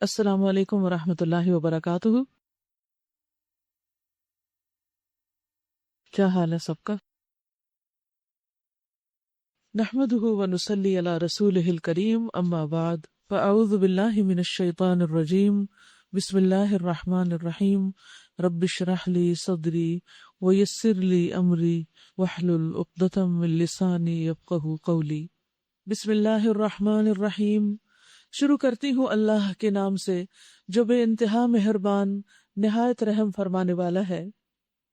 السلام علیکم ورحمۃ اللہ وبرکاتہ۔ کیا حال ہے سب کا؟ نحمدہ ونصلی علی رسولہ الکریم، اما بعد، فاعوذ باللہ من الشیطان الرجیم، بسم اللہ الرحمن الرحیم، رب اشرح لی صدری ویسر لی امری واحلل عقدۃ من لسانی یفقہوا قولی۔ بسم اللہ الرحمن الرحیم، شروع کرتی ہوں اللہ کے نام سے جو بے انتہا مہربان نہایت رحم فرمانے والا ہے۔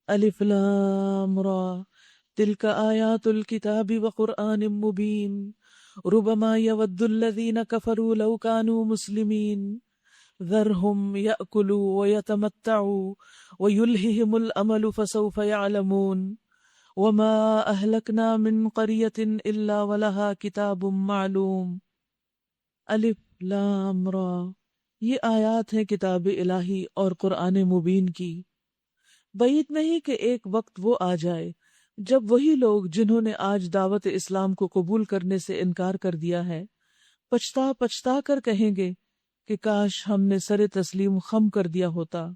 الف لام را، تلک آیات الکتاب وقرآن مبین، ربما یود الذین کفروا لو کانوا مسلمین، ذرہم یأکلوا ویتمتعوا ویلہہم الامل فسوف یعلمون، وما اہلکنا من قریۃ الا ولہا کتاب معلوم۔ الف لام را، یہ آیات ہیں کتاب الہی اور قرآن مبین کی۔ بعید نہیں کہ ایک وقت وہ آ جائے جب وہی لوگ جنہوں نے آج دعوت اسلام کو قبول کرنے سے انکار کر دیا ہے پچھتا پچھتا کر کہیں گے کہ کاش ہم نے سر تسلیم خم کر دیا ہوتا،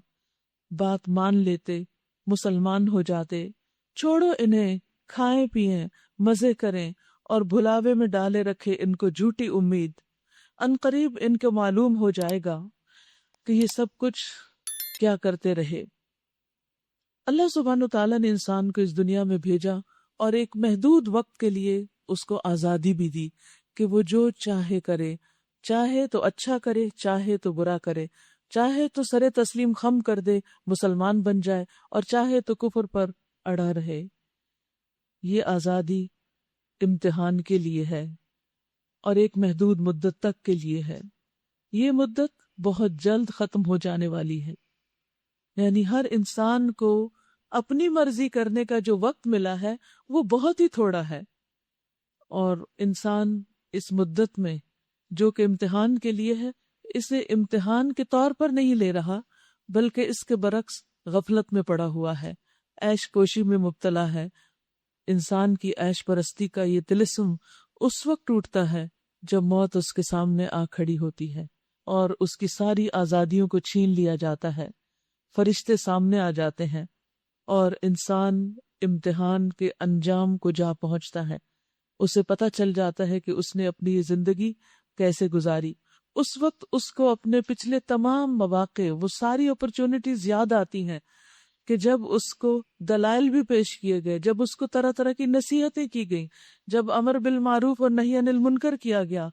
بات مان لیتے، مسلمان ہو جاتے۔ چھوڑو انہیں، کھائیں پئیں، مزے کریں اور بھلاوے میں ڈالے رکھے ان کو جھوٹی امید۔ عنقریب ان کو معلوم ہو جائے گا کہ یہ سب کچھ کیا کرتے رہے۔ اللہ سبحانہ وتعالیٰ نے انسان کو اس دنیا میں بھیجا اور ایک محدود وقت کے لیے اس کو آزادی بھی دی کہ وہ جو چاہے کرے، چاہے تو اچھا کرے، چاہے تو برا کرے، چاہے تو سر تسلیم خم کر دے، مسلمان بن جائے، اور چاہے تو کفر پر اڑا رہے۔ یہ آزادی امتحان کے لیے ہے اور ایک محدود مدت تک کے لیے ہے۔ یہ مدت بہت جلد ختم ہو جانے والی ہے، یعنی ہر انسان کو اپنی مرضی کرنے کا جو وقت ملا ہے وہ بہت ہی تھوڑا ہے، اور انسان اس مدت میں جو کہ امتحان کے لیے ہے اسے امتحان کے طور پر نہیں لے رہا، بلکہ اس کے برعکس غفلت میں پڑا ہوا ہے، عیش کوشی میں مبتلا ہے۔ انسان کی عیش پرستی کا یہ طلسم اس وقت ٹوٹتا ہے جب موت اس کے سامنے آ کھڑی ہوتی ہے اور اس کی ساری آزادیوں کو چھین لیا جاتا ہے، فرشتے سامنے آ جاتے ہیں اور انسان امتحان کے انجام کو جا پہنچتا ہے۔ اسے پتہ چل جاتا ہے کہ اس نے اپنی یہ زندگی کیسے گزاری۔ اس وقت اس کو اپنے پچھلے تمام مواقع، وہ ساری اپرچونٹیز یاد آتی ہیں کہ جب اس کو دلائل بھی پیش کیے گئے، جب اس کو طرح طرح کی نصیحتیں کی گئیں، جب امر بالمعروف اور نہی عن المنکر کیا گیا،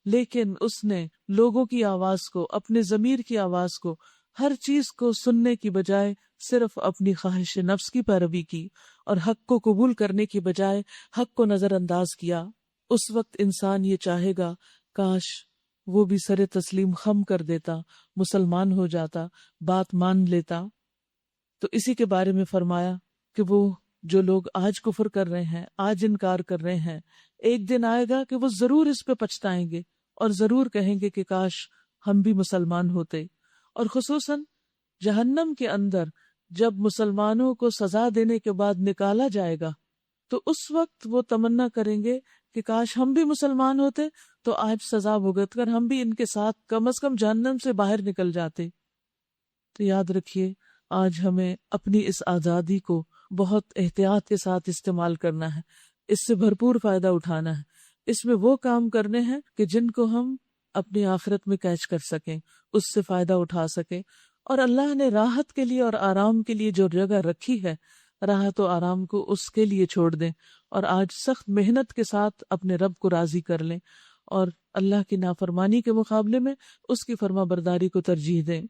لیکن اس نے لوگوں کی آواز کو، اپنے ضمیر کی آواز کو، ہر چیز کو سننے کی بجائے صرف اپنی خواہش نفس کی پیروی کی اور حق کو قبول کرنے کی بجائے حق کو نظر انداز کیا۔ اس وقت انسان یہ چاہے گا کاش وہ بھی سر تسلیم خم کر دیتا، مسلمان ہو جاتا، بات مان لیتا۔ تو اسی کے بارے میں فرمایا کہ وہ جو لوگ آج کفر کر رہے ہیں، آج انکار کر رہے ہیں، ایک دن آئے گا کہ وہ ضرور اس پہ پچھتائیں گے اور ضرور کہیں گے کہ کاش ہم بھی مسلمان ہوتے۔ اور خصوصاً جہنم کے اندر جب مسلمانوں کو سزا دینے کے بعد نکالا جائے گا تو اس وقت وہ تمنا کریں گے کہ کاش ہم بھی مسلمان ہوتے تو آج سزا بھگت کر ہم بھی ان کے ساتھ کم از کم جہنم سے باہر نکل جاتے۔ تو یاد رکھیے، آج ہمیں اپنی اس آزادی کو بہت احتیاط کے ساتھ استعمال کرنا ہے، اس سے بھرپور فائدہ اٹھانا ہے، اس میں وہ کام کرنے ہیں کہ جن کو ہم اپنی آخرت میں کیچ کر سکیں، اس سے فائدہ اٹھا سکیں۔ اور اللہ نے راحت کے لیے اور آرام کے لیے جو جگہ رکھی ہے، راحت و آرام کو اس کے لیے چھوڑ دیں اور آج سخت محنت کے ساتھ اپنے رب کو راضی کر لیں اور اللہ کی نافرمانی کے مقابلے میں اس کی فرما برداری کو ترجیح دیں۔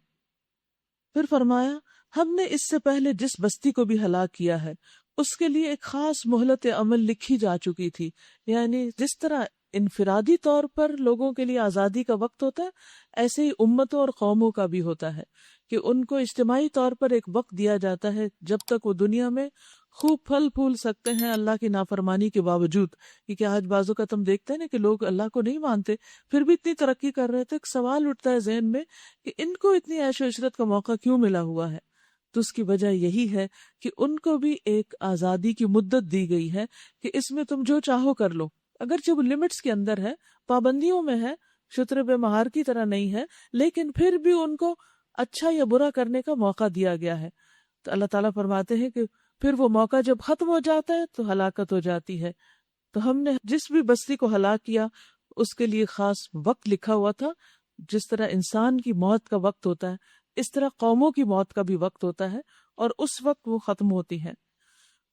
پھر فرمایا، ہم نے اس سے پہلے جس بستی کو بھی ہلاک کیا ہے اس کے لیے ایک خاص مہلت عمل لکھی جا چکی تھی، یعنی جس طرح انفرادی طور پر لوگوں کے لیے آزادی کا وقت ہوتا ہے، ایسے ہی امتوں اور قوموں کا بھی ہوتا ہے کہ ان کو اجتماعی طور پر ایک وقت دیا جاتا ہے جب تک وہ دنیا میں خوب پھل پھول سکتے ہیں اللہ کی نافرمانی کے باوجود۔ کیونکہ آج بازو کا تم دیکھتے ہیں نا کہ لوگ اللہ کو نہیں مانتے پھر بھی اتنی ترقی کر رہے تھے، ایک سوال اٹھتا ہے ذہن میں کہ ان کو اتنی عیش و عشرت کا موقع کیوں ملا ہوا ہے؟ تو اس کی وجہ یہی ہے کہ ان کو بھی ایک آزادی کی مدت دی گئی ہے کہ اس میں تم جو چاہو کر لو، اگرچہ وہ لمٹس کے اندر ہے، پابندیوں میں ہے، شتر بے مہار کی طرح نہیں ہے، لیکن پھر بھی ان کو اچھا یا برا کرنے کا موقع دیا گیا ہے۔ تو اللہ تعالیٰ فرماتے ہیں کہ پھر وہ موقع جب ختم ہو جاتا ہے تو ہلاکت ہو جاتی ہے۔ تو ہم نے جس بھی بستی کو ہلاک کیا اس کے لیے خاص وقت لکھا ہوا تھا۔ جس طرح انسان کی موت کا وقت ہوتا ہے، اس طرح قوموں کی موت کا بھی وقت ہوتا ہے، اور اس وقت وہ ختم ہوتی ہے۔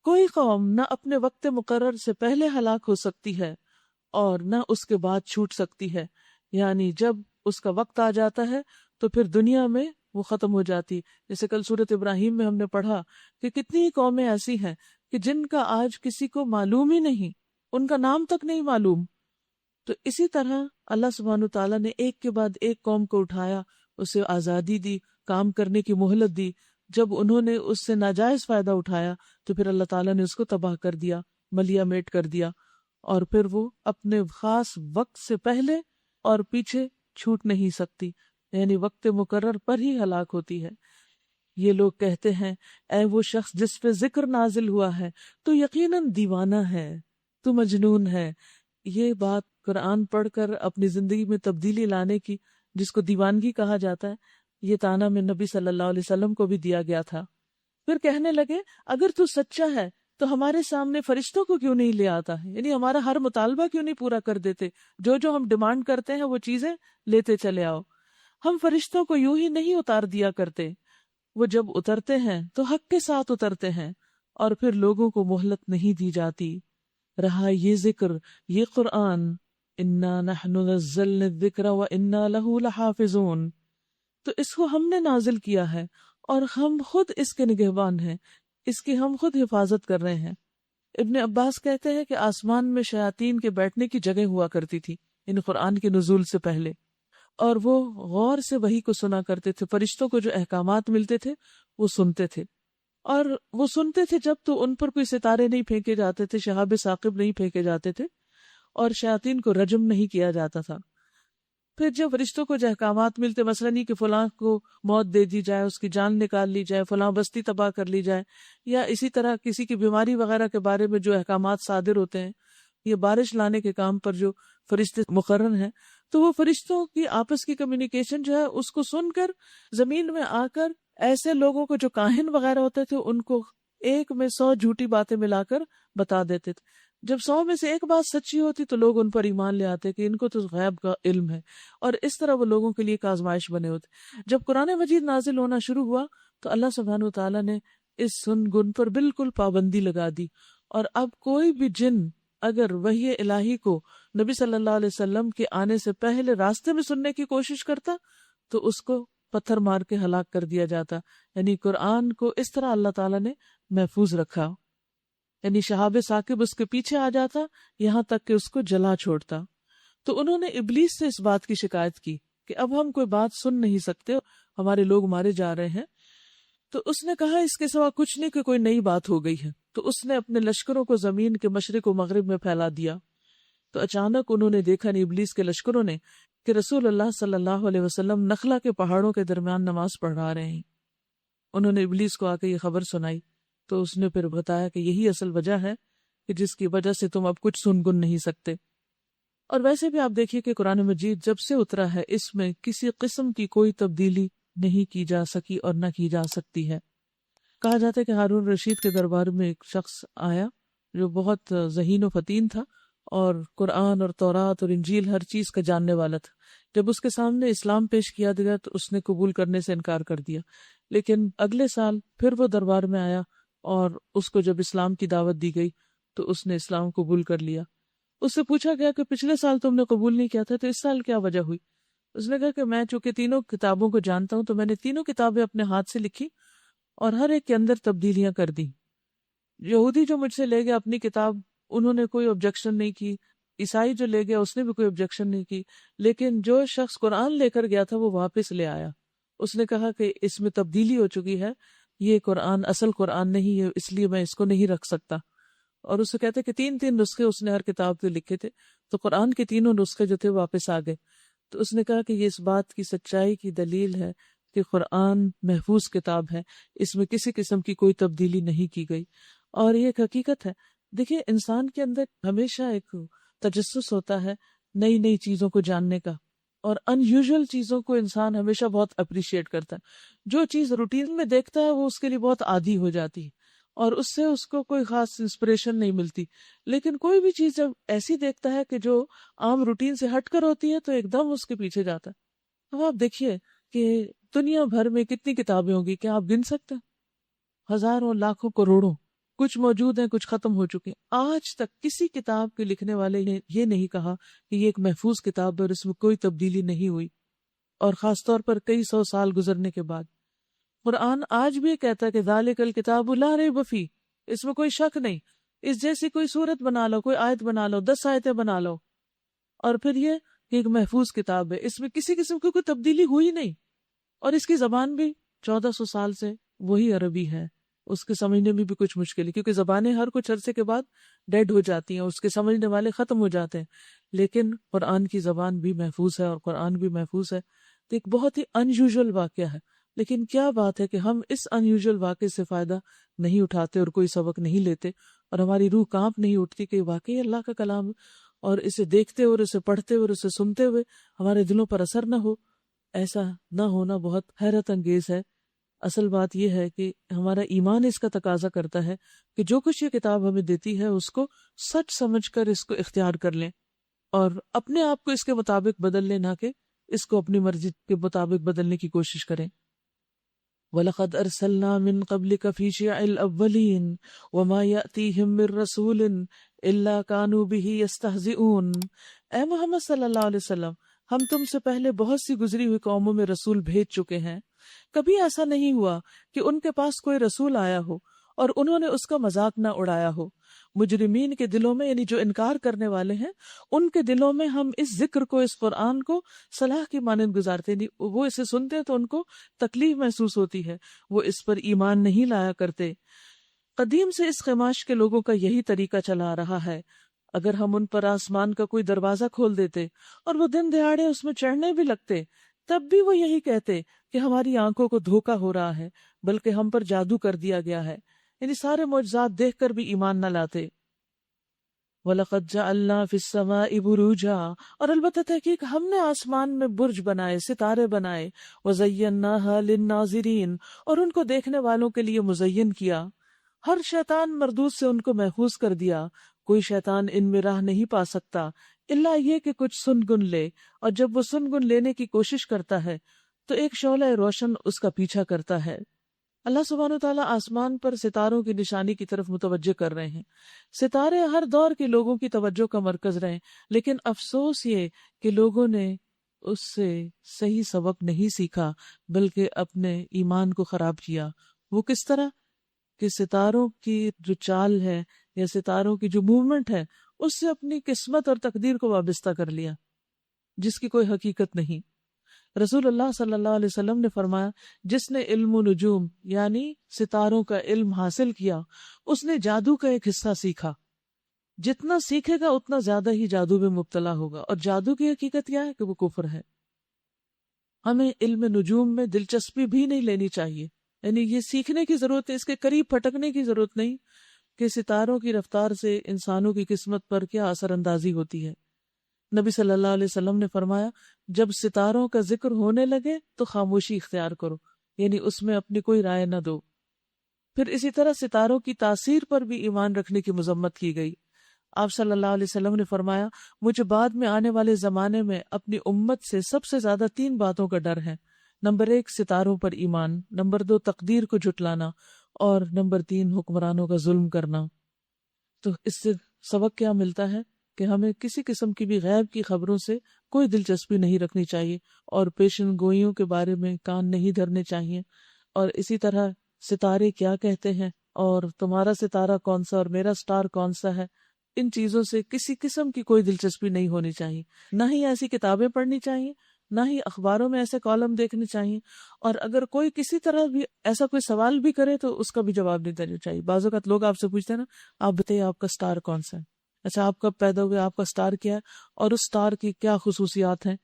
کوئی قوم نہ اپنے وقت مقرر سے پہلے ہلاک ہو سکتی ہے اور نہ اس کے بعد چھوٹ سکتی ہے، یعنی جب اس کا وقت آ جاتا ہے تو پھر دنیا میں وہ ختم ہو جاتی۔ جیسے کل سورۃ ابراہیم میں ہم نے پڑھا کہ کتنی ہی قومیں ایسی ہیں کہ جن کا آج کسی کو معلوم ہی نہیں، ان کا نام تک نہیں معلوم۔ تو اسی طرح اللہ سبحانہ تعالیٰ نے ایک کے بعد ایک قوم کو اٹھایا، اسے آزادی دی، کام کرنے کی مہلت دی۔ جب انہوں نے اس سے ناجائز فائدہ اٹھایا تو پھر اللہ تعالیٰ نے اس کو تباہ کر دیا، ملیا میٹ کر دیا، اور پھر وہ اپنے خاص وقت سے پہلے اور پیچھے چھوٹ نہیں سکتی، یعنی وقت مقرر پر ہی ہلاک ہوتی ہے۔ یہ لوگ کہتے ہیں اے وہ شخص جس پہ ذکر نازل ہوا ہے تو یقیناً دیوانہ ہے، تو مجنون ہے۔ یہ بات قرآن پڑھ کر اپنی زندگی میں تبدیلی لانے کی، جس کو دیوانگی کہا جاتا ہے، یہ طعنہ میں نبی صلی اللہ علیہ وسلم کو بھی دیا گیا تھا۔ پھر کہنے لگے اگر تو سچا ہے تو ہمارے سامنے فرشتوں کو کیوں نہیں لے آتا ہے، یعنی ہمارا ہر مطالبہ کیوں نہیں پورا کر دیتے، جو جو ہم ڈیمانڈ کرتے ہیں وہ چیزیں لیتے چلے آؤ۔ ہم فرشتوں کو یوں ہی نہیں اتار دیا کرتے، وہ جب اترتے ہیں تو حق کے ساتھ اترتے ہیں، اور پھر لوگوں کو مہلت نہیں دی جاتی۔ رہا یہ ذکر، یہ قرآن، انا نحن نزلنا الذکر وانا لہ لحافظون، تو اس کو ہم نے نازل کیا ہے اور ہم خود اس کے نگہبان ہیں، اس کی ہم خود حفاظت کر رہے ہیں۔ ابن عباس کہتے ہیں کہ آسمان میں شیاطین کے بیٹھنے کی جگہ ہوا کرتی تھی ان قرآن کے نزول سے پہلے، اور وہ غور سے وحی کو سنا کرتے تھے۔ فرشتوں کو جو احکامات ملتے تھے وہ سنتے تھے، اور وہ سنتے تھے جب تو ان پر کوئی ستارے نہیں پھینکے جاتے تھے، شہاب ثاقب نہیں پھینکے جاتے تھے، اور شیاطین کو رجم نہیں کیا جاتا تھا۔ پھر جب فرشتوں کو جو احکامات ملتے، مثلا یہ کہ فلاں کو موت دے دی جائے، اس کی جان نکال لی جائے، فلاں بستی تباہ کر لی جائے، یا اسی طرح کسی کی بیماری وغیرہ کے بارے میں جو احکامات صادر ہوتے ہیں، یہ بارش لانے کے کام پر جو فرشتے مقرر ہیں، تو وہ فرشتوں کی آپس کی کمیونیکیشن جو ہے اس کو سن کر زمین میں آ کر ایسے لوگوں کو جو کاہن وغیرہ ہوتے تھے ان کو ایک میں 100 جھوٹی باتیں ملا کر بتا دیتے تھے۔ جب 100 میں سے ایک بات سچی ہوتی تو لوگ ان پر ایمان لے آتے کہ ان کو تو غیب کا علم ہے، اور اس طرح وہ لوگوں کے لیے ایک آزمائش بنے ہوتے۔ جب قرآن مجید نازل ہونا شروع ہوا تو اللہ سبحانہ وتعالیٰ نے اس سن گن پر بالکل پابندی لگا دی، اور اب کوئی بھی جن اگر وحی الہی کو نبی صلی اللہ علیہ وسلم کے آنے سے پہلے راستے میں سننے کی کوشش کرتا تو اس کو پتھر مار کے ہلاک کر دیا جاتا۔ یعنی قرآن کو اس طرح اللہ تعالیٰ نے محفوظ رکھا، یعنی شہاب ثاقب اس کے پیچھے آ جاتا یہاں تک کہ اس کو جلا چھوڑتا۔ تو انہوں نے ابلیس سے اس بات کی شکایت کی کہ اب ہم کوئی بات سن نہیں سکتے، ہمارے لوگ مارے جا رہے ہیں۔ تو اس نے کہا اس کے سوا کچھ نہیں کہ کوئی نئی بات ہو گئی ہے۔ تو اس نے اپنے لشکروں کو زمین کے مشرق و مغرب میں پھیلا دیا۔ تو اچانک انہوں نے دیکھا نہیں ابلیس کے لشکروں نے کہ رسول اللہ صلی اللہ علیہ وسلم نخلا کے پہاڑوں کے درمیان نماز پڑھا رہے ہیں۔ انہوں نے ابلیس کو آ کے یہ خبر سنائی، تو اس نے پھر بتایا کہ یہی اصل وجہ ہے کہ جس کی وجہ سے تم اب کچھ سن گن نہیں سکتے۔ اور ویسے بھی آپ دیکھیے کہ قرآن مجید جب سے اترا ہے اس میں کسی قسم کی کوئی تبدیلی نہیں کی جا سکی اور نہ کی جا سکتی ہے۔ کہا جاتا ہے کہ ہارون رشید کے دربار میں ایک شخص آیا جو بہت ذہین و فطین تھا اور قرآن اور تورات اور انجیل ہر چیز کا جاننے والا تھا۔ جب اس کے سامنے اسلام پیش کیا گیا تو اس نے قبول کرنے سے انکار کر دیا، لیکن اگلے سال پھر وہ دربار میں آیا اور اس کو جب اسلام کی دعوت دی گئی تو اس نے اسلام قبول کر لیا۔ اس سے پوچھا گیا کہ پچھلے سال تم نے قبول نہیں کیا تھا تو اس سال کیا وجہ ہوئی؟ اس نے کہا کہ میں چونکہ تینوں کتابوں کو جانتا ہوں تو میں نے تینوں کتابیں اپنے ہاتھ سے لکھی اور ہر ایک کے اندر تبدیلیاں کر دی۔ یہودی جو مجھ سے لے گیا اپنی کتاب، انہوں نے کوئی آبجیکشن نہیں کی، عیسائی جو لے گیا اس نے بھی کوئی آبجیکشن نہیں کی، لیکن جو شخص قرآن لے کر گیا تھا وہ واپس لے آیا۔ اس نے کہا کہ اس میں تبدیلی ہو چکی ہے، یہ قرآن اصل قرآن نہیں ہے، اس لیے میں اس کو نہیں رکھ سکتا۔ اور اسے کہتے کہ 3 نسخے اس نے ہر کتاب پہ لکھے تھے، تو قرآن کے تینوں نسخے جو تھے واپس آ گئے۔ تو اس نے کہا کہ یہ اس بات کی سچائی کی دلیل ہے کہ قرآن محفوظ کتاب ہے، اس میں کسی قسم کی کوئی تبدیلی نہیں کی گئی، اور یہ ایک حقیقت ہے۔ دیکھیے انسان کے اندر ہمیشہ ایک تجسس ہوتا ہے نئی نئی چیزوں کو جاننے کا، اور ان یوزول چیزوں کو انسان ہمیشہ بہت اپریشیٹ کرتا ہے. جو چیز روٹین میں دیکھتا ہے وہ اس کے لیے بہت عادی ہو جاتی ہے اور اس سے اس کو کوئی خاص انسپریشن نہیں ملتی. لیکن کوئی بھی چیز جب ایسی دیکھتا ہے کہ جو عام روٹین سے ہٹ کر ہوتی ہے تو ایک دم اس کے پیچھے جاتا ہے. اب آپ دیکھیے کہ دنیا بھر میں کتنی کتابیں ہوں گی، کیا آپ گن سکتے ہیں؟ ہزاروں، لاکھوں، کروڑوں. کچھ موجود ہیں، کچھ ختم ہو چکے ہیں. آج تک کسی کتاب کے لکھنے والے نے یہ نہیں کہا کہ یہ ایک محفوظ کتاب ہے اور اس میں کوئی تبدیلی نہیں ہوئی، اور خاص طور پر کئی سو سال گزرنے کے بعد. قرآن آج بھی کہتا ہے کہ ذالک الکتاب لا ریب فیہ، اس میں کوئی شک نہیں. اس جیسی کوئی صورت بنا لو، کوئی آیت بنا لو، 10 آیتیں بنا لو، اور پھر یہ کہ ایک محفوظ کتاب ہے، اس میں کسی قسم کی کوئی تبدیلی ہوئی نہیں. اور اس کی زبان بھی 1400 سال سے وہی عربی ہے. اس کے سمجھنے میں بھی کچھ مشکل ہے کیونکہ زبانیں ہر کچھ عرصے کے بعد ڈیڈ ہو جاتی ہیں، اس کے سمجھنے والے ختم ہو جاتے ہیں. لیکن قرآن کی زبان بھی محفوظ ہے اور قرآن بھی محفوظ ہے. تو ایک بہت ہی ان یوزول واقعہ ہے. لیکن کیا بات ہے کہ ہم اس ان یوزول واقعے سے فائدہ نہیں اٹھاتے اور کوئی سبق نہیں لیتے، اور ہماری روح کانپ نہیں اٹھتی کہ واقعی اللہ کا کلام ہے، اور اسے دیکھتے اور اسے پڑھتے اور اسے سنتے ہوئے ہمارے دلوں پر اثر نہ ہو. ایسا نہ ہونا بہت حیرت انگیز ہے. اصل بات یہ ہے کہ ہمارا ایمان اس کا تقاضا کرتا ہے کہ جو کچھ یہ کتاب ہمیں دیتی ہے اس کو سچ سمجھ کر اس کو اختیار کر لیں اور اپنے آپ کو اس کے مطابق بدل لیں، نہ کہ اس کو اپنی مرضی کے مطابق بدلنے کی کوشش کریں. وَلَقَدْ أَرْسَلْنَا مِن قَبْلِكَ فِي شِيَعِ الْأَوَّلِينَ وَمَا يَأْتِيهِم مِّن رَّسُولٍ إِلَّا كَانُوا بِهِ يَسْتَهْزِئُونَ. اے محمد صلی اللہ علیہ وسلم، ہم تم سے پہلے بہت سی گزری ہوئی قوموں میں رسول بھیج چکے ہیں. کبھی ایسا نہیں ہوا کہ ان کے پاس کوئی رسول آیا ہو اور انہوں نے اس کا مذاق نہ اڑایا ہو. مجرمین کے دلوں میں، یعنی جو انکار کرنے والے ہیں، ان کے دلوں میں ہم اس ذکر کو، اس قرآن کو صلاح کی مانند گزارتے نہیں. وہ اسے سنتے ہیں تو ان کو تکلیف محسوس ہوتی ہے، وہ اس پر ایمان نہیں لایا کرتے. قدیم سے اس خماش کے لوگوں کا یہی طریقہ چلا آ رہا ہے. اگر ہم ان پر آسمان کا کوئی دروازہ کھول دیتے اور وہ دن دہاڑے اس میں چڑھنے بھی لگتے، تب بھی وہ یہی کہتے کہ ہماری آنکھوں کو دھوکا ہو رہا ہے، بلکہ ہم پر جادو کر دیا گیا ہے. یعنی سارے معجزات دیکھ کر بھی ایمان نہ لاتے. وَلَقَدْ جَعَلْنَا فِي السَّمَاءِ بُرُوجًا، اور البتہ تحقیق ہم نے آسمان میں برج بنائے، ستارے بنائے. وَزَيَّنَّاهَا لِلنَّاظِرِينَ، اور ان کو دیکھنے والوں کے لیے مزین کیا. ہر شیطان مردود سے ان کو محفوظ کر دیا. کوئی شیطان ان میں راہ نہیں پا سکتا الا یہ کہ کچھ سن گن لے، اور جب وہ سن گن لینے کی کوشش کرتا ہے تو ایک شعلہ روشن اس کا پیچھا کرتا ہے. اللہ سبحانہ وتعالیٰ آسمان پر ستاروں کی نشانی کی طرف متوجہ کر رہے ہیں. ستارے ہر دور کے لوگوں کی توجہ کا مرکز رہے، لیکن افسوس یہ کہ لوگوں نے اس سے صحیح سبق نہیں سیکھا بلکہ اپنے ایمان کو خراب کیا. وہ کس طرح کہ ستاروں کی جو چال ہے یا ستاروں کی جو موومنٹ ہے اس سے اپنی قسمت اور تقدیر کو وابستہ کر لیا، جس کی کوئی حقیقت نہیں. رسول اللہ صلی اللہ علیہ وسلم نے فرمایا، جس نے علم و نجوم یعنی ستاروں کا علم حاصل کیا اس نے جادو کا ایک حصہ سیکھا. جتنا سیکھے گا اتنا زیادہ ہی جادو میں مبتلا ہوگا، اور جادو کی حقیقت کیا ہے کہ وہ کفر ہے. ہمیں علم نجوم میں دلچسپی بھی نہیں لینی چاہیے، یعنی یہ سیکھنے کی ضرورت ہے، اس کے قریب پھٹکنے کی ضرورت نہیں کہ ستاروں کی رفتار سے انسانوں کی قسمت پر کیا اثر اندازی ہوتی ہے. نبی صلی اللہ علیہ وسلم نے فرمایا، جب ستاروں کا ذکر ہونے لگے تو خاموشی اختیار کرو، یعنی اس میں اپنی کوئی رائے نہ دو. پھر اسی طرح ستاروں کی تاثیر پر بھی ایمان رکھنے کی مذمت کی گئی. آپ صلی اللہ علیہ وسلم نے فرمایا، مجھے بعد میں آنے والے زمانے میں اپنی امت سے سب سے زیادہ 3 باتوں کا ڈر ہے. نمبر 1 ستاروں پر ایمان، نمبر 2 تقدیر کو جھٹلانا، اور نمبر 3 حکمرانوں کا ظلم کرنا. تو اس سے سبق کیا ملتا ہے کہ ہمیں کسی قسم کی بھی غیب کی خبروں سے کوئی دلچسپی نہیں رکھنی چاہیے اور پیشن گوئیوں کے بارے میں کان نہیں دھرنے چاہیے. اور اسی طرح ستارے کیا کہتے ہیں اور تمہارا ستارہ کون سا اور میرا سٹار کون سا ہے، ان چیزوں سے کسی قسم کی کوئی دلچسپی نہیں ہونی چاہیے. نہ ہی ایسی کتابیں پڑھنی چاہیے، نہ ہی اخباروں میں ایسے کالم دیکھنے چاہیے. اور اگر کوئی کسی طرح بھی ایسا کوئی سوال بھی کرے تو اس کا بھی جواب نہیں دینا چاہیے. بعض اوقات لوگ آپ سے پوچھتے ہیں نا، آپ بتائیے آپ کا سٹار کون سا ہے، اچھا آپ کب پیدا ہوئے، آپ کا سٹار کیا ہے اور اس سٹار کی کیا خصوصیات ہیں.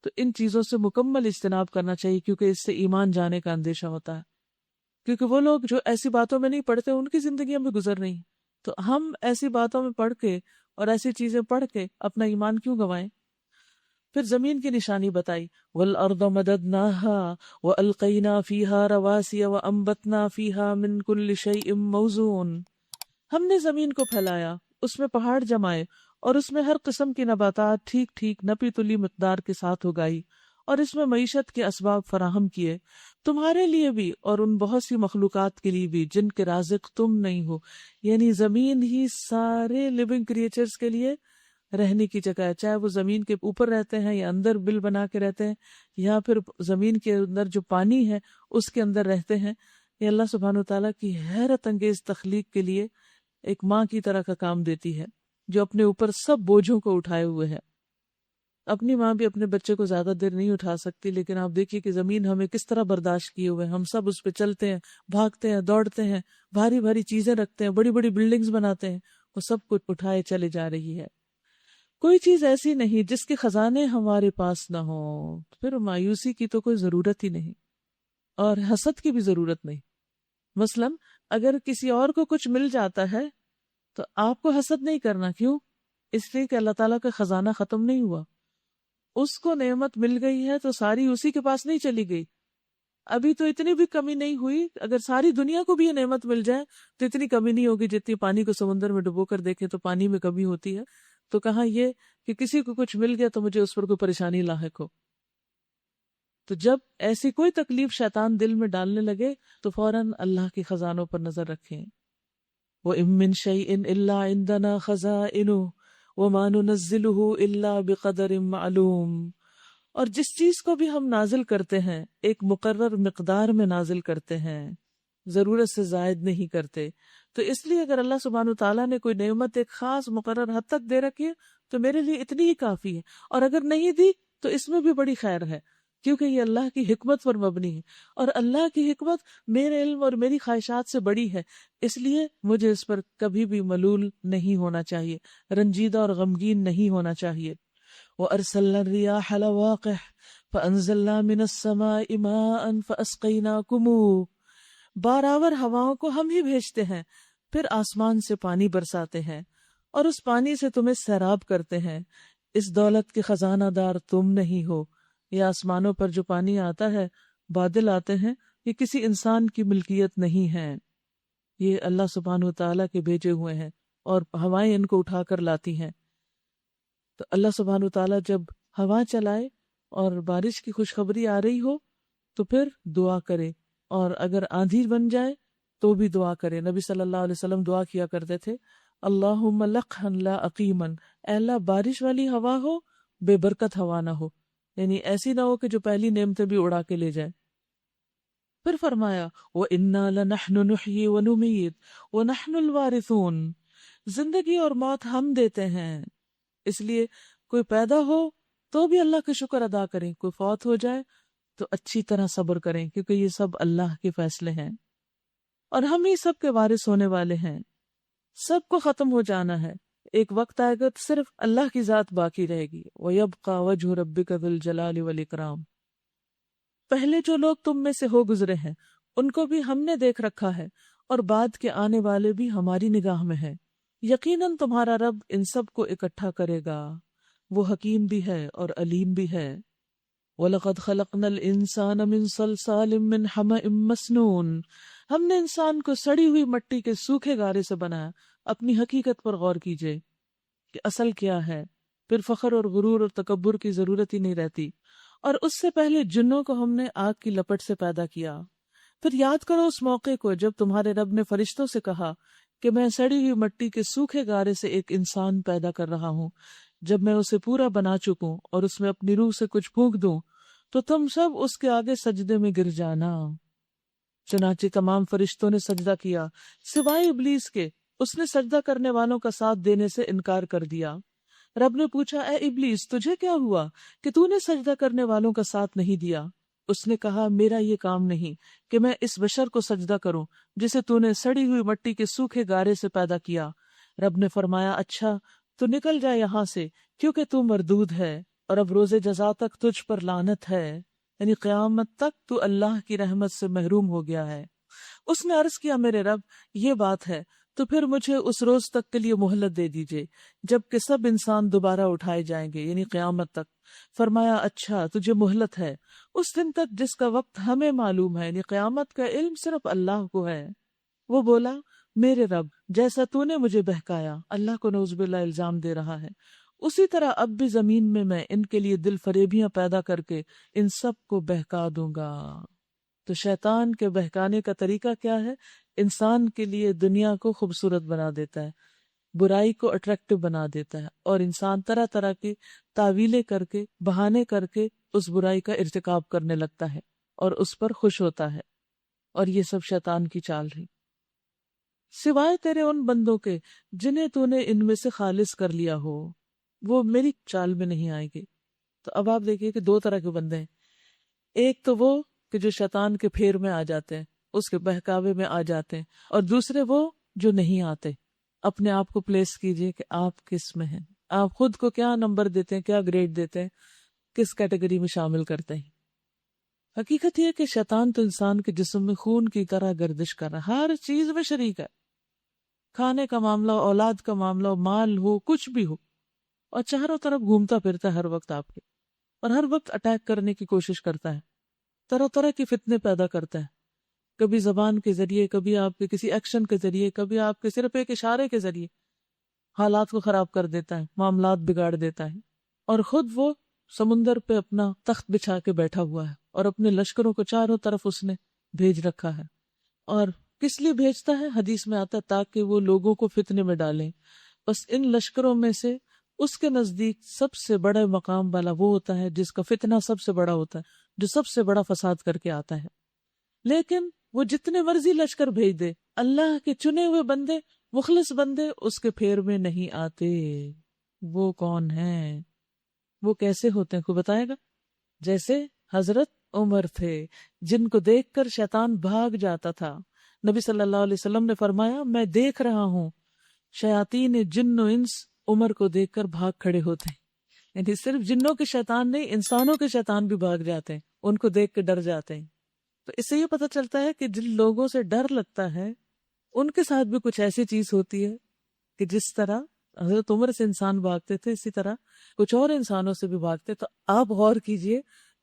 تو ان چیزوں سے مکمل اجتناب کرنا چاہیے، کیونکہ اس سے ایمان جانے کا اندیشہ ہوتا ہے. کیونکہ وہ لوگ جو ایسی باتوں میں نہیں پڑھتے ان کی زندگیاں میں گزر رہی ہیں، تو ہم ایسی باتوں میں پڑھ کے اور ایسی چیزیں پڑھ کے اپنا ایمان کیوں گنوائیں. پھر زمین کی نشانی بتائی، وَالْأَرْضَ مَدَدْنَاهَا وَأَلْقَيْنَا فِيهَا رَوَاسِيَ وَأَنبَتْنَا فِيهَا مِنْ كُلِّ شَيْءٍ مَوْزُونٍ۔ ہم نے زمین کو پھیلایا، اس میں پہاڑ جمائے اور اس میں ہر قسم کی نباتات ٹھیک ٹھیک نپی تلی مقدار کے ساتھ اگائی، اور اس میں معیشت کے اسباب فراہم کیے تمہارے لیے بھی اور ان بہت سی مخلوقات کے لیے بھی جن کے رازق تم نہیں ہو۔ یعنی زمین ہی سارے لیونگ کریچرز کے لیے رہنے کی جگہ ہے، چاہے وہ زمین کے اوپر رہتے ہیں یا اندر بل بنا کے رہتے ہیں، یا پھر زمین کے اندر جو پانی ہے اس کے اندر رہتے ہیں۔ یہ اللہ سبحانہ وتعالیٰ کی حیرت انگیز تخلیق کے لیے ایک ماں کی طرح کا کام دیتی ہے، جو اپنے اوپر سب بوجھوں کو اٹھائے ہوئے ہے۔ اپنی ماں بھی اپنے بچے کو زیادہ دیر نہیں اٹھا سکتی، لیکن آپ دیکھیے کہ زمین ہمیں کس طرح برداشت کیے ہوئے، ہم سب اس پہ چلتے ہیں، بھاگتے ہیں، دوڑتے ہیں، بھاری بھاری چیزیں رکھتے ہیں، بڑی بڑی بلڈنگز بناتے ہیں، وہ سب کچھ اٹھائے چلے جا رہی ہے۔ کوئی چیز ایسی نہیں جس کے خزانے ہمارے پاس نہ ہوں، پھر مایوسی کی تو کوئی ضرورت ہی نہیں، اور حسد کی بھی ضرورت نہیں۔ مثلا اگر کسی اور کو کچھ مل جاتا ہے تو آپ کو حسد نہیں کرنا، کیوں؟ اس لیے کہ اللہ تعالیٰ کا خزانہ ختم نہیں ہوا، اس کو نعمت مل گئی ہے تو ساری اسی کے پاس نہیں چلی گئی، ابھی تو اتنی بھی کمی نہیں ہوئی۔ اگر ساری دنیا کو بھی یہ نعمت مل جائے تو اتنی کمی نہیں ہوگی جتنی پانی کو سمندر میں ڈبو کر دیکھیں تو پانی میں کمی ہوتی ہے۔ تو کہاں یہ کہ کسی کو کچھ مل گیا تو مجھے اس پر کوئی پریشانی لاحق ہو۔ تو جب ایسی کوئی تکلیف شیطان دل میں ڈالنے لگے تو فوراً اللہ کے خزانوں پر نظر رکھیں۔ وَإِن مِّن شَيْءٍ إِلَّا عِندَنَا خَزَائِنُهُ وَمَا نُنَزِّلُهُ إِلَّا بِقَدَرٍ مَّعْلُومٍ، اور جس چیز کو بھی ہم نازل کرتے ہیں ایک مقرر مقدار میں نازل کرتے ہیں، ضرورت سے زائد نہیں کرتے۔ تو اس لیے اگر اللہ سبحانہ تعالیٰ نے کوئی نعمت ایک خاص مقرر حد تک دے رکھی ہے تو میرے لیے اتنی ہی کافی ہے، اور اگر نہیں دی تو اس میں بھی بڑی خیر ہے، کیونکہ یہ اللہ کی حکمت پر مبنی ہے، اور اللہ کی حکمت میرے علم اور میری خواہشات سے بڑی ہے، اس لیے مجھے اس پر کبھی بھی ملول نہیں ہونا چاہیے، رنجیدہ اور غمگین نہیں ہونا چاہیے۔ وَأَرْسَلْنَا الرِّيَاحَ لَوَاقِحَ فَأَنزَلْنَا مِنَ السَّمَاءِ مَاءً فَأَسْقَيْنَاكُمُوهُ، بارآور ہواؤں کو ہم ہی بھیجتے ہیں، پھر آسمان سے پانی برساتے ہیں اور اس پانی سے تمہیں سیراب کرتے ہیں۔ اس دولت کے خزانہ دار تم نہیں ہو۔ یہ آسمانوں پر جو پانی آتا ہے، بادل آتے ہیں، یہ کسی انسان کی ملکیت نہیں ہے، یہ اللہ سبحانہ وتعالیٰ کے بھیجے ہوئے ہیں، اور ہوائیں ان کو اٹھا کر لاتی ہیں۔ تو اللہ سبحانہ وتعالیٰ جب ہوا چلائے اور بارش کی خوشخبری آ رہی ہو تو پھر دعا کرے، اور اگر آندھی بن جائے تو بھی دعا کرے۔ نبی صلی اللہ علیہ وسلم دعا کیا کرتے تھے، اللہم لقحا لا عقیما، اے اللہ بارش والی ہوا ہو، بے برکت ہوا نہ ہو، یعنی ایسی نہ ہو کہ جو پہلی نعمتیں بھی اڑا کے لے جائے۔ پھر فرمایا وَإِنَّا لَنَحْنُ نُحْيِي وَنُمِيتُ وَنَحْنُ الْوَارِثُونَ، زندگی اور موت ہم دیتے ہیں، اس لیے کوئی پیدا ہو تو بھی اللہ کا شکر ادا کریں، کوئی فوت ہو جائے تو اچھی طرح صبر کریں، کیونکہ یہ سب اللہ کے فیصلے ہیں، اور ہم ہی سب کے وارث ہونے والے ہیں، سب کو ختم ہو جانا ہے، ایک وقت آئے گا تو صرف اللہ کی ذات باقی رہے گی۔ وَيَبْقَى وَجْهُ رَبِّكَ ذُو الْجَلَالِ وَالْإِكْرَامِ، پہلے جو لوگ تم میں سے ہو گزرے ہیں ان کو بھی ہم نے دیکھ رکھا ہے، اور بعد کے آنے والے بھی ہماری نگاہ میں ہیں، یقیناً تمہارا رب ان سب کو اکٹھا کرے گا، وہ حکیم بھی ہے اور علیم بھی ہے۔ وَلَقَدْ خَلَقْنَا الْإِنسَانَ مِنْ صَلْصَالٍ مِّنْ حَمَإٍ مَّسْنُونٍ، ہم نے انسان کو سڑی ہوئی مٹی کے سوکھے گارے سے بنایا۔ اپنی حقیقت پر غور کیجئے کہ اصل کیا ہے، پھر فخر اور غرور اور تکبر کی ضرورت ہی نہیں رہتی۔ اور اس سے پہلے جنوں کو ہم نے آگ کی لپٹ سے پیدا کیا۔ پھر یاد کرو اس موقع کو جب تمہارے رب نے فرشتوں سے کہا کہ میں سڑی ہوئی مٹی کے سوکھے گارے سے ایک انسان پیدا کر رہا ہوں، جب میں اسے پورا بنا چکوں اور اس میں اپنی روح سے کچھ پھونک دوں تو تم سب اس کے آگے سجدے میں گر جانا۔ چنانچہ تمام فرشتوں نے سجدہ کیا سوائے ابلیس کے، اس نے سجدہ کرنے والوں کا ساتھ دینے سے انکار کر دیا۔ رب نے پوچھا، اے ابلیس تجھے کیا ہوا کہ تو نے سجدہ کرنے والوں کا ساتھ نہیں دیا؟ اس نے کہا، میرا یہ کام نہیں کہ میں اس بشر کو سجدہ کروں جسے تو نے سڑی ہوئی مٹی کے سوکھے گارے سے پیدا کیا۔ رب نے فرمایا، اچھا تو نکل جا یہاں سے، کیونکہ تو مردود ہے، اور اب روز جزا تک تجھ پر لعنت ہے، یعنی قیامت تک تو اللہ کی رحمت سے محروم ہو گیا ہے۔ اس نے عرض کیا، میرے رب یہ بات ہے تو پھر مجھے اس روز تک کے لیے مہلت دے دیجئے جب کہ سب انسان دوبارہ اٹھائے جائیں گے، یعنی قیامت تک۔ فرمایا اچھا تجھے مہلت ہے اس دن تک جس کا وقت ہمیں معلوم ہے، یعنی قیامت کا علم صرف اللہ کو ہے۔ وہ بولا میرے رب جیسا تو نے مجھے بہکایا، اللہ کو نعوذ باللہ الزام دے رہا ہے، اسی طرح اب بھی زمین میں ان کے لیے دل فریبیاں پیدا کر کے ان سب کو بہکا دوں گا۔ تو شیطان کے بہکانے کا طریقہ کیا ہے؟ انسان کے لیے دنیا کو خوبصورت بنا دیتا ہے، برائی کو اٹریکٹو بنا دیتا ہے، اور انسان طرح طرح کی تعویلیں کر کے، بہانے کر کے اس برائی کا ارتکاب کرنے لگتا ہے اور اس پر خوش ہوتا ہے، اور یہ سب شیطان کی چال ہے۔ سوائے تیرے ان بندوں کے جنہیں تو نے ان میں سے خالص کر لیا ہو، وہ میری چال میں نہیں آئے گے۔ تو اب آپ دیکھیے کہ دو طرح کے بندے ہیں، ایک تو وہ کہ جو شیطان کے پھیر میں آ جاتے ہیں، اس کے بہکاوے میں آ جاتے ہیں، اور دوسرے وہ جو نہیں آتے۔ اپنے آپ کو پلیس کیجئے کہ آپ کس میں ہیں، آپ خود کو کیا نمبر دیتے ہیں، کیا گریڈ دیتے ہیں، کس کیٹیگری میں شامل کرتے ہیں۔ حقیقت یہ کہ شیطان تو انسان کے جسم میں خون کی طرح گردش کر رہا ہے، ہر چیز میں شریک ہے، کھانے کا معاملہ، اولاد کا معاملہ، مال ہو، کچھ بھی ہو، اور چاروں طرف گھومتا پھرتا ہے ہر وقت آپ کے، اور ہر وقت اٹیک کرنے کی کوشش کرتا ہے، طرح طرح کی فتنے پیدا کرتا ہے، کبھی زبان کے ذریعے، کبھی آپ کے کسی ایکشن کے ذریعے، کبھی آپ کے صرف ایک اشارے کے ذریعے حالات کو خراب کر دیتا ہے، معاملات بگاڑ دیتا ہے، اور خود وہ سمندر پہ اپنا تخت بچھا کے بیٹھا ہوا ہے، اور اپنے لشکروں کو چاروں طرف اس نے بھیج رکھا ہے۔ اور کس لیے بھیجتا ہے؟ حدیث میں آتا ہے تاکہ وہ لوگوں کو فتنے میں ڈالیں۔ بس ان لشکروں میں سے اس کے نزدیک سب سے بڑا مقام والا وہ ہوتا ہے جس کا فتنہ سب سے بڑا ہوتا ہے، جو سب سے بڑا فساد کر کے آتا ہے۔ لیکن وہ جتنے مرضی لشکر بھیج دے، اللہ کے چنے ہوئے بندے، مخلص بندے اس کے پھیر میں نہیں آتے۔ وہ کون ہیں؟ وہ کیسے ہوتے ہیں؟ کوئی بتائے گا؟ جیسے حضرت عمر تھے، جن کو دیکھ کر شیطان بھاگ جاتا تھا۔ نبی صلی اللہ علیہ وسلم نے فرمایا میں دیکھ رہا ہوں شیاطین جن و انس عمر کو دیکھ کر بھاگ کھڑے ہوتے ہیں۔ یعنی صرف جنوں کے شیطان نہیں، انسانوں کے شیطان بھی بھاگ جاتے ہیں، ان کو دیکھ کے ڈر جاتے ہیں۔ تو اس سے یہ پتہ چلتا ہے کہ جن لوگوں سے ڈر لگتا ہے ان کے ساتھ بھی کچھ ایسی چیز ہوتی ہے کہ جس طرح حضرت عمر سے انسان بھاگتے تھے، اسی طرح کچھ اور انسانوں سے بھی بھاگتے۔ تو آپ غور کیجئے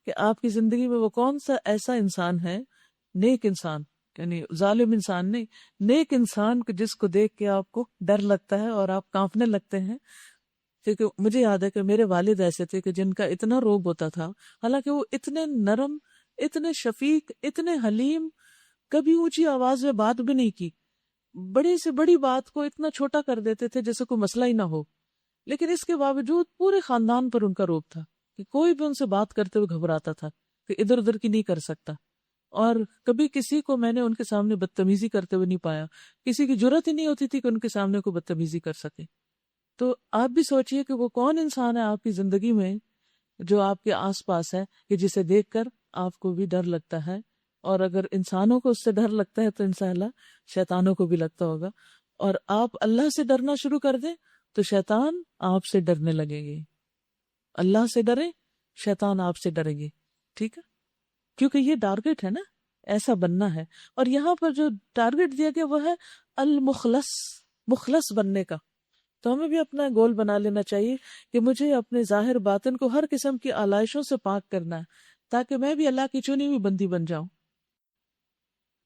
کہ آپ کی زندگی میں وہ کون سا ایسا انسان ہے، نیک انسان، یعنی ظالم انسان نہیں، نیک انسان جس کو دیکھ کے آپ کو ڈر لگتا ہے اور آپ کانپنے لگتے ہیں۔ کیونکہ مجھے یاد ہے کہ میرے والد ایسے تھے کہ جن کا اتنا روب ہوتا تھا، حالانکہ وہ اتنے نرم، اتنے شفیق، اتنے حلیم، کبھی اونچی آواز میں بات بھی نہیں کی، بڑی سے بڑی بات کو اتنا چھوٹا کر دیتے تھے جیسے کوئی مسئلہ ہی نہ ہو، لیکن اس کے باوجود پورے خاندان پر ان کا روب تھا کہ کوئی بھی ان سے بات کرتے ہوئے گھبراتا تھا کہ ادھر ادھر کی نہیں کر سکتا، اور کبھی کسی کو میں نے ان کے سامنے بدتمیزی کرتے ہوئے نہیں پایا، کسی کی جرت ہی نہیں ہوتی تھی کہ ان کے سامنے کوئی بدتمیزی کر سکے۔ تو آپ بھی سوچئے کہ وہ کون انسان ہے آپ کی زندگی میں جو آپ کے آس پاس ہے کہ جسے دیکھ کر آپ کو بھی ڈر لگتا ہے، اور اگر انسانوں کو اس سے ڈر لگتا ہے تو انشاءاللہ شیطانوں کو بھی لگتا ہوگا، اور آپ اللہ سے ڈرنا شروع کر دیں تو شیطان آپ سے ڈرنے لگے گے۔ اللہ سے ڈرے، شیطان آپ سے ڈرے گے، ٹھیک ہے؟ کیونکہ یہ ٹارگٹ ہے نا، ایسا بننا ہے، اور یہاں پر جو ٹارگٹ دیا گیا وہ ہے المخلص، مخلص بننے کا۔ تو ہمیں بھی اپنا گول بنا لینا چاہیے کہ مجھے اپنے ظاہر باطن کو ہر قسم کی آلائشوں سے پاک کرنا ہے تاکہ میں بھی اللہ کی چنی ہوئی بندی بن جاؤں۔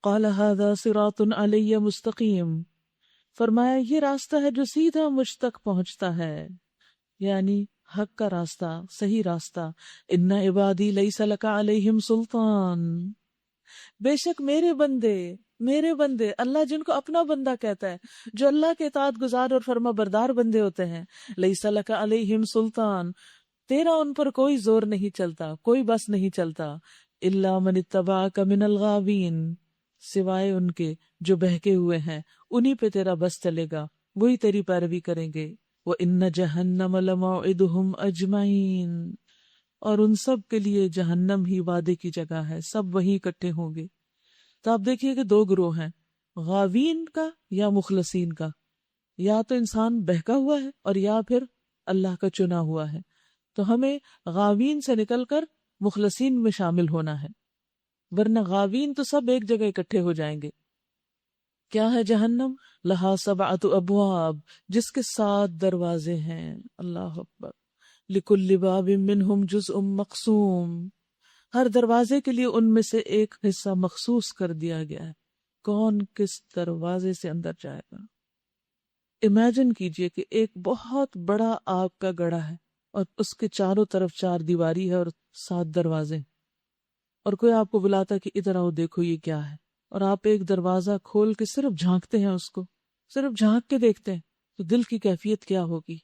قال هذا صراط علی مستقیم، فرمایا یہ راستہ ہے جو سیدھا مجھ تک پہنچتا ہے، یعنی حق کا راستہ، صحیح راستہ۔ ان عبادی لیس لک علیہم سلطان، بے شک میرے بندے، اللہ جن کو اپنا بندہ کہتا ہے، جو اللہ کے اطاعت گزار اور فرما بردار بندے ہوتے ہیں، لیس لک علیہم سلطان، تیرا ان پر کوئی زور نہیں چلتا، کوئی بس نہیں چلتا، الا من اتبعک من الغاوین، سوائے ان کے جو بہکے ہوئے ہیں، انہی پہ تیرا بس چلے گا، وہی تیری پیروی کریں گے۔ وَإِنَّ جَهَنَّمَ لَمَوْعِدُهُمْ أَجْمَعِينَ، اور ان سب کے لیے جہنم ہی وعدے کی جگہ ہے، سب وہیں اکٹھے ہوں گے۔ تو آپ دیکھیے کہ دو گروہ ہیں، غاوین کا یا مخلصین کا، یا تو انسان بہکا ہوا ہے اور یا پھر اللہ کا چنا ہوا ہے۔ تو ہمیں غاوین سے نکل کر مخلصین میں شامل ہونا ہے، ورنہ غاوین تو سب ایک جگہ اکٹھے ہو جائیں گے۔ کیا ہے جہنم؟ لہا سبعۃ ابواب، جس کے 7 دروازے ہیں. اللہ اکبر. لکل باب منہم جزء مقسوم، ہر دروازے کے لیے ان میں سے ایک حصہ مخصوص کر دیا گیا ہے. کون کس دروازے سے اندر جائے گا؟ امیجن کیجئے کہ ایک بہت بڑا آگ کا گڑھا ہے اور اس کے چاروں طرف 4 دیواری ہے اور 7 دروازے، اور کوئی آپ کو بلاتا کہ ادھر آؤ دیکھو یہ کیا ہے، اور آپ ایک دروازہ کھول کے صرف جھانکتے ہیں، اس کو صرف جھانک کے دیکھتے ہیں، تو دل کی کیفیت کیا ہوگی؟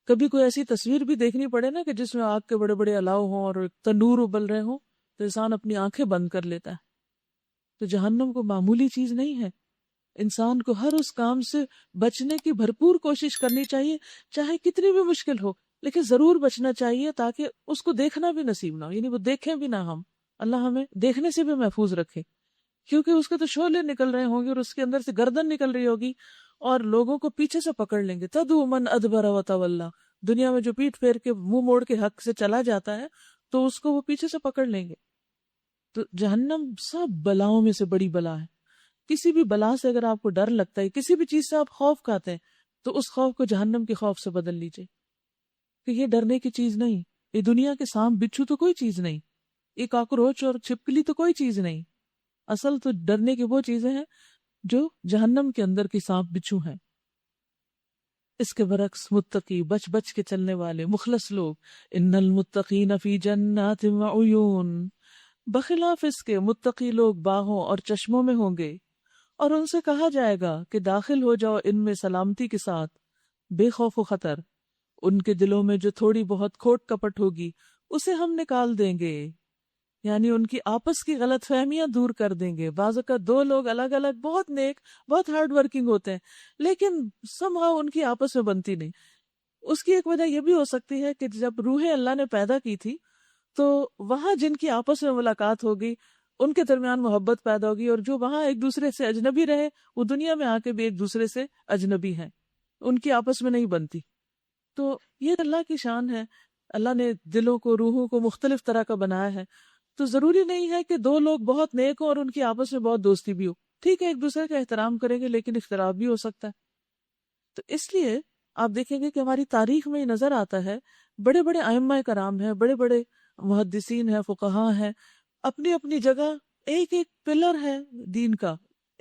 کبھی کوئی ایسی تصویر بھی دیکھنی پڑے نا کہ جس میں آگ کے بڑے بڑے الاؤ ہوں اور تندور ابل رہے ہوں، تو انسان اپنی آنکھیں بند کر لیتا ہے. تو جہنم کو معمولی چیز نہیں ہے. انسان کو ہر اس کام سے بچنے کی بھرپور کوشش کرنی چاہیے، چاہے کتنی بھی مشکل ہو، لیکن ضرور بچنا چاہیے تاکہ اس کو دیکھنا بھی نصیب نہ ہو، یعنی وہ دیکھیں بھی نہ ہم. اللہ ہمیں دیکھنے سے بھی محفوظ رکھے، کیونکہ اس کے تو شعلے نکل رہے ہوں گے اور اس کے اندر سے گردن نکل رہی ہوگی اور لوگوں کو پیچھے سے پکڑ لیں گے. تدعو من ادبر وتولی، دنیا میں جو پیٹھ پھیر کے منہ موڑ کے حق سے چلا جاتا ہے تو اس کو وہ پیچھے سے پکڑ لیں گے. تو جہنم سب بلاؤں میں سے بڑی بلا ہے. کسی بھی بلا سے اگر آپ کو ڈر لگتا ہے، کسی بھی چیز سے آپ خوف کھاتے ہیں، تو اس خوف کو جہنم کے خوف سے بدل لیجئے کہ یہ ڈرنے کی چیز نہیں. یہ دنیا کے سانپ بچھو تو کوئی چیز نہیں، یہ کاکروچ اور چھپکلی تو کوئی چیز نہیں. اصل تو ڈرنے کی وہ چیزیں ہیں جو جہنم کے اندر کی سانپ بچھو ہیں. اس کے برعکس متقی، بچ بچ کے چلنے والے مخلص لوگ، ان المتقین فی جنات وعیون، بخلاف اس کے متقی لوگ باغوں اور چشموں میں ہوں گے، اور ان سے کہا جائے گا کہ داخل ہو جاؤ ان میں سلامتی کے ساتھ، بے خوف و خطر. ان کے دلوں میں جو تھوڑی بہت کھوٹ کپٹ ہوگی اسے ہم نکال دیں گے، یعنی ان کی آپس کی غلط فہمیاں دور کر دیں گے. بعض اوقات 2 لوگ الگ الگ بہت نیک، بہت ہارڈ ورکنگ ہوتے ہیں، لیکن somehow ان کی آپس میں بنتی نہیں. اس کی ایک وجہ یہ بھی ہو سکتی ہے کہ جب روح اللہ نے پیدا کی تھی تو وہاں جن کی آپس میں ملاقات ہوگی ان کے درمیان محبت پیدا ہوگی، اور جو وہاں ایک دوسرے سے اجنبی رہے وہ دنیا میں آ کے بھی ایک دوسرے سے اجنبی ہیں، ان کی آپس میں نہیں بنتی. تو یہ اللہ کی شان ہے. اللہ نے دلوں کو، روحوں کو مختلف طرح کا بنایا ہے. تو ضروری نہیں ہے کہ 2 لوگ بہت نیک ہوں اور ان کی آپس میں بہت دوستی بھی ہو. ٹھیک ہے، ایک دوسرے کا احترام کریں گے لیکن اختلاف بھی ہو سکتا ہے. تو اس لیے آپ دیکھیں گے کہ ہماری تاریخ میں یہ نظر آتا ہے، بڑے بڑے ائمہ کرام ہیں، بڑے بڑے محدثین ہیں، فقہاء ہیں، اپنی اپنی جگہ ایک ایک پلر ہے دین کا،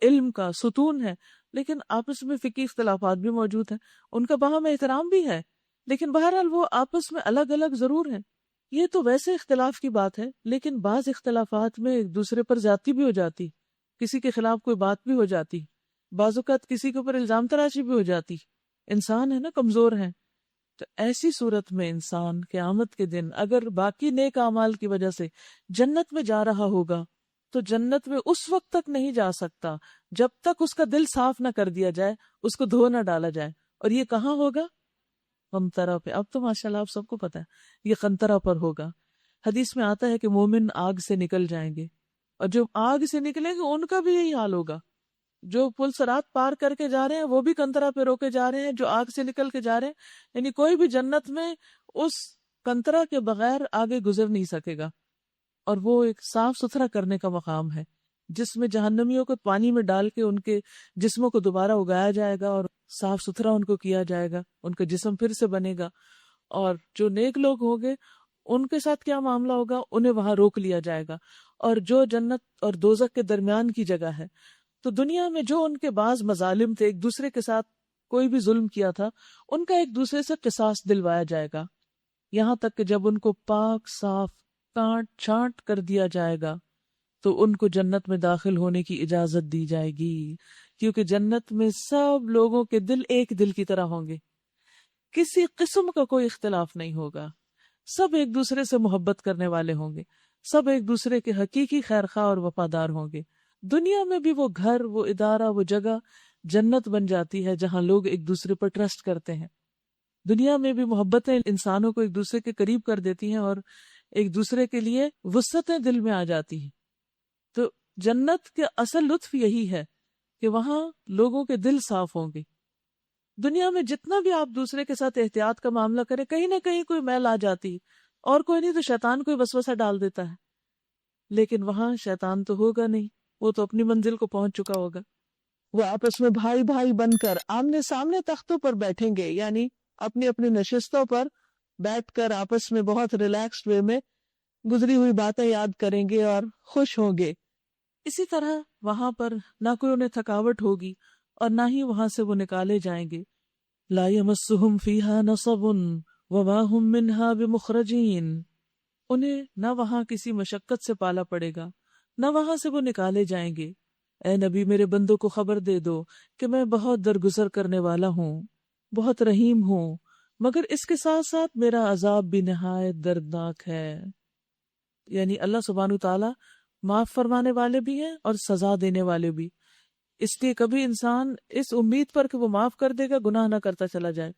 علم کا ستون ہے، لیکن آپس میں فقہی اختلافات بھی موجود ہیں. ان کا باہم احترام بھی ہے، لیکن بہرحال وہ آپس میں الگ الگ ضرور ہیں. یہ تو ویسے اختلاف کی بات ہے، لیکن بعض اختلافات میں ایک دوسرے پر زیادتی بھی ہو جاتی، کسی کے خلاف کوئی بات بھی ہو جاتی، بعض اوقات کسی کے اوپر الزام تراشی بھی ہو جاتی. انسان ہے نا، کمزور ہیں. تو ایسی صورت میں انسان قیامت کے دن اگر باقی نیک اعمال کی وجہ سے جنت میں جا رہا ہوگا تو جنت میں اس وقت تک نہیں جا سکتا جب تک اس کا دل صاف نہ کر دیا جائے، اس کو دھو نہ ڈالا جائے. اور یہ کہاں ہوگا؟ قنطرہ پہ. اب تو ماشاءاللہ آپ سب کو پتا ہے یہ قنطرہ پر ہوگا. حدیث میں آتا ہے کہ مومن آگ سے نکل جائیں گے، اور جو آگ سے نکلیں گے ان کا بھی یہی حال ہوگا. جو پل صراط پار کر کے جا رہے ہیں وہ بھی قنطرہ پہ روکے جا رہے ہیں، جو آگ سے نکل کے جا رہے ہیں. یعنی کوئی بھی جنت میں اس قنطرہ کے بغیر آگے گزر نہیں سکے گا. اور وہ ایک صاف ستھرا کرنے کا مقام ہے جس میں جہنمیوں کو پانی میں ڈال کے ان کے جسموں کو دوبارہ اگایا جائے گا اور صاف ستھرا ان کو کیا جائے گا، ان کا جسم پھر سے بنے گا. اور جو نیک لوگ ہوں گے ان کے ساتھ کیا معاملہ ہوگا، انہیں وہاں روک لیا جائے گا. اور جو جنت اور دوزخ کے درمیان کی جگہ ہے، تو دنیا میں جو ان کے بعض مظالم تھے، ایک دوسرے کے ساتھ کوئی بھی ظلم کیا تھا، ان کا ایک دوسرے سے قصاص دلوایا جائے گا، یہاں تک کہ جب ان کو پاک صاف کاٹ چھانٹ کر دیا جائے گا تو ان کو جنت میں داخل ہونے کی اجازت دی جائے گی. کیونکہ جنت میں سب لوگوں کے دل ایک دل کی طرح ہوں گے، کسی قسم کا کوئی اختلاف نہیں ہوگا، سب ایک دوسرے سے محبت کرنے والے ہوں گے، سب ایک دوسرے کے حقیقی خیرخواہ اور وفادار ہوں گے. دنیا میں بھی وہ گھر، وہ ادارہ، وہ جگہ جنت بن جاتی ہے جہاں لوگ ایک دوسرے پر ٹرسٹ کرتے ہیں. دنیا میں بھی محبتیں انسانوں کو ایک دوسرے کے قریب کر دیتی ہیں اور ایک دوسرے کے لیے وسعتیں دل میں آ جاتی ہیں. تو جنت کے اصل لطف یہی ہے کہ وہاں لوگوں کے دل صاف ہوں گے. دنیا میں جتنا بھی آپ دوسرے کے ساتھ احتیاط کا معاملہ کریں، کہیں نہ کہیں کوئی میل آ جاتی، اور کوئی نہیں تو شیطان کوئی وسوسہ ڈال دیتا ہے. لیکن وہاں شیطان تو ہوگا نہیں، وہ تو اپنی منزل کو پہنچ چکا ہوگا. وہ آپس میں بھائی بھائی بن کر آمنے سامنے تختوں پر بیٹھیں گے، یعنی اپنی اپنی نشستوں پر بیٹھ کر آپس میں بہت ریلیکسڈ وے میں گزری ہوئی باتیں یاد کریں گے اور خوش ہوں گے۔ اسی طرح وہاں پر نہ کوئی انہیں تھکاوٹ ہوگی اور نہ ہی وہاں سے وہ نکالے جائیں گے۔ لا یمسہم فیہا نصب وما ہم منہا بمخرجین، انہیں نہ وہاں کسی مشقت سے پالا پڑے گا، نہ وہاں سے وہ نکالے جائیں گے۔ اے نبی میرے بندوں کو خبر دے دو کہ میں بہت درگزر کرنے والا ہوں، بہت رحیم ہوں، مگر اس کے ساتھ ساتھ میرا عذاب بھی نہایت دردناک ہے۔ یعنی اللہ سبحانہ تعالیٰ معاف فرمانے والے بھی ہیں اور سزا دینے والے بھی، اس لیے کبھی انسان اس امید پر کہ وہ معاف کر دے گا گناہ نہ کرتا چلا جائے،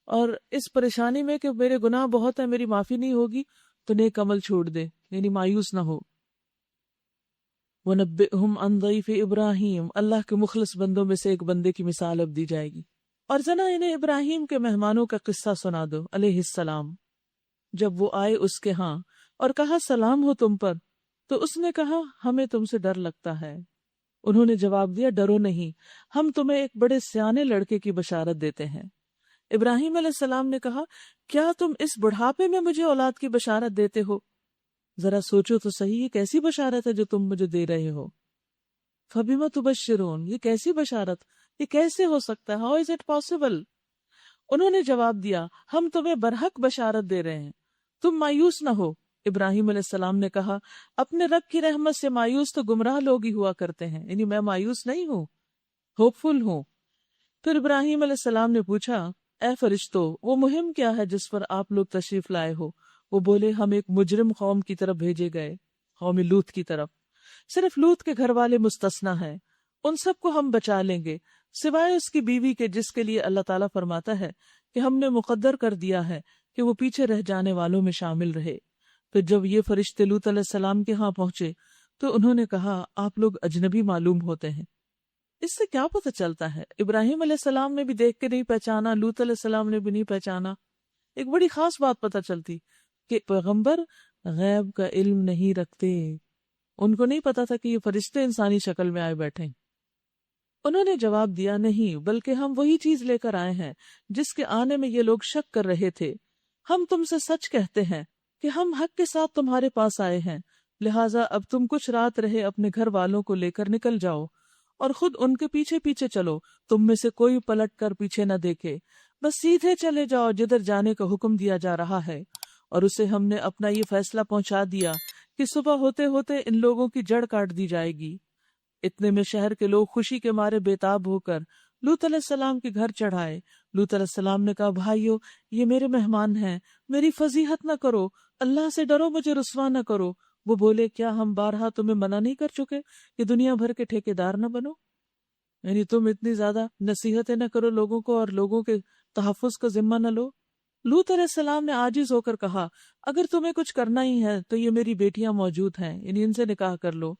اور اس پریشانی میں کہ میرے گناہ بہت ہیں، میری معافی نہیں ہوگی، تو نیک عمل چھوڑ دے، یعنی مایوس نہ ہو۔ وَنَبِّئْهُمْ عَنْ ضَيْفِ ابراہیم، اللہ کے مخلص بندوں میں سے ایک بندے کی مثال اب دی جائے گی۔ اور ذرا انہیں ابراہیم کے مہمانوں کا قصہ سنا دو علیہ السلام۔ جب وہ آئے اس کے ہاں اور کہا سلام ہو تم پر، تو اس نے کہا ہمیں تم سے ڈر لگتا ہے۔ انہوں نے جواب دیا ڈرو نہیں، ہم تمہیں ایک بڑے سیانے لڑکے کی بشارت دیتے ہیں۔ ابراہیم علیہ السلام نے کہا کیا تم اس بڑھاپے میں مجھے اولاد کی بشارت دیتے ہو؟ ذرا سوچو تو صحیح، یہ کیسی بشارت ہے جو تم مجھے دے رہے ہو؟ فَبِمَ تُبَشِّرُونَ، یہ کیسی بشارت، یہ کیسے ہو سکتا ہے؟ How is it possible؟ انہوں نے جواب دیا ہم تمہیں برحق بشارت دے رہے ہیں، تم مایوس نہ ہو۔ ابراہیم علیہ السلام نے کہا اپنے رب کی رحمت سے مایوس تو گمراہ لوگ ہی ہوا کرتے ہیں، یعنی میں مایوس نہیں ہوں، ہوپ فل ہوں۔ پھر ابراہیم علیہ السلام نے پوچھا اے فرشتو وہ مہم کیا ہے جس پر آپ لوگ تشریف لائے ہو؟ وہ بولے ہم ایک مجرم قوم کی طرف بھیجے گئے، قوم لوط کی طرف، صرف لوط کے گھر والے مستثنیٰ ہیں، ان سب کو ہم بچا لیں گے سوائے اس کی بیوی کے، جس کے لیے اللہ تعالیٰ فرماتا ہے کہ ہم نے مقدر کر دیا ہے کہ وہ پیچھے رہ جانے والوں میں شامل رہے۔ پھر جب یہ فرشتے لوط علیہ السلام کے ہاں پہنچے تو انہوں نے کہا آپ لوگ اجنبی معلوم ہوتے ہیں۔ اس سے کیا پتہ چلتا ہے؟ ابراہیم علیہ السلام نے بھی دیکھ کے نہیں پہچانا، لوط علیہ السلام نے بھی نہیں پہچانا۔ ایک بڑی خاص بات پتہ چلتی کہ پیغمبر غیب کا علم نہیں رکھتے، ان کو نہیں پتا تھا کہ یہ فرشتے انسانی شکل میں آئے بیٹھے۔ انہوں نے جواب دیا نہیں، بلکہ ہم وہی چیز لے کر آئے ہیں جس کے آنے میں یہ لوگ شک کر رہے تھے۔ ہم تم سے سچ کہتے ہیں کہ ہم حق کے ساتھ تمہارے پاس آئے ہیں، لہٰذا اب تم کچھ رات رہے اپنے گھر والوں کو لے کر نکل جاؤ اور خود ان کے پیچھے پیچھے چلو، تم میں سے کوئی پلٹ کر پیچھے نہ دیکھے، بس سیدھے چلے جاؤ جدھر جانے کا حکم دیا جا رہا ہے۔ اور اسے ہم نے اپنا یہ فیصلہ پہنچا دیا کہ صبح ہوتے ہوتے ان لوگوں کی جڑ کاٹ دی جائے گی۔ اتنے میں شہر کے لوگ خوشی کے مارے بےتاب ہو کر لوط علیہ السلام کے گھر چڑھائے۔ لوط علیہ السلام نے کہا بھائیو یہ میرے مہمان ہیں، میری فضیحت نہ کرو، اللہ سے ڈرو، مجھے رسوا نہ کرو۔ وہ بولے کیا ہم بارہا تمہیں منع نہیں کر چکے کہ دنیا بھر کے ٹھیکیدار نہ بنو؟ یعنی تم اتنی زیادہ نصیحتیں نہ کرو لوگوں کو اور لوگوں کے تحفظ کا ذمہ نہ لو۔ لوط علیہ السلام نے عاجز ہو کر کہا اگر تمہیں کچھ کرنا ہی ہے تو یہ میری بیٹیاں موجود ہیں، یعنی ان سے نکاح کر لو۔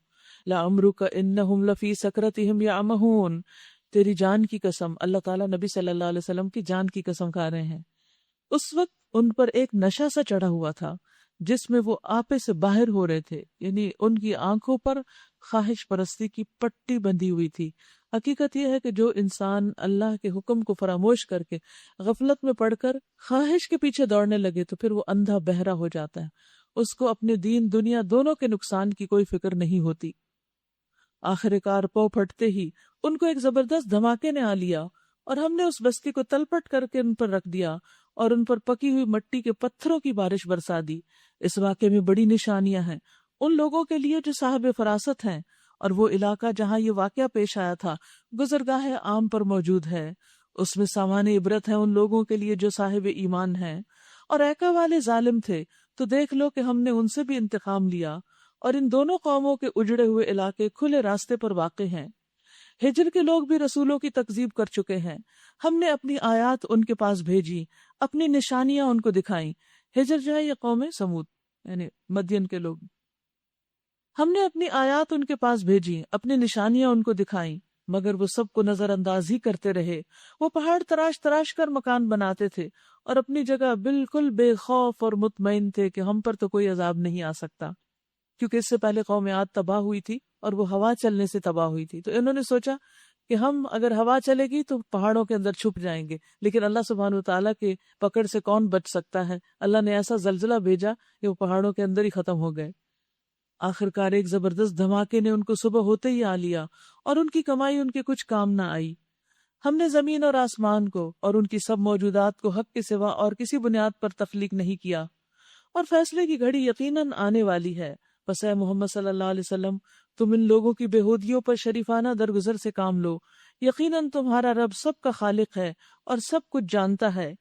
لَعَمْرُكَ إِنَّهُمْ لَفِي سَكْرَتِهِمْ يَعْمَهُونَ، تیری جان کی قسم، اللہ تعالیٰ نبی صلی اللہ علیہ وسلم کی جان کی قسم کھا رہے ہیں، اس وقت ان پر ایک نشہ سا چڑھا ہوا تھا جس میں وہ آپے سے باہر ہو رہے تھے، یعنی ان کی آنکھوں پر خواہش پرستی کی پٹی بندھی ہوئی تھی۔ حقیقت یہ ہے کہ جو انسان اللہ کے حکم کو فراموش کر کے غفلت میں پڑ کر خواہش کے پیچھے دوڑنے لگے تو پھر وہ اندھا بہرا ہو جاتا ہے، اس کو اپنے دین دنیا دونوں کے نقصان کی کوئی فکر نہیں ہوتی۔ آخر کار پو پھٹتے ہی ان کو ایک زبردست دھماکے نے آ لیا اور ہم نے اس بستی کو تلپٹ کر کے ان پر رکھ دیا اور ان پر پکی ہوئی مٹی کے پتھروں کی بارش برسا دی۔ اس واقعے میں بڑی نشانیاں ہیں ان لوگوں کے لیے جو صاحب فراست ہیں، اور وہ علاقہ جہاں یہ واقعہ پیش آیا تھا گزرگاہ عام پر موجود ہے، اس میں سامان عبرت ہے ان لوگوں کے لیے جو صاحب ایمان ہیں۔ اور ایکا والے ظالم تھے تو دیکھ لو کہ ہم نے ان سے بھی انتقام لیا، اور ان دونوں قوموں کے اجڑے ہوئے علاقے کھلے راستے پر واقع ہیں۔ ہجر کے لوگ بھی رسولوں کی تکذیب کر چکے ہیں، ہم نے اپنی آیات ان کے پاس بھیجی، اپنی نشانیاں ان کو دکھائیں۔ ہجر جو ہے یہ قوم سمود یعنی مدین کے لوگ، ہم نے اپنی آیات ان کے پاس بھیجی، اپنی نشانیاں ان کو دکھائیں، مگر وہ سب کو نظر انداز ہی کرتے رہے۔ وہ پہاڑ تراش تراش کر مکان بناتے تھے اور اپنی جگہ بالکل بے خوف اور مطمئن تھے کہ ہم پر تو کوئی عذاب نہیں آ سکتا، کیونکہ اس سے پہلے قوم عاد تباہ ہوئی تھی اور وہ ہوا چلنے سے تباہ ہوئی تھی۔ تو انہوں نے سوچا کہ ہم اگر ہوا چلے گی تو پہاڑوں کے اندر چھپ جائیں گے، لیکن اللہ سبحانہ وتعالیٰ کے پکڑ سے کون بچ سکتا ہے؟ اللہ نے ایسا زلزلہ بھیجا کہ وہ پہاڑوں کے اندر ہی ختم ہو گئے۔ آخر کار ایک زبردست دھماکے نے ان کو صبح ہوتے ہی آ لیا اور ان کی کمائی ان کے کچھ کام نہ آئی۔ ہم نے زمین اور آسمان کو اور ان کی سب موجودات کو حق کے سوا اور کسی بنیاد پر تخلیق نہیں کیا، اور فیصلے کی گھڑی یقیناً آنے والی ہے۔ پس اے محمد صلی اللہ علیہ وسلم، تم ان لوگوں کی بےہودگیوں پر شریفانہ درگزر سے کام لو۔ یقیناً تمہارا رب سب کا خالق ہے اور سب کچھ جانتا ہے۔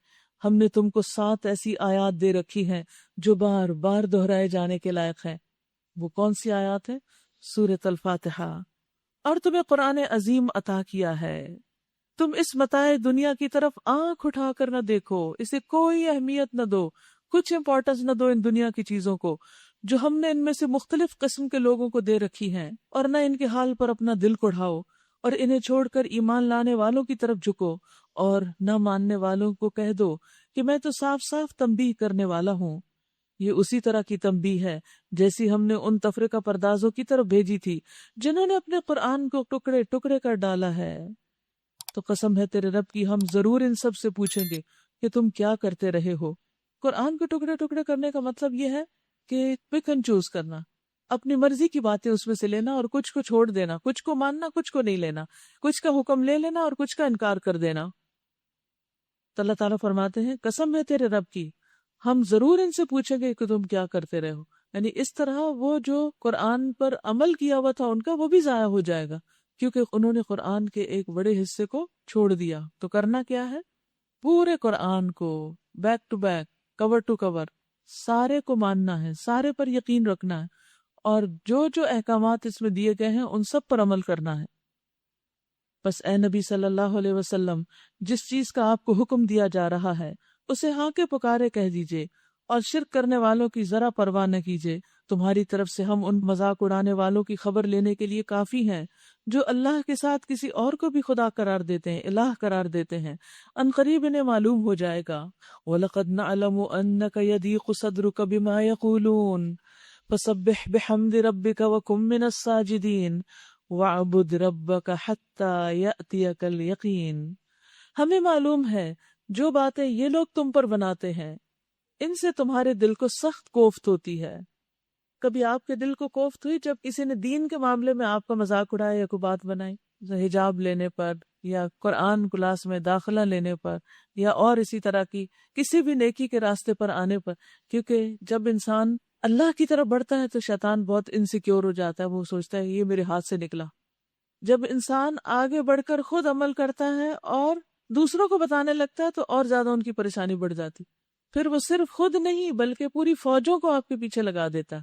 ہم نے تم کو 7 ایسی آیات دے رکھی ہیں جو بار بار دہرائے جانے کے لائق ہیں۔ وہ کون سی آیات ہیں؟ سورۃ الفاتحہ۔ اور تمہیں قرآن عظیم عطا کیا ہے، تم اس متاع دنیا کی طرف آنکھ اٹھا کر نہ دیکھو، اسے کوئی اہمیت نہ دو، کچھ امپورٹنس نہ دو ان دنیا کی چیزوں کو جو ہم نے ان میں سے مختلف قسم کے لوگوں کو دے رکھی ہیں، اور نہ ان کے حال پر اپنا دل کڑھاؤ، اور انہیں چھوڑ کر ایمان لانے والوں کی طرف جھکو، اور نہ ماننے والوں کو کہہ دو کہ میں تو صاف صاف تنبیہ کرنے والا ہوں۔ یہ اسی طرح کی تنبیہ ہے جیسی ہم نے ان تفرقہ پردازوں کی طرف بھیجی تھی جنہوں نے اپنے قرآن کو ٹکڑے ٹکڑے کر ڈالا ہے۔ تو قسم ہے تیرے رب کی، ہم ضرور ان سب سے پوچھیں گے کہ تم کیا کرتے رہے ہو۔ قرآن کو ٹکڑے ٹکڑے کرنے کا مطلب یہ ہے کہ پک اینڈ چوز کرنا، اپنی مرضی کی باتیں اس میں سے لینا اور کچھ کو چھوڑ دینا، کچھ کو ماننا کچھ کو نہیں لینا، کچھ کا حکم لے لینا اور کچھ کا انکار کر دینا۔ تو اللہ تعالیٰ فرماتے ہیں قسم ہے تیرے رب کی، ہم ضرور ان سے پوچھیں گے کہ تم کیا کرتے رہے ہو۔ یعنی اس طرح وہ جو قرآن پر عمل کیا ہوا تھا ان کا، وہ بھی ضائع ہو جائے گا، کیونکہ انہوں نے قرآن کے ایک بڑے حصے کو چھوڑ دیا۔ تو کرنا کیا ہے؟ پورے قرآن کو back to back, cover to cover, سارے کو ماننا ہے، سارے پر یقین رکھنا ہے، اور جو جو احکامات اس میں دیے گئے ہیں ان سب پر عمل کرنا ہے۔ بس اے نبی صلی اللہ علیہ وسلم، جس چیز کا آپ کو حکم دیا جا رہا ہے اسے ہاں کے پکارے کہہ دیجئے، اور شرک کرنے والوں کی ذرا پرواہ نہ کیجئے۔ تمہاری طرف سے ہم ان مذاق اڑانے والوں کی خبر لینے کے لیے کافی ہیں جو اللہ کے ساتھ کسی اور کو بھی خدا قرار دیتے ہیں، الہ قرار دیتے ہیں۔ ان قریب انہیں معلوم ہو جائے گا۔ وَلَقَدْ نَعْلَمُ أَنَّكَ يَضِيقُ صَدْرُكَ بِمَا يَقُولُونَ فَسَبِّحْ بِحَمْدِ رَبِّكَ وَكُن مِّنَ السَّاجِدِينَ وَاعْبُدْ رَبَّكَ حَتَّى يَأْتِيَكَ الْيَقِينُ۔ ہمیں معلوم ہے جو باتیں یہ لوگ تم پر بناتے ہیں ان سے تمہارے دل کو سخت کوفت ہوتی ہے۔ کبھی آپ کے دل کو کوفت ہوئی جب کسی نے دین کے معاملے میں آپ کا مذاق اڑایا یا کوئی بات بنائی، حجاب لینے پر یا قرآن کلاس میں داخلہ لینے پر یا اور اسی طرح کی کسی بھی نیکی کے راستے پر آنے پر؟ کیونکہ جب انسان اللہ کی طرف بڑھتا ہے تو شیطان بہت انسیکیور ہو جاتا ہے، وہ سوچتا ہے یہ میرے ہاتھ سے نکلا۔ جب انسان آگے بڑھ کر خود عمل کرتا ہے اور دوسروں کو بتانے لگتا ہے تو اور زیادہ ان کی پریشانی بڑھ جاتی، پھر وہ صرف خود نہیں بلکہ پوری فوجوں کو آپ کے پیچھے لگا دیتا،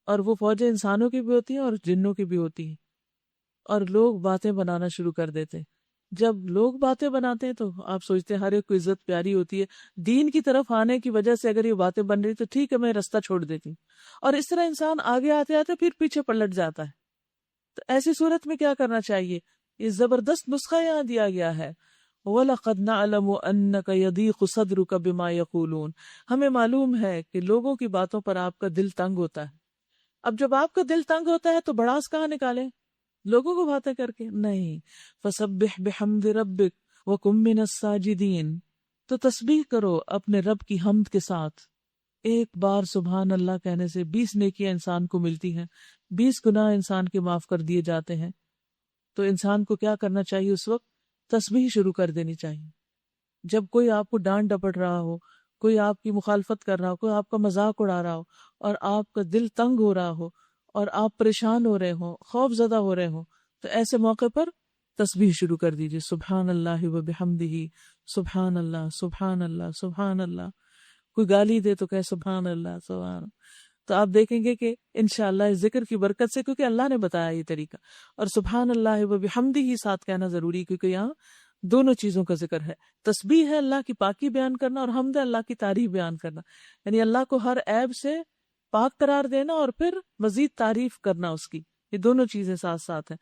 اور وہ فوجیں انسانوں کی بھی ہوتی ہیں اور جنوں کی بھی ہوتی ہیں، اور لوگ باتیں بنانا شروع کر دیتے۔ جب لوگ باتیں بناتے ہیں تو آپ سوچتے ہیں ہر ایک کو عزت پیاری ہوتی ہے، دین کی طرف آنے کی وجہ سے اگر یہ باتیں بن رہی تو ٹھیک ہے میں راستہ چھوڑ دیتی ہوں، اور اس طرح انسان آگے آتے آتے پھر پیچھے پلٹ جاتا ہے۔ تو ایسی صورت میں کیا کرنا چاہیے؟ یہ زبردست نسخہ یہاں دیا گیا ہے، وَلَقَدْ نَعْلَمُ أَنَّكَ يَضِيقُ صَدْرُكَ بِمَا يَقُولُونَ۔ ہمیں معلوم ہے کہ لوگوں کی باتوں پر آپ کا دل تنگ ہوتا ہے۔ اب جب آپ کا دل تنگ ہوتا ہے تو بڑاس کہاں نکالیں؟ لوگوں کو باتیں کر کے نہیں۔ فَسَبِّحْ بِحَمْدِ رَبِّكَ وَكُن مِّنَ السَّاجِدِينَ۔ تو تسبیح کرو اپنے رب کی حمد کے ساتھ۔ ایک بار سبحان اللہ کہنے سے 20 نیکیاں انسان کو ملتی ہیں، 20 گناہ انسان کے معاف کر دیے جاتے ہیں۔ تو انسان کو کیا کرنا چاہیے اس وقت؟ تسبیح شروع کر دینی چاہیے۔ جب کوئی آپ کو ڈانٹ ڈپٹ رہا ہو، کوئی آپ کی مخالفت کر رہا ہو، کوئی آپ کا مذاق اڑا رہا ہو، اور آپ کا دل تنگ ہو رہا ہو اور آپ پریشان ہو رہے ہوں، خوف زدہ ہو رہے ہوں، تو ایسے موقع پر تسبیح شروع کر دیجیے، سبحان اللہ و بحمدہ، سبحان اللہ سبحان اللہ سبحان اللہ۔ کوئی گالی دے تو کہے سبحان اللہ سبحان اللہ۔ تو آپ دیکھیں گے کہ انشاءاللہ اس ذکر کی برکت سے، کیونکہ اللہ نے بتایا یہ طریقہ، اور سبحان اللہ و بحمدہ ہی ساتھ کہنا ضروری ہے، کیونکہ یہاں دونوں چیزوں کا ذکر ہے۔ تسبیح ہے اللہ کی پاکی بیان کرنا، اور حمد ہے اللہ کی تعریف بیان کرنا، یعنی اللہ کو ہر عیب سے پاک قرار دینا اور پھر مزید تعریف کرنا اس کی، یہ دونوں چیزیں ساتھ ساتھ ہیں۔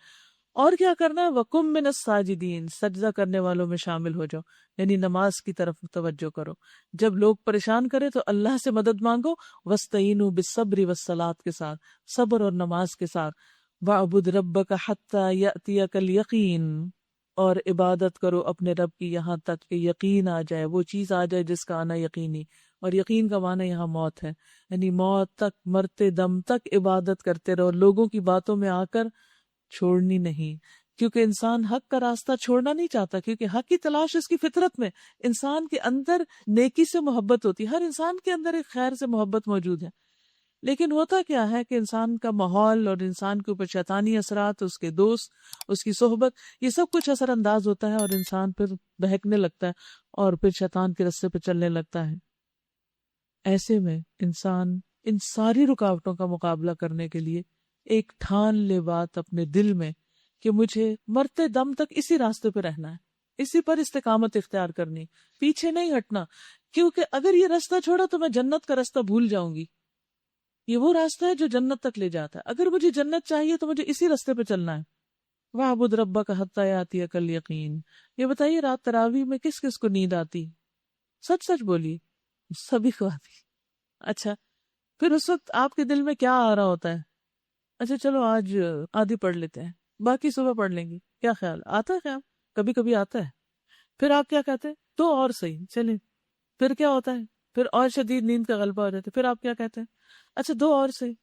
اور کیا کرنا ہے؟ وَقُم مِّنَ السَّاجِدِينَ، سجدہ کرنے والوں میں شامل ہو جاؤ، یعنی نماز کی طرف توجہ کرو۔ جب لوگ پریشان کرے تو اللہ سے مدد مانگو، وَاسْتَعِينُوا بِالصَّبْرِ وَالصَّلَاةِ کے ساتھ، صبر اور نماز کے ساتھ۔ وَاعْبُدْ رَبَّكَ حَتَّى يَأْتِيَكَ الْيَقِينُ، اور عبادت کرو اپنے رب کی یہاں تک کہ یقین آ جائے، وہ چیز آ جائے جس کا آنا یقینی. اور یقین کا معنی یہاں موت ہے، یعنی موت تک، مرتے دم تک عبادت کرتے رہو، لوگوں کی باتوں میں آ کر چھوڑنی نہیں. کیونکہ انسان حق کا راستہ چھوڑنا نہیں چاہتا، کیونکہ حق کی تلاش اس کی فطرت میں، انسان کے اندر نیکی سے محبت ہوتی ہے، ہر انسان کے اندر ایک خیر سے محبت موجود ہے. لیکن ہوتا کیا ہے کہ انسان کا ماحول اور انسان کے اوپر شیطانی اثرات، اس کے دوست، اس کی صحبت، یہ سب کچھ اثر انداز ہوتا ہے، اور انسان پھر بہکنے لگتا ہے اور پھر شیطان کے رستے پہ چلنے لگتا ہے. ایسے میں انسان ان ساری رکاوٹوں کا مقابلہ کرنے کے لیے ایک ٹھان لے بات اپنے دل میں کہ مجھے مرتے دم تک اسی راستے پہ رہنا ہے، اسی پر استقامت اختیار کرنی، پیچھے نہیں ہٹنا. کیونکہ اگر یہ راستہ چھوڑا تو میں جنت کا راستہ بھول جاؤں گی. یہ وہ راستہ ہے جو جنت تک لے جاتا ہے. اگر مجھے جنت چاہیے تو مجھے اسی راستے پہ چلنا ہے. وَاعْبُدْ رَبَّكَ حَتَّى يَأْتِيَكَ الْيَقِينُ. یہ بتائیے رات تراویح میں کس کس کو نیند آتی؟ سچ سچ بولیے. سبھی کو آتی. اچھا، پھر اس وقت آپ کے دل میں کیا آ رہا ہوتا ہے؟ اچھا چلو آج آدھی پڑھ لیتے ہیں، باقی صبح پڑھ لیں گے. کیا خیال آتا ہے؟ خیال کبھی کبھی آتا ہے. پھر آپ کیا کہتے ہیں؟ تو اور صحیح چلیں. پھر کیا ہوتا ہے؟ پھر اور شدید نیند کا غلبہ ہو جاتا ہے. پھر آپ کیا کہتے ہیں؟ اچھا دو اور صحیح.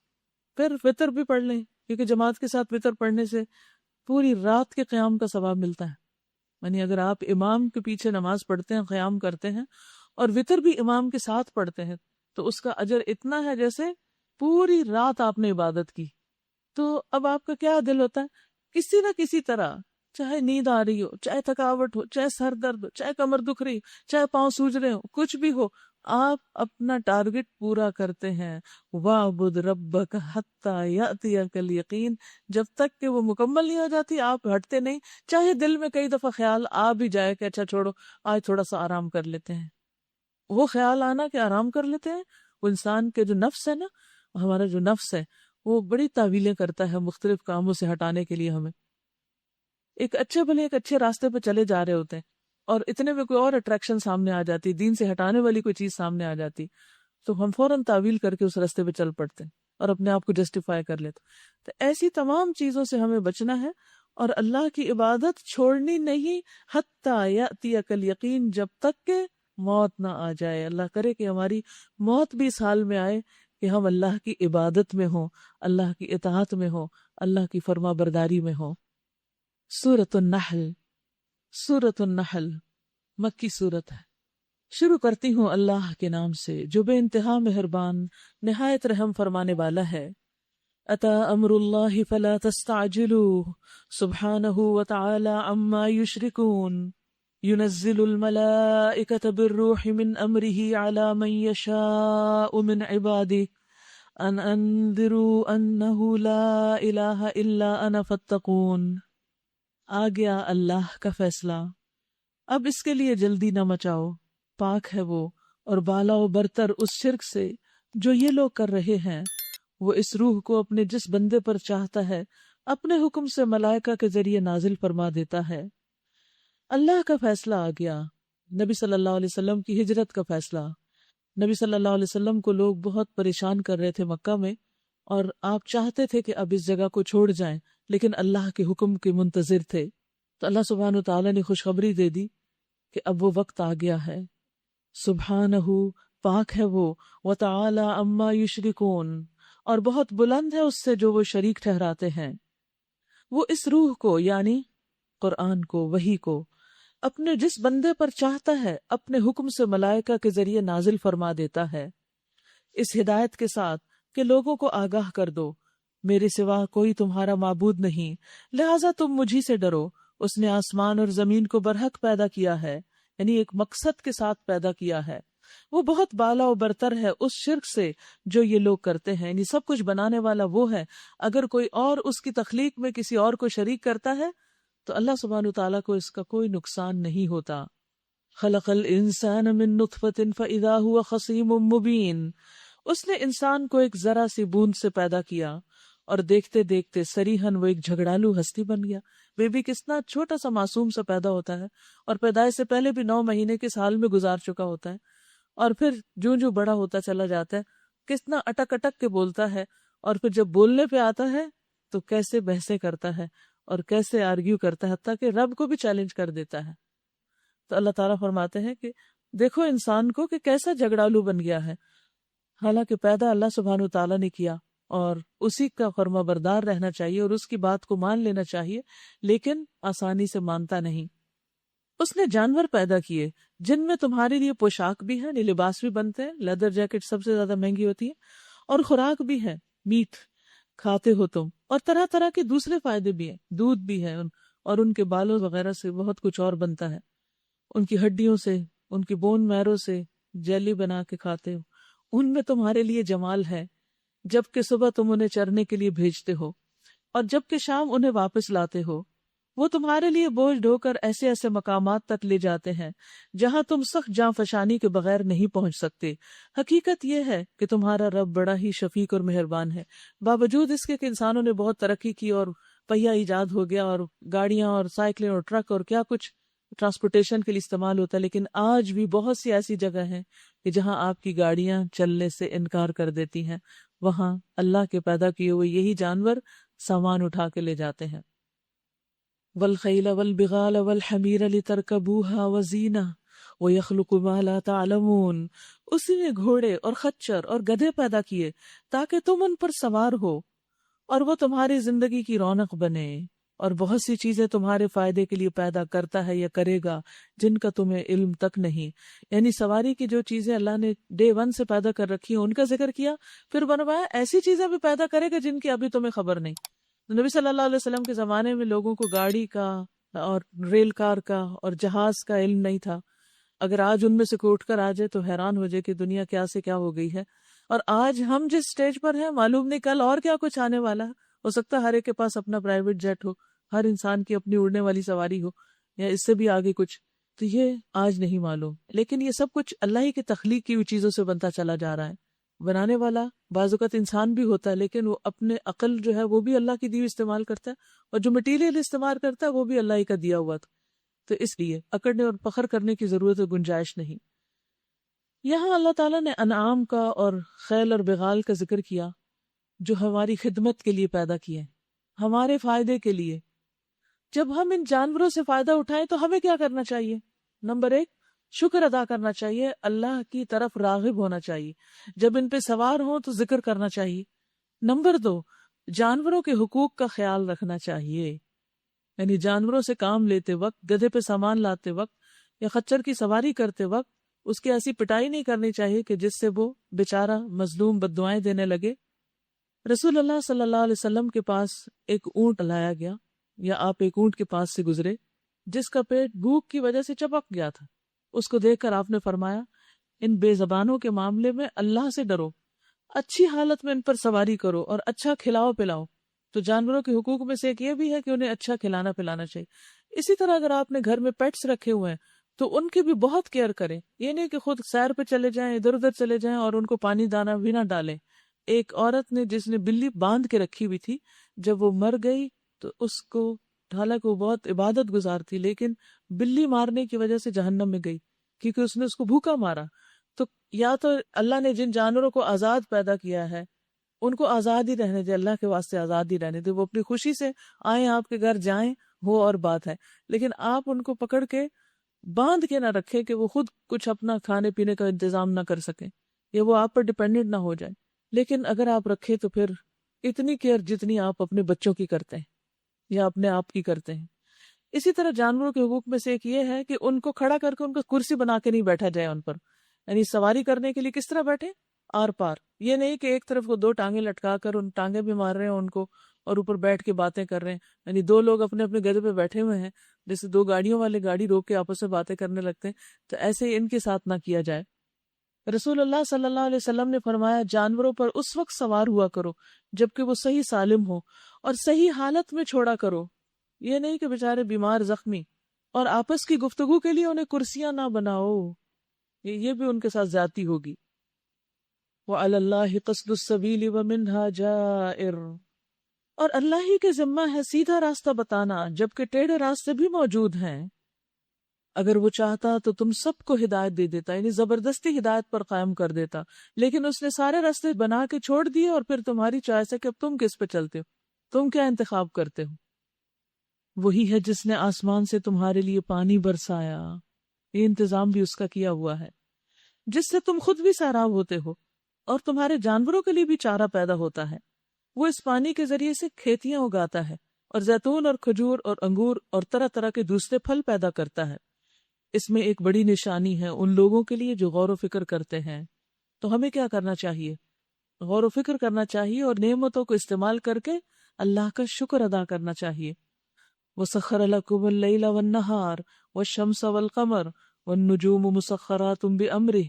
پھر وتر بھی پڑھ لیں، کیونکہ جماعت کے ساتھ وتر پڑھنے سے پوری رات کے قیام کا ثواب ملتا ہے. یعنی اگر آپ امام کے پیچھے نماز پڑھتے ہیں، قیام کرتے ہیں، اور وتر بھی امام کے ساتھ پڑھتے ہیں، تو اس کا اجر اتنا ہے جیسے پوری رات آپ نے عبادت کی. تو اب آپ کا کیا دل ہوتا ہے؟ کسی نہ کسی طرح، چاہے نیند آ رہی ہو، چاہے تھکاوٹ ہو، چاہے سر درد ہو، چاہے کمر دکھ رہی ہو، چاہے پاؤں سوج رہے ہو، کچھ بھی ہو، آپ اپنا ٹارگٹ پورا کرتے ہیں. وَاعْبُدْ رَبَّكَ حَتَّى يَأْتِيَكَ الْيَقِينُ. جب تک کہ وہ مکمل نہیں ہو جاتی آپ ہٹتے نہیں، چاہے دل میں کئی دفعہ خیال آ بھی جائے کہ اچھا چھوڑو آج تھوڑا سا آرام کر لیتے ہیں. وہ خیال آنا کہ آرام کر لیتے ہیں، وہ انسان کے جو نفس ہے نا، ہمارا جو نفس ہے وہ بڑی تعویلیں کرتا ہے مختلف کاموں سے ہٹانے کے لیے ہمیں. ایک اچھے بھلے ایک اچھے راستے پہ چلے جا رہے ہوتے ہیں، اور اتنے میں کوئی اور اٹریکشن سامنے آ جاتی، دین سے ہٹانے والی کوئی چیز سامنے آ جاتی، تو ہم فوراً تعویل کر کے اس راستے پہ چل پڑتے ہیں اور اپنے آپ کو جسٹیفائی کر لیتے. تو ایسی تمام چیزوں سے ہمیں بچنا ہے اور اللہ کی عبادت چھوڑنی نہیں، حتیٰ یأتیک الیقین، جب تک کہ موت نہ آ جائے. اللہ کرے کہ ہماری موت بھی اس حال میں آئے کہ ہم اللہ کی عبادت میں ہوں، اللہ کی اطاعت میں ہوں، اللہ کی فرما برداری میں ہوں. سورۃ النحل. سورۃ النحل مکی سورت ہے. شروع کرتی ہوں اللہ کے نام سے جو بے انتہا مہربان نہایت رحم فرمانے والا ہے. اتا امر اللہ فلا تستعجلوه سبحانہ وتعالی عما یشرکون. ينزل الملائكة بالروح من أمره على من يشاء من عباده أن أنذروا أنه لا إله إلا أنا فاتقون. آ گیا اللہ کا فیصلہ، اب اس کے لیے جلدی نہ مچاؤ، پاک ہے وہ اور بالا و برتر اس شرک سے جو یہ لوگ کر رہے ہیں. وہ اس روح کو اپنے جس بندے پر چاہتا ہے اپنے حکم سے ملائکہ کے ذریعے نازل فرما دیتا ہے. اللہ کا فیصلہ آ گیا. نبی صلی اللہ علیہ وسلم کی ہجرت کا فیصلہ. نبی صلی اللہ علیہ وسلم کو لوگ بہت پریشان کر رہے تھے مکہ میں، اور آپ چاہتے تھے کہ اب اس جگہ کو چھوڑ جائیں، لیکن اللہ کے حکم کے منتظر تھے. تو اللہ سبحانہ وتعالی نے خوشخبری دے دی کہ اب وہ وقت آ گیا ہے. سبحانہ، پاک ہے وہ، وتعالی عما یشرکون، اور بہت بلند ہے اس سے جو وہ شریک ٹھہراتے ہیں. وہ اس روح کو یعنی قرآن کو، وحی کو، اپنے جس بندے پر چاہتا ہے اپنے حکم سے ملائکہ کے ذریعے نازل فرما دیتا ہے، اس ہدایت کے ساتھ کہ لوگوں کو آگاہ کر دو میرے سوا کوئی تمہارا معبود نہیں، لہٰذا تم مجھی سے ڈرو. اس نے آسمان اور زمین کو برحق پیدا کیا ہے، یعنی ایک مقصد کے ساتھ پیدا کیا ہے. وہ بہت بالا و برتر ہے اس شرک سے جو یہ لوگ کرتے ہیں، یعنی سب کچھ بنانے والا وہ ہے. اگر کوئی اور اس کی تخلیق میں کسی اور کو شریک کرتا ہے تو اللہ سبحانہ وتعالیٰ کو اس کا کوئی نقصان نہیں ہوتا. خلق الانسان من نطفۃ فاذا هو خصیم مبین. اس نے انسان کو ایک ذرا سی بوند سے پیدا کیا اور دیکھتے دیکھتے سریحن وہ ایک جھگڑالو ہستی بن گیا. بیبی کتنا چھوٹا سا معصوم سا پیدا ہوتا ہے اور پیدائش سے پہلے بھی 9 مہینے کے حال میں گزار چکا ہوتا ہے، اور پھر جو بڑا ہوتا چلا جاتا ہے کتنا اٹک اٹک کے بولتا ہے، اور پھر جب بولنے پہ آتا ہے تو کیسے بحثیں کرتا ہے اور کیسے آرگیو کرتا ہے، حتیٰ کہ رب کو بھی چیلنج کر دیتا ہے۔ تو اللہ تعالیٰ فرماتے ہیں کہ دیکھو انسان کو کہ کیسا جھگڑالو بن گیا ہے، حالانکہ پیدا اللہ سبحانہ تعالیٰ نے کیا اور اسی کا فرما بردار رہنا چاہیے اور اس کی بات کو مان لینا چاہیے، لیکن آسانی سے مانتا نہیں۔ اس نے جانور پیدا کیے جن میں تمہارے لیے پوشاک بھی ہے، یعنی لباس بھی بنتے ہیں، لیدر جیکٹ سب سے زیادہ مہنگی ہوتی ہے، اور خوراک بھی ہے، میٹ کھاتے ہو تم، اور طرح طرح کے دوسرے فائدے بھی ہیں، دودھ بھی ہے، اور ان کے بالوں وغیرہ سے بہت کچھ اور بنتا ہے، ان کی ہڈیوں سے، ان کی بون میرو سے جیلی بنا کے کھاتے ہو، ان میں تمہارے لیے جمال ہے، جبکہ صبح تم انہیں چرنے کے لیے بھیجتے ہو اور جبکہ شام انہیں واپس لاتے ہو، وہ تمہارے لیے بوجھ ڈھو کر ایسے ایسے مقامات تک لے جاتے ہیں جہاں تم سخت جاں فشانی کے بغیر نہیں پہنچ سکتے۔ حقیقت یہ ہے کہ تمہارا رب بڑا ہی شفیق اور مہربان ہے۔ باوجود اس کے کہ انسانوں نے بہت ترقی کی اور پہیہ ایجاد ہو گیا اور گاڑیاں اور سائیکلیں اور ٹرک اور کیا کچھ ٹرانسپورٹیشن کے لیے استعمال ہوتا ہے، لیکن آج بھی بہت سی ایسی جگہ ہیں کہ جہاں آپ کی گاڑیاں چلنے سے انکار کر دیتی ہیں، وہاں اللہ کے پیدا کیے ہوئے یہی جانور سامان اٹھا کے لے جاتے ہیں۔ والخیل والبغال والحمیر لترکبوها وزینہ ویخلق ما لا تعلمون، اسی نے گھوڑے اور خچر اور گدھے پیدا کیے تاکہ تم ان پر سوار ہو اور وہ تمہاری زندگی کی رونق بنے، اور بہت سی چیزیں تمہارے فائدے کے لیے پیدا کرتا ہے یا کرے گا جن کا تمہیں علم تک نہیں۔ یعنی سواری کی جو چیزیں اللہ نے ڈے 1 سے پیدا کر رکھی ہیں ان کا ذکر کیا، پھر بنوایا ایسی چیزیں بھی پیدا کرے گا جن کی ابھی تمہیں خبر نہیں۔ نبی صلی اللہ علیہ وسلم کے زمانے میں لوگوں کو گاڑی کا اور ریل کار کا اور جہاز کا علم نہیں تھا۔ اگر آج ان میں سے کوئی اٹھ کر آ جائے تو حیران ہو جائے کہ دنیا کیا سے کیا ہو گئی ہے، اور آج ہم جس سٹیج پر ہیں معلوم نہیں کل اور کیا کچھ آنے والا ہے۔ ہو سکتا ہے ہر ایک کے پاس اپنا پرائیویٹ جیٹ ہو، ہر انسان کی اپنی اڑنے والی سواری ہو، یا اس سے بھی آگے کچھ، تو یہ آج نہیں معلوم، لیکن یہ سب کچھ اللہ ہی کی تخلیق کی ہوئی چیزوں سے بنتا چلا جا رہا ہے۔ بنانے والا بعض اوقات انسان بھی ہوتا ہے، لیکن وہ اپنے عقل جو ہے وہ بھی اللہ کی دی ہوئی استعمال کرتا ہے، اور جو مٹیریل استعمال کرتا ہے وہ بھی اللہ ہی کا دیا ہوا تھا، تو اس لیے اکڑنے اور فخر کرنے کی ضرورت و گنجائش نہیں۔ یہاں اللہ تعالیٰ نے انعام کا اور خیل اور بغال کا ذکر کیا جو ہماری خدمت کے لیے پیدا کیے، ہمارے فائدے کے لیے۔ جب ہم ان جانوروں سے فائدہ اٹھائیں تو ہمیں کیا کرنا چاہیے؟ نمبر 1، شکر ادا کرنا چاہیے، اللہ کی طرف راغب ہونا چاہیے، جب ان پہ سوار ہوں تو ذکر کرنا چاہیے۔ نمبر 2، جانوروں کے حقوق کا خیال رکھنا چاہیے، یعنی جانوروں سے کام لیتے وقت، گدھے پہ سامان لاتے وقت یا خچر کی سواری کرتے وقت اس کی ایسی پٹائی نہیں کرنی چاہیے کہ جس سے وہ بیچارہ مظلوم بد دعائیں دینے لگے۔ رسول اللہ صلی اللہ علیہ وسلم کے پاس ایک اونٹ لایا گیا، یا آپ ایک اونٹ کے پاس سے گزرے جس کا پیٹ بھوک کی وجہ سے چپک گیا تھا۔ اس کو دیکھ کر آپ نے فرمایا، ان بے زبانوں کے معاملے میں اللہ سے ڈرو، اچھی حالت میں ان پر سواری کرو اور اچھا کھلاؤ پلاؤ۔ تو جانوروں کے حقوق میں سے ایک یہ بھی ہے کہ انہیں اچھا کھلانا پلانا چاہیے۔ اسی طرح اگر آپ نے گھر میں پیٹس رکھے ہوئے ہیں تو ان کی بھی بہت کیئر کریں، یہ نہیں کہ خود سیر پہ چلے جائیں، ادھر ادھر چلے جائیں اور ان کو پانی دانا بھی نہ ڈالیں۔ ایک عورت نے جس نے بلی باندھ کے رکھی ہوئی تھی، جب وہ مر گئی تو اس کو، حالانکہ وہ بہت عبادت گزار تھی، لیکن بلی مارنے کی وجہ سے جہنم میں گئی کیونکہ اس نے اس کو بھوکا مارا۔ تو یا تو اللہ نے جن جانوروں کو آزاد پیدا کیا ہے ان کو آزاد ہی رہنے دے، اللہ کے واسطے آزاد ہی رہنے دے، وہ اپنی خوشی سے آئیں، آپ کے گھر جائیں، وہ اور بات ہے، لیکن آپ ان کو پکڑ کے باندھ کے نہ رکھیں کہ وہ خود کچھ اپنا کھانے پینے کا انتظام نہ کر سکیں یا وہ آپ پر ڈیپینڈنٹ نہ ہو جائیں۔ لیکن اگر آپ رکھیں تو پھر اتنی کیئر جتنی آپ اپنے بچوں کی کرتے ہیں یا اپنے آپ کی کرتے ہیں۔ اسی طرح جانوروں کے حقوق میں سے ایک یہ ہے کہ ان کو کھڑا کر کے ان کو کرسی بنا کے نہیں بیٹھا جائے ان پر، یعنی سواری کرنے کے لیے کس طرح بیٹھے؟ آر پار، یہ نہیں کہ ایک طرف کو 2 ٹانگیں لٹکا کر ان ٹانگیں بھی مار رہے ہیں ان کو اور اوپر بیٹھ کے باتیں کر رہے ہیں، یعنی 2 لوگ اپنے اپنے گدھے پہ بیٹھے ہوئے ہیں، جیسے 2 گاڑیوں والے گاڑی روک کے آپس میں باتیں کرنے لگتے ہیں، تو ایسے ان کے ساتھ نہ کیا جائے۔ رسول اللہ صلی اللہ علیہ وسلم نے فرمایا، جانوروں پر اس وقت سوار ہوا کرو جبکہ وہ صحیح سالم ہو اور صحیح حالت میں چھوڑا کرو، یہ نہیں کہ بیچارے بیمار زخمی، اور آپس کی گفتگو کے لیے انہیں کرسیاں نہ بناؤ، یہ بھی ان کے ساتھ زیادتی ہوگی۔ وَعَلَى اللَّهِ قَصْدُ السَّبِيلِ وَمِنْهَا جَائِرٌ، اور اللہ ہی کے ذمہ ہے سیدھا راستہ بتانا جبکہ ٹیڑھے راستے بھی موجود ہیں۔ اگر وہ چاہتا تو تم سب کو ہدایت دے دیتا، یعنی زبردستی ہدایت پر قائم کر دیتا، لیکن اس نے سارے راستے بنا کے چھوڑ دیے اور پھر تمہاری چوائس ہے کہ اب تم کس پہ چلتے ہو۔ تم کیا انتخاب کرتے ہو؟ وہی ہے جس نے آسمان سے تمہارے لیے پانی برسایا، یہ انتظام بھی اس کا کیا ہوا ہے، جس سے تم خود بھی سیراب ہوتے ہو اور تمہارے جانوروں کے لیے بھی چارہ پیدا ہوتا ہے۔ وہ اس پانی کے ذریعے سے کھیتیاں اگاتا ہے اور زیتون اور کھجور اور انگور اور طرح طرح کے دوسرے پھل پیدا کرتا ہے۔ اس میں ایک بڑی نشانی ہے ان لوگوں کے لیے جو غور و فکر کرتے ہیں۔ تو ہمیں کیا کرنا چاہیے؟ غور و فکر کرنا چاہیے اور نعمتوں کو استعمال کر کے اللہ کا شکر ادا کرنا چاہیے۔ وَسَخَّرَ لَكُمُ اللَّيْلَ وَالنَّهَارَ وَالشَّمْسَ وَالْقَمَرَ وَالنُّجُومُ مُسَخَّرَاتٌ بِأَمْرِهِ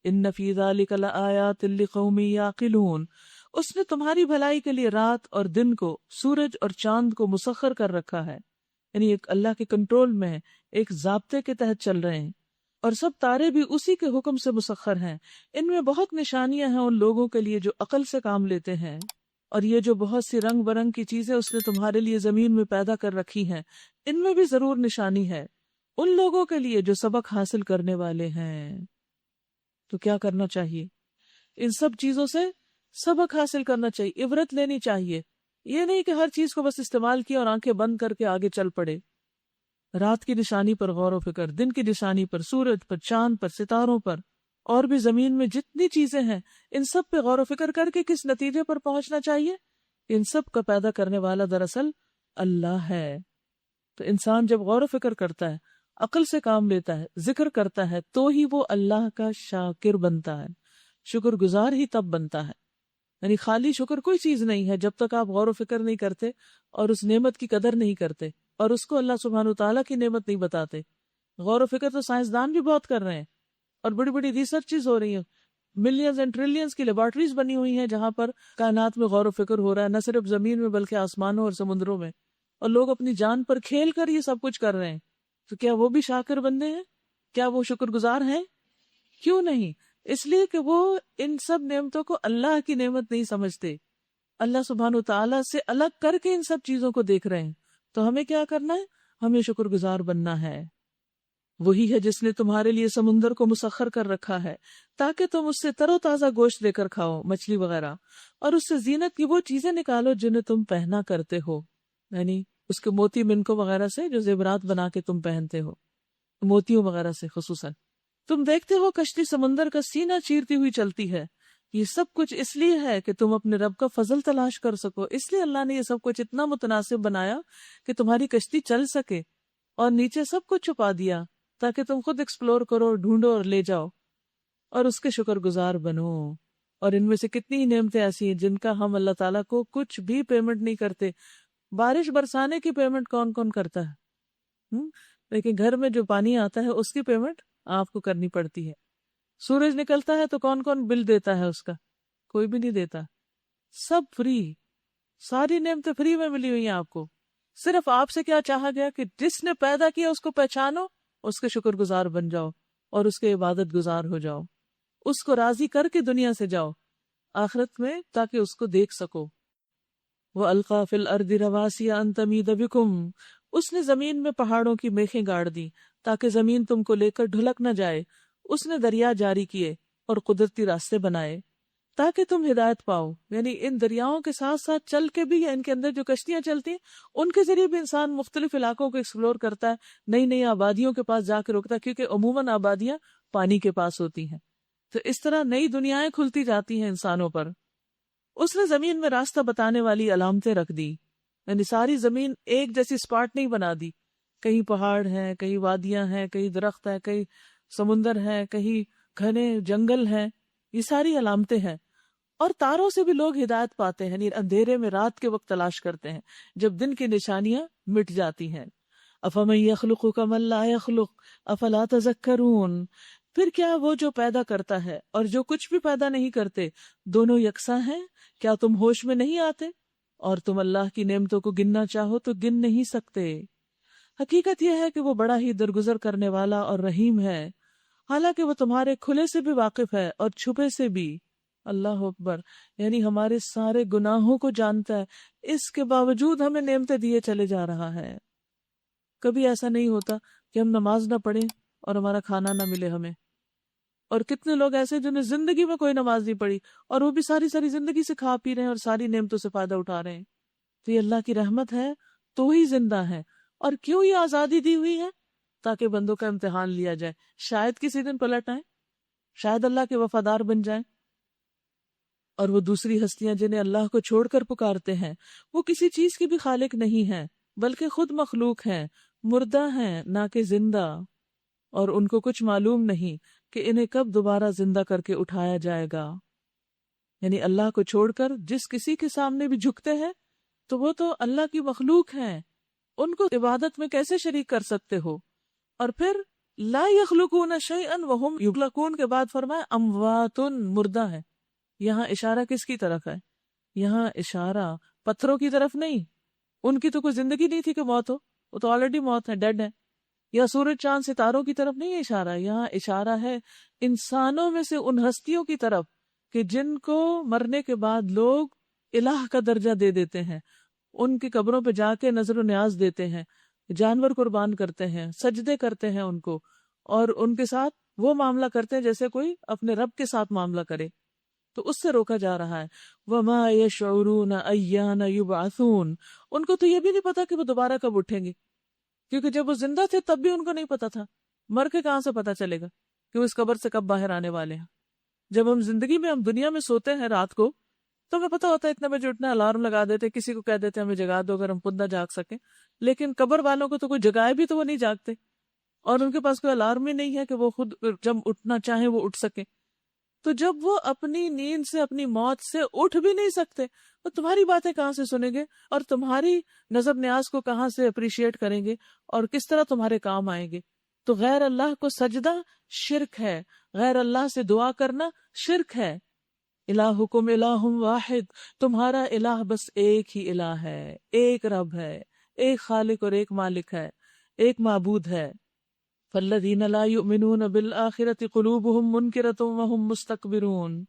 إِنَّ فِي ذَلِكَ لَآيَاتٍ لِقَوْمٍ يَعْقِلُونَ۔ اس نے تمہاری بھلائی کے لیے رات اور دن کو، سورج اور چاند کو مسخر کر رکھا ہے، یعنی ایک اللہ کے کنٹرول میں ہے، ایک ضابطے کے تحت چل رہے ہیں، اور سب تارے بھی اسی کے حکم سے مسخر ہیں۔ ان میں بہت نشانیاں ہیں ان لوگوں کے لیے جو عقل سے کام لیتے ہیں۔ اور یہ جو بہت سی رنگ برنگ کی چیزیں اس نے تمہارے لیے زمین میں پیدا کر رکھی ہیں، ان میں بھی ضرور نشانی ہے ان لوگوں کے لیے جو سبق حاصل کرنے والے ہیں۔ تو کیا کرنا چاہیے؟ ان سب چیزوں سے سبق حاصل کرنا چاہیے، عبرت لینی چاہیے۔ یہ نہیں کہ ہر چیز کو بس استعمال کیا اور آنکھیں بند کر کے آگے چل پڑے۔ رات کی نشانی پر غور و فکر، دن کی نشانی پر، سورج پر، چاند پر، ستاروں پر، اور بھی زمین میں جتنی چیزیں ہیں ان سب پہ غور و فکر کر کے کس نتیجے پر پہنچنا چاہیے؟ ان سب کا پیدا کرنے والا دراصل اللہ ہے۔ تو انسان جب غور و فکر کرتا ہے، عقل سے کام لیتا ہے، ذکر کرتا ہے، تو ہی وہ اللہ کا شاکر بنتا ہے، شکر گزار ہی تب بنتا ہے۔ یعنی خالی شکر کوئی چیز نہیں ہے جب تک آپ غور و فکر نہیں کرتے اور اس نعمت کی قدر نہیں کرتے اور اس کو اللہ سبحانہ وتعالیٰ کی نعمت نہیں بتاتے۔ غور و فکر تو سائنسدان بھی بہت کر رہے ہیں اور بڑی بڑی ریسرچز ہو رہی ہیں، ملینز اینڈ ٹریلینز کی لیبارٹریز بنی ہوئی ہیں جہاں پر کائنات میں غور و فکر ہو رہا ہے، نہ صرف زمین میں بلکہ آسمانوں اور سمندروں میں، اور لوگ اپنی جان پر کھیل کر یہ سب کچھ کر رہے ہیں۔ تو کیا وہ بھی شاکر بندے ہیں؟ کیا وہ شکر گزار ہیں؟ کیوں نہیں؟ اس لیے کہ وہ ان سب نعمتوں کو اللہ کی نعمت نہیں سمجھتے، اللہ سبحانہ وتعالیٰ سے الگ کر کے ان سب چیزوں کو دیکھ رہے ہیں۔ تو ہمیں کیا کرنا ہے؟ ہمیں شکر گزار بننا ہے۔ وہی ہے جس نے تمہارے لیے سمندر کو مسخر کر رکھا ہے تاکہ تم اس سے تر و تازہ گوشت لے کر کھاؤ، مچھلی وغیرہ، اور اس سے زینت کی وہ چیزیں نکالو جنہیں تم پہنا کرتے ہو، یعنی اس کے موتی منکو وغیرہ سے جو زیورات بنا کے تم پہنتے ہو، موتیوں وغیرہ سے خصوصاً۔ تم دیکھتے ہو کشتی سمندر کا سینہ چیرتی ہوئی چلتی ہے، یہ سب کچھ اس لیے ہے کہ تم اپنے رب کا فضل تلاش کر سکو۔ اس لیے اللہ نے یہ سب کچھ اتنا متناسب بنایا کہ تمہاری کشتی چل سکے، اور نیچے سب کچھ چھپا دیا تاکہ تم خود ایکسپلور کرو، ڈھونڈو اور لے جاؤ، اور اس کے شکر گزار بنو۔ اور ان میں سے کتنی ہی نعمتیں ایسی ہیں جن کا ہم اللہ تعالیٰ کو کچھ بھی پیمنٹ نہیں کرتے۔ بارش برسانے کی پیمنٹ کون کون کرتا ہے؟ لیکن گھر میں جو پانی آتا ہے اس کی پیمنٹ آپ کو کرنی پڑتی ہے۔ سورج نکلتا ہے تو کون کون بل دیتا ہے اس کا؟ کوئی بھی نہیں دیتا، سب فری، ساری نعمتیں فری میں ملی ہوئی ہیں آپ کو۔ صرف آپ سے کیا چاہا گیا کہ جس نے پیدا کیا اس کو پہچانو، اس کے شکر گزار بن جاؤ اور اس کے عبادت گزار ہو جاؤ، اس کو راضی کر کے دنیا سے جاؤ آخرت میں تاکہ اس کو دیکھ سکو۔ وَأَلْقَى فِي الْأَرْضِ رَوَاسِيَ أَن تَمِيدَ بِكُمْ، اس نے زمین میں پہاڑوں کی میخیں گاڑ دی تاکہ زمین تم کو لے کر ڈھلک نہ جائے۔ اس نے دریا جاری کیے اور قدرتی راستے بنائے تاکہ تم ہدایت پاؤ، یعنی ان دریاؤں کے ساتھ ساتھ چل کے بھی، یا ان کے اندر جو کشتیاں چلتی ہیں ان کے ذریعے بھی انسان مختلف علاقوں کو ایکسپلور کرتا ہے، نئی نئی آبادیوں کے پاس جا کے رکتا ہے، کیونکہ عموماً آبادیاں پانی کے پاس ہوتی ہیں۔ تو اس طرح نئی دنیایں کھلتی جاتی ہیں انسانوں پر۔ اس نے زمین میں راستہ بتانے والی علامتیں رکھ دی، یعنی ساری زمین ایک جیسی اسپاٹ نہیں بنا دی، کہیں پہاڑ ہیں، کہیں وادیاں ہیں، کہیں درخت ہیں، کہیں سمندر ہے، کہیں گھنے جنگل ہیں، یہ ساری علامتیں ہیں۔ اور تاروں سے بھی لوگ ہدایت پاتے ہیں، یعنی اندھیرے میں رات کے وقت تلاش کرتے ہیں جب دن کی نشانیاں مٹ جاتی ہیں۔ افمن یخلق کمن لا یخلق افلا تذکرون، پھر کیا وہ جو پیدا کرتا ہے اور جو کچھ بھی پیدا نہیں کرتے دونوں یکساں ہیں، کیا تم ہوش میں نہیں آتے؟ اور تم اللہ کی نعمتوں کو گننا چاہو تو گن نہیں سکتے۔ حقیقت یہ ہے کہ وہ بڑا ہی درگزر کرنے والا اور رحیم ہے، حالانکہ وہ تمہارے کھلے سے بھی واقف ہے اور چھپے سے بھی۔ اللہ اکبر، یعنی ہمارے سارے گناہوں کو جانتا ہے، اس کے باوجود ہمیں نعمتیں دیے چلے جا رہا ہے۔ کبھی ایسا نہیں ہوتا کہ ہم نماز نہ پڑھیں اور ہمارا کھانا نہ ملے ہمیں، اور کتنے لوگ ایسے جنہیں زندگی میں کوئی نماز نہیں پڑھی اور وہ بھی ساری ساری زندگی سے کھا پی رہے ہیں اور ساری نعمتوں سے فائدہ اٹھا رہے ہیں۔ تو یہ اللہ کی رحمت ہے تو ہی زندہ ہے. اور کیوں یہ آزادی دی ہوئی ہے؟ تاکہ بندوں کا امتحان لیا جائے. شاید کسی دن پلٹ آئیں، شاید اللہ کے وفادار بن جائیں. اور وہ دوسری ہستیاں جنہیں اللہ کو چھوڑ کر پکارتے ہیں وہ کسی چیز کی بھی خالق نہیں ہیں بلکہ خود مخلوق ہیں، مردہ ہیں نہ کہ زندہ، اور ان کو کچھ معلوم نہیں کہ انہیں کب دوبارہ زندہ کر کے اٹھایا جائے گا. یعنی اللہ کو چھوڑ کر جس کسی کے سامنے بھی جھکتے ہیں تو وہ تو اللہ کی مخلوق ہیں، ان کو عبادت میں کیسے شریک کر سکتے ہو؟ اور پھر لا یخلقون شیئا وهم یخلقون کے بعد فرمایا اموات، مردہ ہے. یہاں اشارہ کس کی طرف ہے؟ یہاں اشارہ پتھروں کی طرف نہیں، ان کی تو کوئی زندگی نہیں تھی کہ موت ہو، وہ تو آلریڈی موت ہے، ڈیڈ ہے. یا سورج چاند ستاروں کی طرف نہیں ہے اشارہ، یہاں اشارہ ہے انسانوں میں سے ان ہستیوں کی طرف کہ جن کو مرنے کے بعد لوگ الہ کا درجہ دے دیتے ہیں، ان کی قبروں پہ جا کے نظر و نیاز دیتے ہیں، جانور قربان کرتے ہیں، سجدے کرتے ہیں ان کو، اور ان کے ساتھ وہ معاملہ کرتے ہیں جیسے کوئی اپنے رب کے ساتھ معاملہ کرے. تو اس سے روکا جا رہا ہے. وَمَا يَشْعُرُونَ أَيَّانَ يُبْعَثُونَ، ان کو تو یہ بھی نہیں پتا کہ وہ دوبارہ کب اٹھیں گے، کیونکہ جب وہ زندہ تھے تب بھی ان کو نہیں پتا تھا. مر کے کہاں سے پتا چلے گا کہ وہ اس قبر سے کب باہر آنے والے ہیں؟ جب ہم زندگی میں، ہم دنیا میں سوتے ہیں رات کو تو ہمیں پتا ہوتا ہے اتنے بجے اٹھنا، الارم لگا دیتے، کسی کو کہہ دیتے ہمیں جگا دو اگر ہم خود نہ جاگ سکیں. لیکن قبر والوں کو تو کوئی جگائے بھی تو وہ نہیں جاگتے، اور ان کے پاس کوئی الارم ہی نہیں ہے کہ وہ خود جب اٹھنا چاہیں وہ اٹھ سکیں. تو جب وہ اپنی نیند سے، اپنی موت سے اٹھ بھی نہیں سکتے تو تمہاری باتیں کہاں سے سنیں گے، اور تمہاری نظر نیاز کو کہاں سے اپریشیٹ کریں گے، اور کس طرح تمہارے کام آئیں گے؟ تو غیر اللہ کو سجدہ شرک ہے، غیر اللہ سے دعا کرنا شرک ہے. الہکم الہ واحد، تمہارا الہ بس ایک ہی الہ ہے، ایک رب ہے، ایک خالق اور ایک مالک ہے، ایک معبود ہے. فالذین لا یؤمنون بالآخرۃ قلوبہم منکرۃ وہم مستکبرون،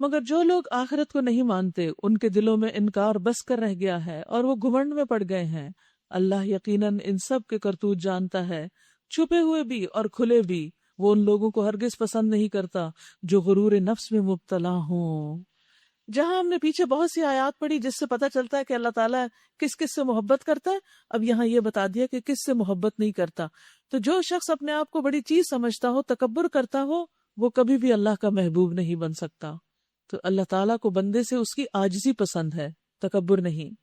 مگر جو لوگ آخرت کو نہیں مانتے ان کے دلوں میں انکار بس کر رہ گیا ہے اور وہ گھمنڈ میں پڑ گئے ہیں. اللہ یقیناً ان سب کے کرتوت جانتا ہے، چھپے ہوئے بھی اور کھلے بھی. وہ ان لوگوں کو ہرگز پسند نہیں کرتا جو غرور نفس میں مبتلا ہوں. جہاں ہم نے پیچھے بہت سی آیات پڑھی جس سے پتہ چلتا ہے کہ اللہ تعالیٰ کس کس سے محبت کرتا ہے، اب یہاں یہ بتا دیا کہ کس سے محبت نہیں کرتا. تو جو شخص اپنے آپ کو بڑی چیز سمجھتا ہو، تکبر کرتا ہو، وہ کبھی بھی اللہ کا محبوب نہیں بن سکتا. تو اللہ تعالیٰ کو بندے سے اس کی عاجزی پسند ہے، تکبر نہیں.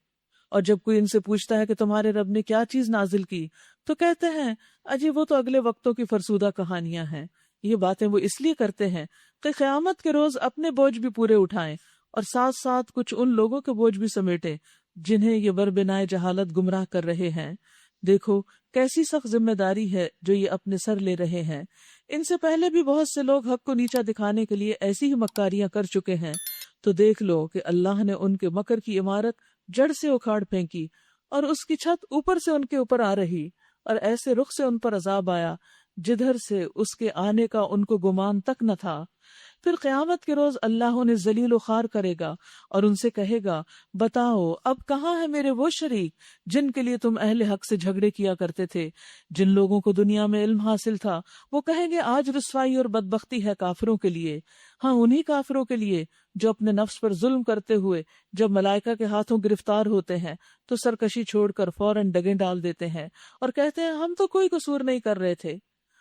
اور جب کوئی ان سے پوچھتا ہے کہ تمہارے رب نے کیا چیز نازل کی، تو کہتے ہیں اجی وہ تو اگلے وقتوں کی فرسودہ کہانیاں ہیں. یہ باتیں وہ اس لیے کرتے ہیں کہ قیامت کے روز اپنے بوجھ بھی پورے اٹھائیں اور ساتھ ساتھ کچھ ان لوگوں کے بوجھ بھی سمیٹے جنہیں یہ بربنائے جہالت گمراہ کر رہے ہیں. دیکھو کیسی سخت ذمہ داری ہے جو یہ اپنے سر لے رہے ہیں. ان سے پہلے بھی بہت سے لوگ حق کو نیچا دکھانے کے لیے ایسی ہی مکاریاں کر چکے ہیں. تو دیکھ لو کہ اللہ نے ان کے مکر کی عمارت جڑ سے اکھاڑ پھینکی اور اس کی چھت اوپر سے ان کے اوپر آ رہی، اور ایسے رخ سے ان پر عذاب آیا جدھر سے اس کے آنے کا ان کو گمان تک نہ تھا. پھر قیامت کے روز اللہ انہیں ذلیل و خوار کرے گا اور ان سے کہے گا بتاؤ اب کہاں ہے میرے وہ شریک جن کے لیے تم اہل حق سے جھگڑے کیا کرتے تھے. جن لوگوں کو دنیا میں علم حاصل تھا وہ کہیں گے آج رسوائی اور بدبختی ہے کافروں کے لیے، ہاں انہی کافروں کے لیے جو اپنے نفس پر ظلم کرتے ہوئے جب ملائکہ کے ہاتھوں گرفتار ہوتے ہیں تو سرکشی چھوڑ کر فوراً ڈگیں ڈال دیتے ہیں اور کہتے ہیں ہم تو کوئی قصور نہیں کر رہے تھے.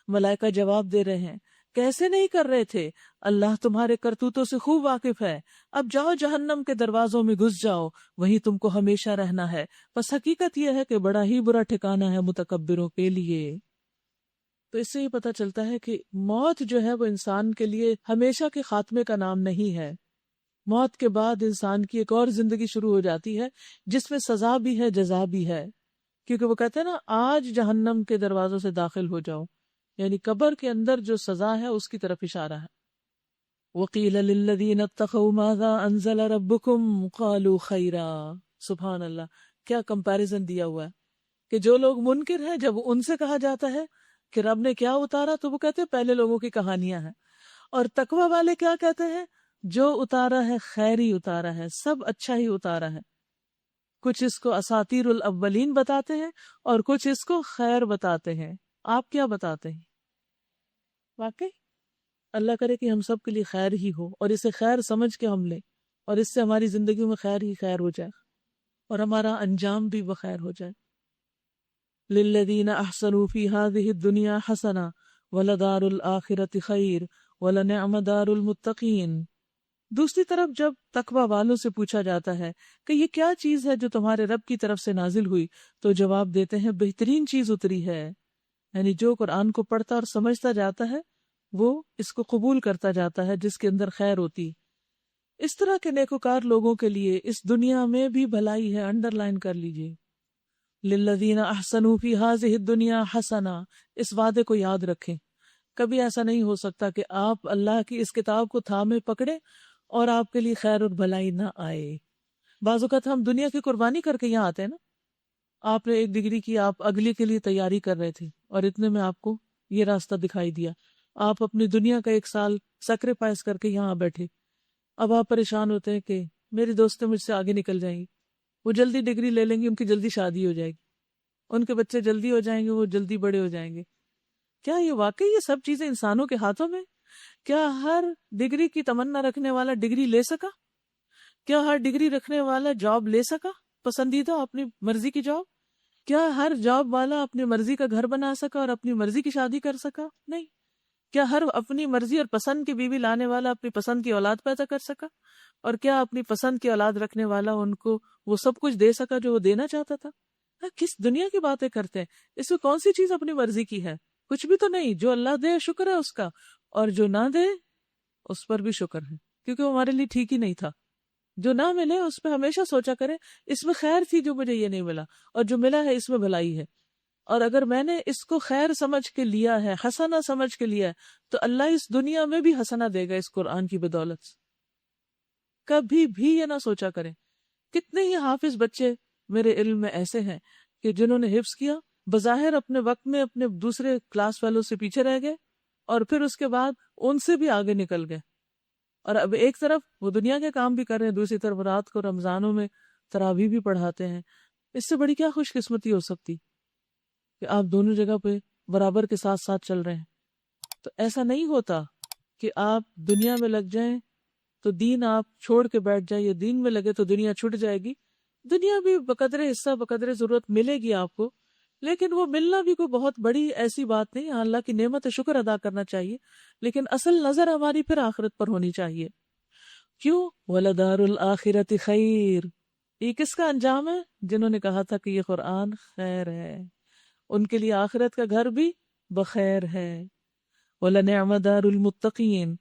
ملائکہ جواب دے رہے ہیں کیسے نہیں کر رہے تھے، اللہ تمہارے کرتوتوں سے خوب واقف ہے. اب جاؤ جہنم کے دروازوں میں گھس جاؤ، وہیں تم کو ہمیشہ رہنا ہے. بس حقیقت یہ ہے کہ بڑا ہی برا ٹھکانہ ہے متکبروں کے لیے. تو اس سے یہ پتہ چلتا ہے کہ موت جو ہے وہ انسان کے لیے ہمیشہ کے خاتمے کا نام نہیں ہے. موت کے بعد انسان کی ایک اور زندگی شروع ہو جاتی ہے جس میں سزا بھی ہے، جزا بھی ہے. کیونکہ وہ کہتے ہیں نا آج جہنم کے دروازوں سے داخل ہو جاؤ، یعنی قبر کے اندر جو سزا ہے اس کی طرف اشارہ ہے. وَقِيلَ لِلَّذِينَ اتَّقَوْا مَاذَا أَنزَلَ رَبُّكُمْ قَالُوا خَيْرًا. سبحان اللہ، کیا کمپیریزن دیا ہوا ہے کہ جو لوگ منکر ہیں جب ان سے کہا جاتا ہے کہ رب نے کیا اتارا تو وہ کہتے ہیں پہلے لوگوں کی کہانیاں ہیں. اور تقوی والے کیا کہتے ہیں جو اتارا ہے خیر ہی اتارا ہے، سب اچھا ہی اتارا ہے. کچھ اس کو اساطیر الاولین بتاتے ہیں اور کچھ اس کو خیر بتاتے ہیں. آپ کیا بتاتے ہیں؟ واقعی اللہ کرے کہ ہم سب کے لیے خیر ہی ہو اور اسے خیر سمجھ کے ہم لیں اور اس سے ہماری زندگی میں خیر ہی خیر ہو جائے. اور ہمارا انجام بھی بخیر ہو جائے. للذین احسنوا فی ہذہ الدنیا حسنہ ولدار الآخرۃ خیر ولنعم دار المتقین. دوسری طرف جب تقوی والوں سے پوچھا جاتا ہے کہ یہ کیا چیز ہے جو تمہارے رب کی طرف سے نازل ہوئی، تو جواب دیتے ہیں بہترین چیز اتری ہے. یعنی جو قرآن کو پڑھتا اور سمجھتا جاتا ہے وہ اس کو قبول کرتا جاتا ہے، جس کے اندر خیر ہوتی. اس طرح کے نیکوکار لوگوں کے لیے اس دنیا میں بھی بھلائی ہے. انڈر لائن کر لیجئے، للذین احسنوا فی ہذہ الدنیا حسنہ. اس وعدے کو یاد رکھیں. کبھی ایسا نہیں ہو سکتا کہ آپ اللہ کی اس کتاب کو تھامے پکڑے اور آپ کے لیے خیر اور بھلائی نہ آئے. بعض اوقات ہم دنیا کی قربانی کر کے یہاں آتے ہیں نا. آپ نے ایک ڈگری کی، آپ اگلی کے لیے تیاری کر رہے تھے اور اتنے میں آپ کو یہ راستہ دکھائی دیا. آپ اپنی دنیا کا 1 سال سیکریفائس کر کے یہاں بیٹھے. اب آپ پریشان ہوتے ہیں کہ میری دوستیں مجھ سے آگے نکل جائیں گی، وہ جلدی ڈگری لے لیں گی، ان کی جلدی شادی ہو جائے گی، ان کے بچے جلدی ہو جائیں گے، وہ جلدی بڑے ہو جائیں گے. کیا یہ واقعی یہ سب چیزیں انسانوں کے ہاتھوں میں؟ کیا ہر ڈگری کی تمنا رکھنے والا ڈگری لے سکا؟ کیا ہر ڈگری رکھنے والا جاب لے سکا، پسندیدہ اپنی مرضی کی جاب؟ کیا ہر جاب والا اپنی مرضی کا گھر بنا سکا اور اپنی مرضی کی شادی کر سکا؟ نہیں. کیا ہر اپنی مرضی اور پسند کی بیوی لانے والا اپنی پسند کی اولاد پیدا کر سکا؟ اور کیا اپنی پسند کی اولاد رکھنے والا ان کو وہ سب کچھ دے سکا جو وہ دینا چاہتا تھا؟ کس دنیا کی باتیں کرتے ہیں؟ اس میں کون سی چیز اپنی مرضی کی ہے؟ کچھ بھی تو نہیں. جو اللہ دے شکر ہے اس کا، اور جو نہ دے اس پر بھی شکر ہے، کیونکہ وہ ہمارے لیے ٹھیک ہی نہیں تھا. جو نہ ملے اس پہ ہمیشہ سوچا کرے اس میں خیر تھی جو مجھے یہ نہیں ملا، اور جو ملا ہے اس میں بھلائی ہے. اور اگر میں نے اس کو خیر سمجھ کے لیا ہے، حسنہ سمجھ کے لیا ہے، تو اللہ اس دنیا میں بھی حسنہ دے گا اس قرآن کی بدولت سے. کبھی بھی یہ نہ سوچا کریں. کتنے ہی حافظ بچے میرے علم میں ایسے ہیں کہ جنہوں نے حفظ کیا، بظاہر اپنے وقت میں اپنے دوسرے کلاس فیلو سے پیچھے رہ گئے، اور پھر اس کے بعد ان سے بھی آگے نکل گئے. اور اب ایک طرف وہ دنیا کے کام بھی کر رہے ہیں، دوسری طرف رات کو رمضانوں میں تراویح بھی پڑھاتے ہیں. اس سے بڑی کیا خوش قسمتی ہو سکتی کہ آپ دونوں جگہ پہ برابر کے ساتھ ساتھ چل رہے ہیں. تو ایسا نہیں ہوتا کہ آپ دنیا میں لگ جائیں تو دین آپ چھوڑ کے بیٹھ جائیں، یا دین میں لگے تو دنیا چھٹ جائے گی. دنیا بھی بقدر حصہ بقدر ضرورت ملے گی آپ کو، لیکن وہ ملنا بھی کوئی بہت بڑی ایسی بات نہیں. اللہ کی نعمت شکر ادا کرنا چاہیے، لیکن اصل نظر ہماری پھر آخرت پر ہونی چاہیے. کیوں؟ وَلَدَارُ الْآخِرَةِ خَيْرٌ. یہ کس کا انجام ہے؟ جنہوں نے کہا تھا کہ یہ قرآن خیر ہے، ان کے لیے آخرت کا گھر بھی بخیر ہے. وَلَنِعْمَ دَارُ الْمُتَّقِينَ.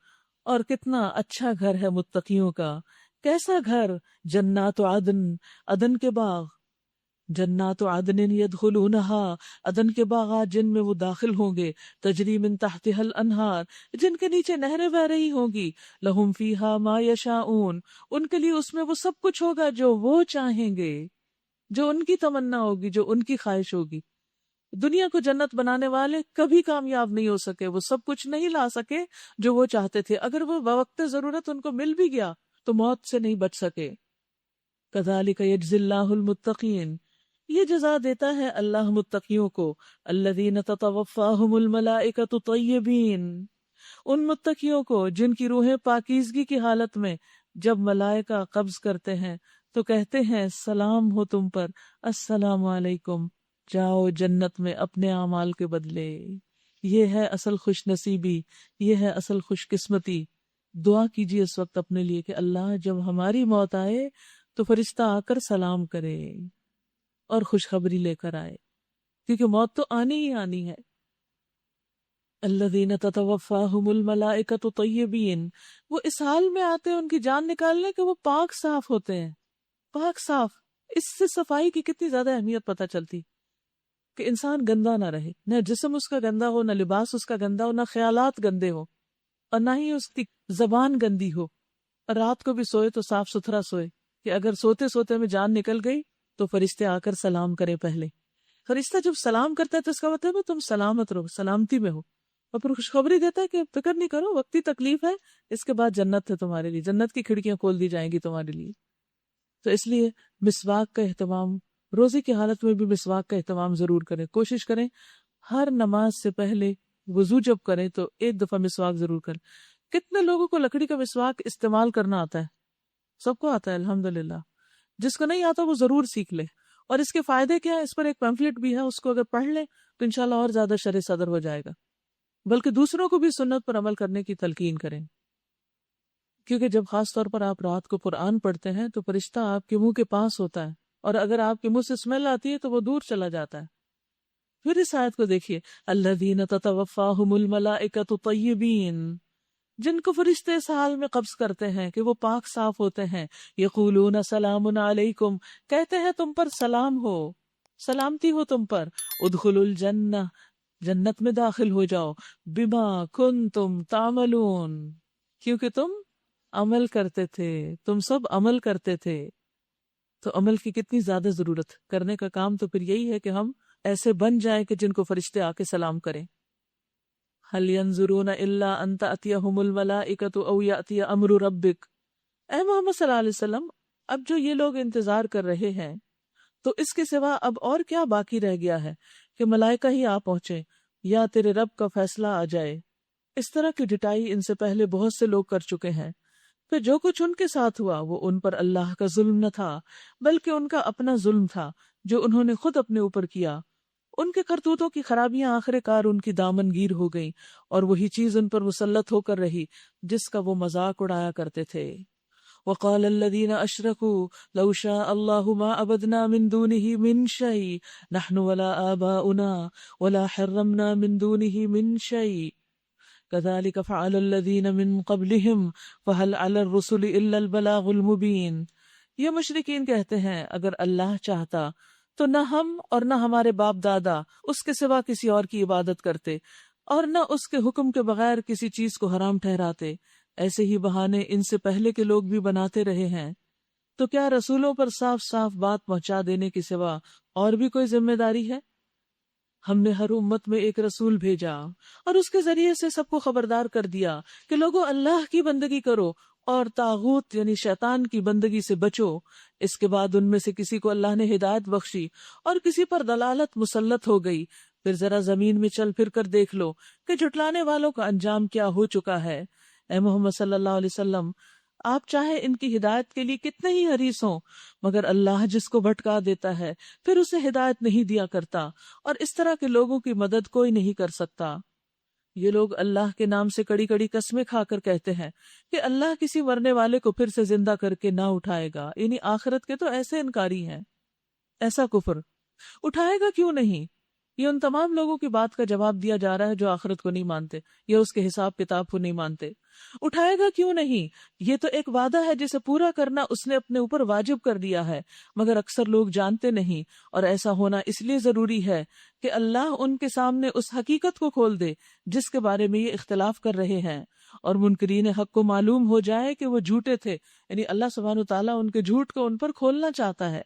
اور کتنا اچھا گھر ہے متقیوں کا. کیسا گھر؟ جنات عدن، عدن کے باغ. جنات عدن یدخلونہا، عدن کے باغات جن میں وہ داخل ہوں گے. تجری من تحتہا الانہار، جن کے نیچے نہریں بہ رہی ہوں گی. لہم فیہا ما یشاؤون، ان کے لیے اس میں وہ سب کچھ ہوگا جو وہ چاہیں گے، جو ان کی تمنا ہوگی، جو ان کی خواہش ہوگی. دنیا کو جنت بنانے والے کبھی کامیاب نہیں ہو سکے، وہ سب کچھ نہیں لا سکے جو وہ چاہتے تھے. اگر وہ بوقت ضرورت ان کو مل بھی گیا تو موت سے نہیں بچ سکے. کذالک یجزی اللہ المتقین، یہ جزا دیتا ہے اللہ متقیوں کو. الذین تتوفاہم الملائکۃ طیبین، ان متقیوں کو جن کی روحیں پاکیزگی کی حالت میں جب ملائکہ قبض کرتے ہیں تو کہتے ہیں سلام ہو تم پر، السلام علیکم، جاؤ جنت میں اپنے اعمال کے بدلے. یہ ہے اصل خوش نصیبی، یہ ہے اصل خوش قسمتی. دعا کیجیے اس وقت اپنے لیے کہ اللہ جب ہماری موت آئے تو فرشتہ آ کر سلام کرے اور خوشخبری لے کر آئے، کیونکہ موت تو آنی ہی آنی ہے. الذین تتوفاہم الملائکۃ طیبین، وہ اس حال میں آتے ہیں ان کی جان نکالنے کہ وہ پاک صاف ہوتے ہیں. پاک صاف، اس سے صفائی کی کتنی زیادہ اہمیت پتہ چلتی کہ انسان گندا نہ رہے، نہ جسم اس کا گندا ہو، نہ لباس اس کا گندا ہو، نہ خیالات گندے ہو، اور نہ ہی اس کی زبان گندی ہو. اور رات کو بھی سوئے تو صاف ستھرا سوئے کہ اگر سوتے سوتے میں جان نکل گئی تو فرشتے آ کر سلام کرے. پہلے فرشتہ جب سلام کرتا ہے تو اس کا مطلب ہے تم سلامت رہو، سلامتی میں ہو، اور پھر خوشخبری دیتا ہے کہ فکر نہیں کرو، وقتی تکلیف ہے، اس کے بعد جنت ہے تمہارے لیے، جنت کی کھڑکیاں کھول دی جائیں گی تمہارے لیے. تو اس لیے مسواک کا اہتمام، روزے کی حالت میں بھی مسواک کا اہتمام ضرور کریں. کوشش کریں ہر نماز سے پہلے وضو جب کریں تو ایک دفعہ مسواک ضرور کریں. کتنے لوگوں کو لکڑی کا مسواک استعمال کرنا آتا ہے؟ سب کو آتا ہے الحمدللہ. جس کو نہیں آتا وہ ضرور سیکھ لے. اور اس کے فائدے کیا ہے؟ اس پر ایک پیمفلٹ بھی ہے، اس کو اگر پڑھ لیں تو انشاءاللہ اور زیادہ شرح صدر ہو جائے گا. بلکہ دوسروں کو بھی سنت پر عمل کرنے کی تلقین کریں، کیونکہ جب خاص طور پر آپ رات کو قرآن پڑھتے ہیں تو فرشتہ آپ کے منہ کے پاس ہوتا ہے، اور اگر آپ کے منہ سے اسمیل آتی ہے تو وہ دور چلا جاتا ہے. پھر اس آیت کو دیکھیے، الذین تتوفاہم الملائکۃ طیبین، جن کو فرشتے اس حال میں قبض کرتے ہیں کہ وہ پاک صاف ہوتے ہیں. یقولون سلام علیکم، کہتے ہیں تم پر سلام ہو، سلامتی ہو تم پر. ادخلوا الجنہ، جنت میں داخل ہو جاؤ. بما کنتم تعملون، کیونکہ تم عمل کرتے تھے، تم سب عمل کرتے تھے. تو عمل کی کتنی زیادہ ضرورت، کرنے کا کام تو پھر یہی ہے کہ ہم ایسے بن جائیں کہ جن کو فرشتے آ کے سلام کریں. هل ينظرون الا ان تأتيهم الملائکۃ او یأتی امر ربک. اے محمد صلی اللہ علیہ وسلم، اب جو یہ لوگ انتظار کر رہے ہیں تو اس کے سوا اب اور کیا باقی رہ گیا ہے کہ ملائکہ ہی آ پہنچے یا تیرے رب کا فیصلہ آ جائے. اس طرح کی ڈٹائی ان سے پہلے بہت سے لوگ کر چکے ہیں. پھر جو کچھ ان کے ساتھ ہوا وہ ان پر اللہ کا ظلم نہ تھا بلکہ ان کا اپنا ظلم تھا جو انہوں نے خود اپنے اوپر کیا. ان کے کرتوتوں کی خرابیاں آخر کار ان کی دامن گیر ہو گئیں، اور وہی چیز ان پر مسلط ہو کر رہی جس کا وہ مذاق اڑایا کرتے تھے. وقال الذين اشركوا لو شاء الله ما عبدنا من دونه من شيء نحن ولا آباؤنا ولا حرمنا من دونه من شيء كذلك فعل الذين من قبلهم فهل على الرسل الا البلاغ المبين. یہ مشرکین کہتے ہیں اگر اللہ چاہتا تو نہ ہم اور نہ ہمارے باپ دادا اس کے سوا کسی اور کی عبادت کرتے، اور نہ اس کے حکم کے بغیر کسی چیز کو حرام ٹھہراتے. ایسے ہی بہانے ان سے پہلے کے لوگ بھی بناتے رہے ہیں. تو کیا رسولوں پر صاف صاف بات پہنچا دینے کے سوا اور بھی کوئی ذمہ داری ہے؟ ہم نے ہر امت میں ایک رسول بھیجا اور اس کے ذریعے سے سب کو خبردار کر دیا کہ لوگوں اللہ کی بندگی کرو اور طاغوت یعنی شیطان کی بندگی سے بچو. اس کے بعد ان میں سے کسی کو اللہ نے ہدایت بخشی اور کسی پر دلالت مسلط ہو گئی. پھر ذرا زمین میں چل پھر کر دیکھ لو کہ جھٹلانے والوں کا انجام کیا ہو چکا ہے. اے محمد صلی اللہ علیہ وسلم، آپ چاہے ان کی ہدایت کے لیے کتنے ہی حریص ہوں، مگر اللہ جس کو بھٹکا دیتا ہے پھر اسے ہدایت نہیں دیا کرتا، اور اس طرح کے لوگوں کی مدد کوئی نہیں کر سکتا. یہ لوگ اللہ کے نام سے کڑی کڑی قسمیں کھا کر کہتے ہیں کہ اللہ کسی مرنے والے کو پھر سے زندہ کر کے نہ اٹھائے گا، یعنی آخرت کے تو ایسے انکاری ہیں. ایسا کفر اٹھائے گا کیوں نہیں؟ یہ ان تمام لوگوں کی بات کا جواب دیا جا رہا ہے جو آخرت کو نہیں مانتے یا اس کے حساب کتاب کو نہیں مانتے. اٹھائے گا کیوں نہیں؟ یہ تو ایک وعدہ ہے جسے پورا کرنا اس نے اپنے اوپر واجب کر دیا ہے، مگر اکثر لوگ جانتے نہیں، اور ایسا ہونا اس لیے ضروری ہے کہ اللہ ان کے سامنے اس حقیقت کو کھول دے جس کے بارے میں یہ اختلاف کر رہے ہیں، اور منکرین حق کو معلوم ہو جائے کہ وہ جھوٹے تھے. یعنی اللہ سبحانہ وتعالیٰ ان کے جھوٹ کو ان پر کھولنا چاہتا ہے.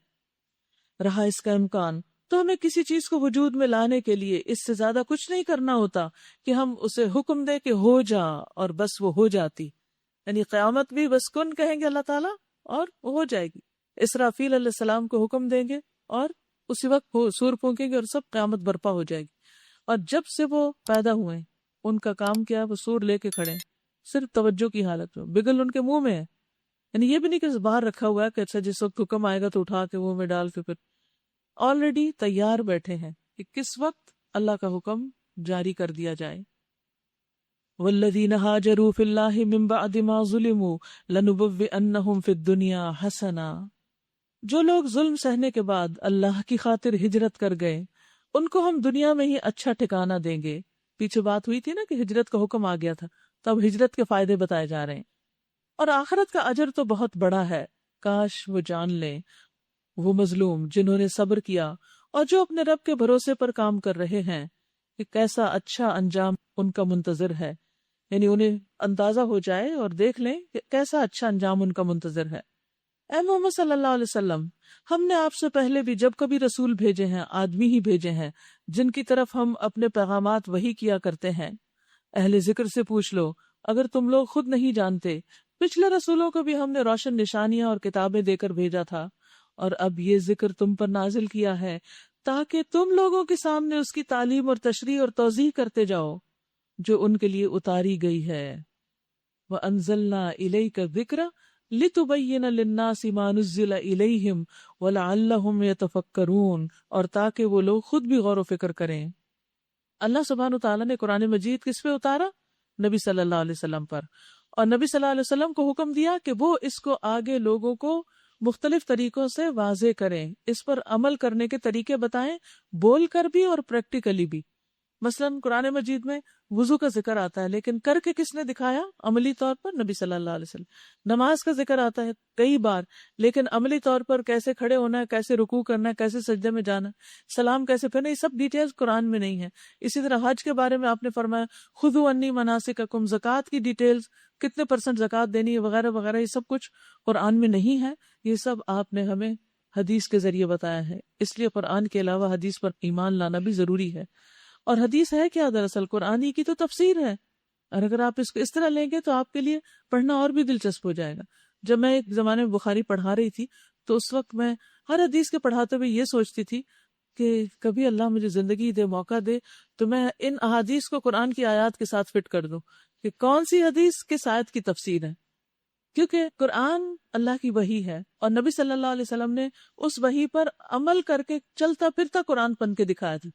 رہا اس کا امکان تو ہمیں کسی چیز کو وجود میں لانے کے لیے اس سے زیادہ کچھ نہیں کرنا ہوتا کہ ہم اسے حکم دیں کہ ہو جا اور بس وہ ہو جاتی. یعنی قیامت بھی بس کن کہیں گے اللہ تعالیٰ اور وہ ہو جائے گی. اسرافیل علیہ السلام کو حکم دیں گے اور اسی وقت سور پھونکیں گے اور سب قیامت برپا ہو جائے گی. اور جب سے وہ پیدا ہوئے ان کا کام کیا؟ وہ سور لے کے کھڑے، صرف توجہ کی حالت میں، بگل ان کے منہ میں ہے. یعنی یہ بھی نہیں کہ باہر رکھا ہوا ہے کہ اچھا جس وقت حکم آئے گا تو اٹھا کے منہ میں ڈال کے، پھر آلریڈی تیار بیٹھے ہیں کہ کس وقت اللہ کا حکم جاری کر دیا جائے. والذین ہاجروا فی اللہ من بعد ما ظلموا لنبوئنہم فی الدنیا حسنا. جو لوگ ظلم سہنے کے بعد اللہ کی خاطر ہجرت کر گئے ان کو ہم دنیا میں ہی اچھا ٹھکانہ دیں گے. پیچھے بات ہوئی تھی نا کہ ہجرت کا حکم آ گیا تھا، تب ہجرت کے فائدے بتائے جا رہے ہیں. اور آخرت کا اجر تو بہت بڑا ہے، کاش وہ جان لیں وہ مظلوم جنہوں نے صبر کیا اور جو اپنے رب کے بھروسے پر کام کر رہے ہیں کہ کیسا اچھا انجام ان کا منتظر ہے. یعنی انہیں اندازہ ہو جائے اور دیکھ لیں کہ کیسا اچھا انجام ان کا منتظر ہے. اے محمد صلی اللہ علیہ وسلم، ہم نے آپ سے پہلے بھی جب کبھی رسول بھیجے ہیں آدمی ہی بھیجے ہیں جن کی طرف ہم اپنے پیغامات وحی کیا کرتے ہیں. اہل ذکر سے پوچھ لو اگر تم لوگ خود نہیں جانتے. پچھلے رسولوں کو بھی ہم نے روشن نشانیاں اور کتابیں دے کر بھیجا تھا، اور اب یہ ذکر تم پر نازل کیا ہے تاکہ تم لوگوں کے سامنے اس کی تعلیم اور تشریح اور توضیح کرتے جاؤ جو ان کے لیے اتاری گئی ہے. وَأَنزَلْنَا إِلَيْكَ الذِّكْرَ لِتُبَيِّنَ لِلنَّاسِ مَا نُزِّلَ إِلَيْهِمْ وَلَعَلَّهُمْ يَتَفَكَّرُونَ، اور تاکہ وہ لوگ خود بھی غور و فکر کریں۔ اللہ سبحانہ وتعالیٰ نے قرآن مجید کس پہ اتارا؟ نبی صلی اللہ علیہ وسلم پر، اور نبی صلی اللہ علیہ وسلم کو حکم دیا کہ وہ اس کو آگے لوگوں کو مختلف طریقوں سے واضح کریں، اس پر عمل کرنے کے طریقے بتائیں، بول کر بھی اور پریکٹیکلی بھی۔ مثلاً قرآن مجید میں وضو کا ذکر آتا ہے، لیکن کر کے کس نے دکھایا؟ عملی طور پر نبی صلی اللہ علیہ وسلم۔ نماز کا ذکر آتا ہے کئی بار، لیکن عملی طور پر کیسے کھڑے ہونا ہے، کیسے رکوع کرنا ہے، کیسے سجدے میں جانا ہے، سلام کیسے پھرنا، یہ سب ڈیٹیلز قرآن میں نہیں ہے۔ اسی طرح حج کے بارے میں آپ نے فرمایا خذوا عنی مناسککم، زکوٰۃ کی ڈیٹیلز، کتنے % زکوٰۃ دینی ہے وغیرہ وغیرہ، یہ سب کچھ قرآن میں نہیں ہے، یہ سب آپ نے ہمیں حدیث کے ذریعے بتایا ہے۔ اس لیے قرآن کے علاوہ حدیث پر ایمان لانا بھی ضروری ہے۔ اور حدیث ہے کیا؟ دراصل قرآن ہی کی تو تفسیر ہے، اور اگر آپ اس کو اس طرح لیں گے تو آپ کے لیے پڑھنا اور بھی دلچسپ ہو جائے گا۔ جب میں ایک زمانے میں بخاری پڑھا رہی تھی تو اس وقت میں ہر حدیث کے پڑھاتے ہوئے یہ سوچتی تھی کہ کبھی اللہ مجھے زندگی دے، موقع دے تو میں ان احادیث کو قرآن کی آیات کے ساتھ فٹ کر دوں کہ کون سی حدیث کس آیت کی تفسیر ہے، کیونکہ قرآن اللہ کی وحی ہے، اور نبی صلی اللہ علیہ وسلم نے اس وحی پر عمل کر کے چلتا پھرتا قرآن پن کے دکھایا تھا۔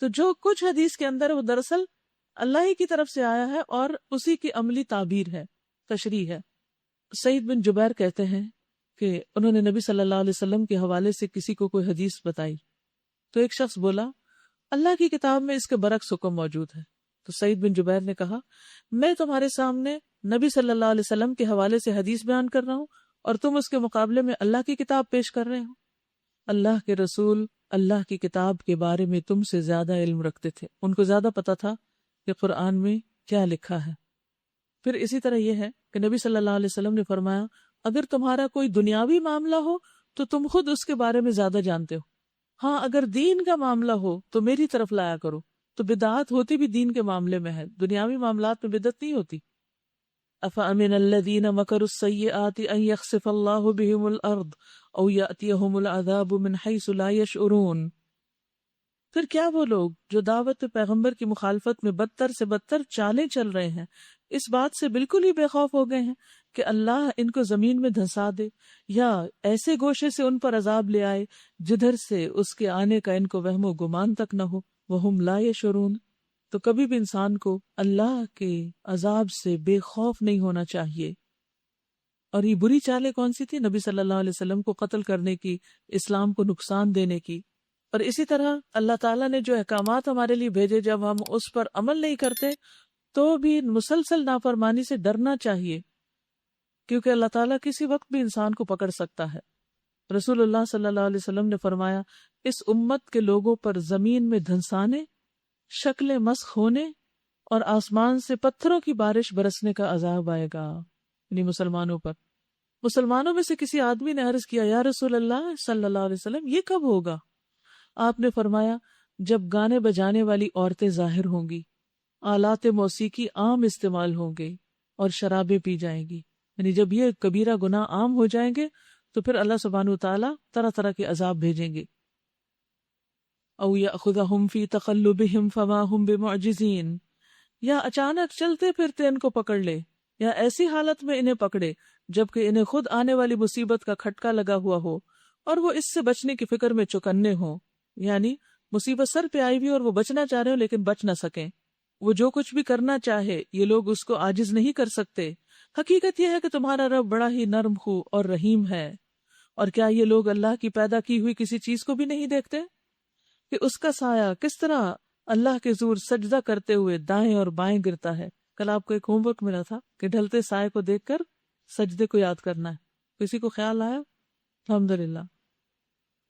تو جو کچھ حدیث کے اندر وہ دراصل اللہ ہی کی طرف سے آیا ہے اور اسی کی عملی تعبیر ہے، تشریح ہے۔ سعید بن جبیر کہتے ہیں کہ انہوں نے نبی صلی اللہ علیہ وسلم کے حوالے سے کسی کو کوئی حدیث بتائی تو ایک شخص بولا اللہ کی کتاب میں اس کے برعکس حکم موجود ہے۔ تو سعید بن جبیر نے کہا میں تمہارے سامنے نبی صلی اللہ علیہ وسلم کے حوالے سے حدیث بیان کر رہا ہوں اور تم اس کے مقابلے میں اللہ کی کتاب پیش کر رہے ہو۔ اللہ کے رسول اللہ کی کتاب کے بارے میں تم سے زیادہ علم رکھتے تھے، ان کو زیادہ پتا تھا کہ قرآن میں کیا لکھا ہے۔ پھر اسی طرح یہ ہے کہ نبی صلی اللہ علیہ وسلم نے فرمایا اگر تمہارا کوئی دنیاوی معاملہ ہو تو تم خود اس کے بارے میں زیادہ جانتے ہو، ہاں اگر دین کا معاملہ ہو تو میری طرف لایا کرو۔ تو بدعات ہوتی بھی دین کے معاملے میں ہے، دنیاوی معاملات میں بدعت نہیں ہوتی۔ أَفَأَمِنَ الَّذِينَ مَكَرُوا السَّيِّئَاتِ أَن يَخْسِفَ اللَّهُ بِهِمُ الْأَرْضَ أَوْ يَأْتِيَهُمُ الْعَذَابُ مِنْ حَيْثُ لَا يَشْعُرُونَ۔ پھر کیا وہ لوگ جو دعوت پیغمبر کی مخالفت میں بدتر سے بدتر چالیں چل رہے ہیں اس بات سے بالکل ہی بے خوف ہو گئے ہیں کہ اللہ ان کو زمین میں دھنسا دے یا ایسے گوشے سے ان پر عذاب لے آئے جدھر سے اس کے آنے کا ان کو وہم و گمان تک نہ ہو، وَهُمْ لَا يَشْعُرُونَ۔ تو کبھی بھی انسان کو اللہ کے عذاب سے بے خوف نہیں ہونا چاہیے۔ اور یہ بری چالیں کون سی تھی؟ نبی صلی اللہ علیہ وسلم کو قتل کرنے کی، اسلام کو نقصان دینے کی۔ اور اسی طرح اللہ تعالیٰ نے جو احکامات ہمارے لیے بھیجے جب ہم اس پر عمل نہیں کرتے تو بھی مسلسل نافرمانی سے ڈرنا چاہیے، کیونکہ اللہ تعالیٰ کسی وقت بھی انسان کو پکڑ سکتا ہے۔ رسول اللہ صلی اللہ علیہ وسلم نے فرمایا اس امت کے لوگوں پر زمین میں دھنسانے، شکلیں مسخ ہونے اور آسمان سے پتھروں کی بارش برسنے کا عذاب آئے گا، یعنی مسلمانوں پر۔ مسلمانوں میں سے کسی آدمی نے عرض کیا یا رسول اللہ صلی اللہ علیہ وسلم یہ کب ہوگا؟ آپ نے فرمایا جب گانے بجانے والی عورتیں ظاہر ہوں گی، آلات موسیقی عام استعمال ہوں گے اور شرابیں پی جائیں گی، یعنی جب یہ کبیرہ گناہ عام ہو جائیں گے تو پھر اللہ سبحانہ وتعالیٰ طرح طرح کے عذاب بھیجیں گے۔ او یأخذہم فی تقلبہم فما ہم بمعجزین، یا اچانک چلتے پھرتے ان کو پکڑ لے، یا ایسی حالت میں انہیں پکڑے جبکہ انہیں خود آنے والی مصیبت کا کھٹکا لگا ہوا ہو اور وہ اس سے بچنے کی فکر میں چوکنے ہوں، یعنی مصیبت سر پہ آئی بھی اور وہ بچنا چاہ رہے ہوں لیکن بچ نہ سکیں۔ وہ جو کچھ بھی کرنا چاہے یہ لوگ اس کو عاجز نہیں کر سکتے۔ حقیقت یہ ہے کہ تمہارا رب بڑا ہی نرم خو اور رحیم ہے۔ اور کیا یہ لوگ اللہ کی پیدا کی ہوئی کسی چیز کو بھی نہیں دیکھتے کہ اس کا سایہ کس طرح اللہ کے زور سجدہ کرتے ہوئے دائیں اور بائیں گرتا ہے؟ کل آپ کو ایک ہوم ورک ملا تھا کہ ڈھلتے سائے کو دیکھ کر سجدے کو یاد کرنا ہے، کسی کو خیال آیا؟ الحمدللہ۔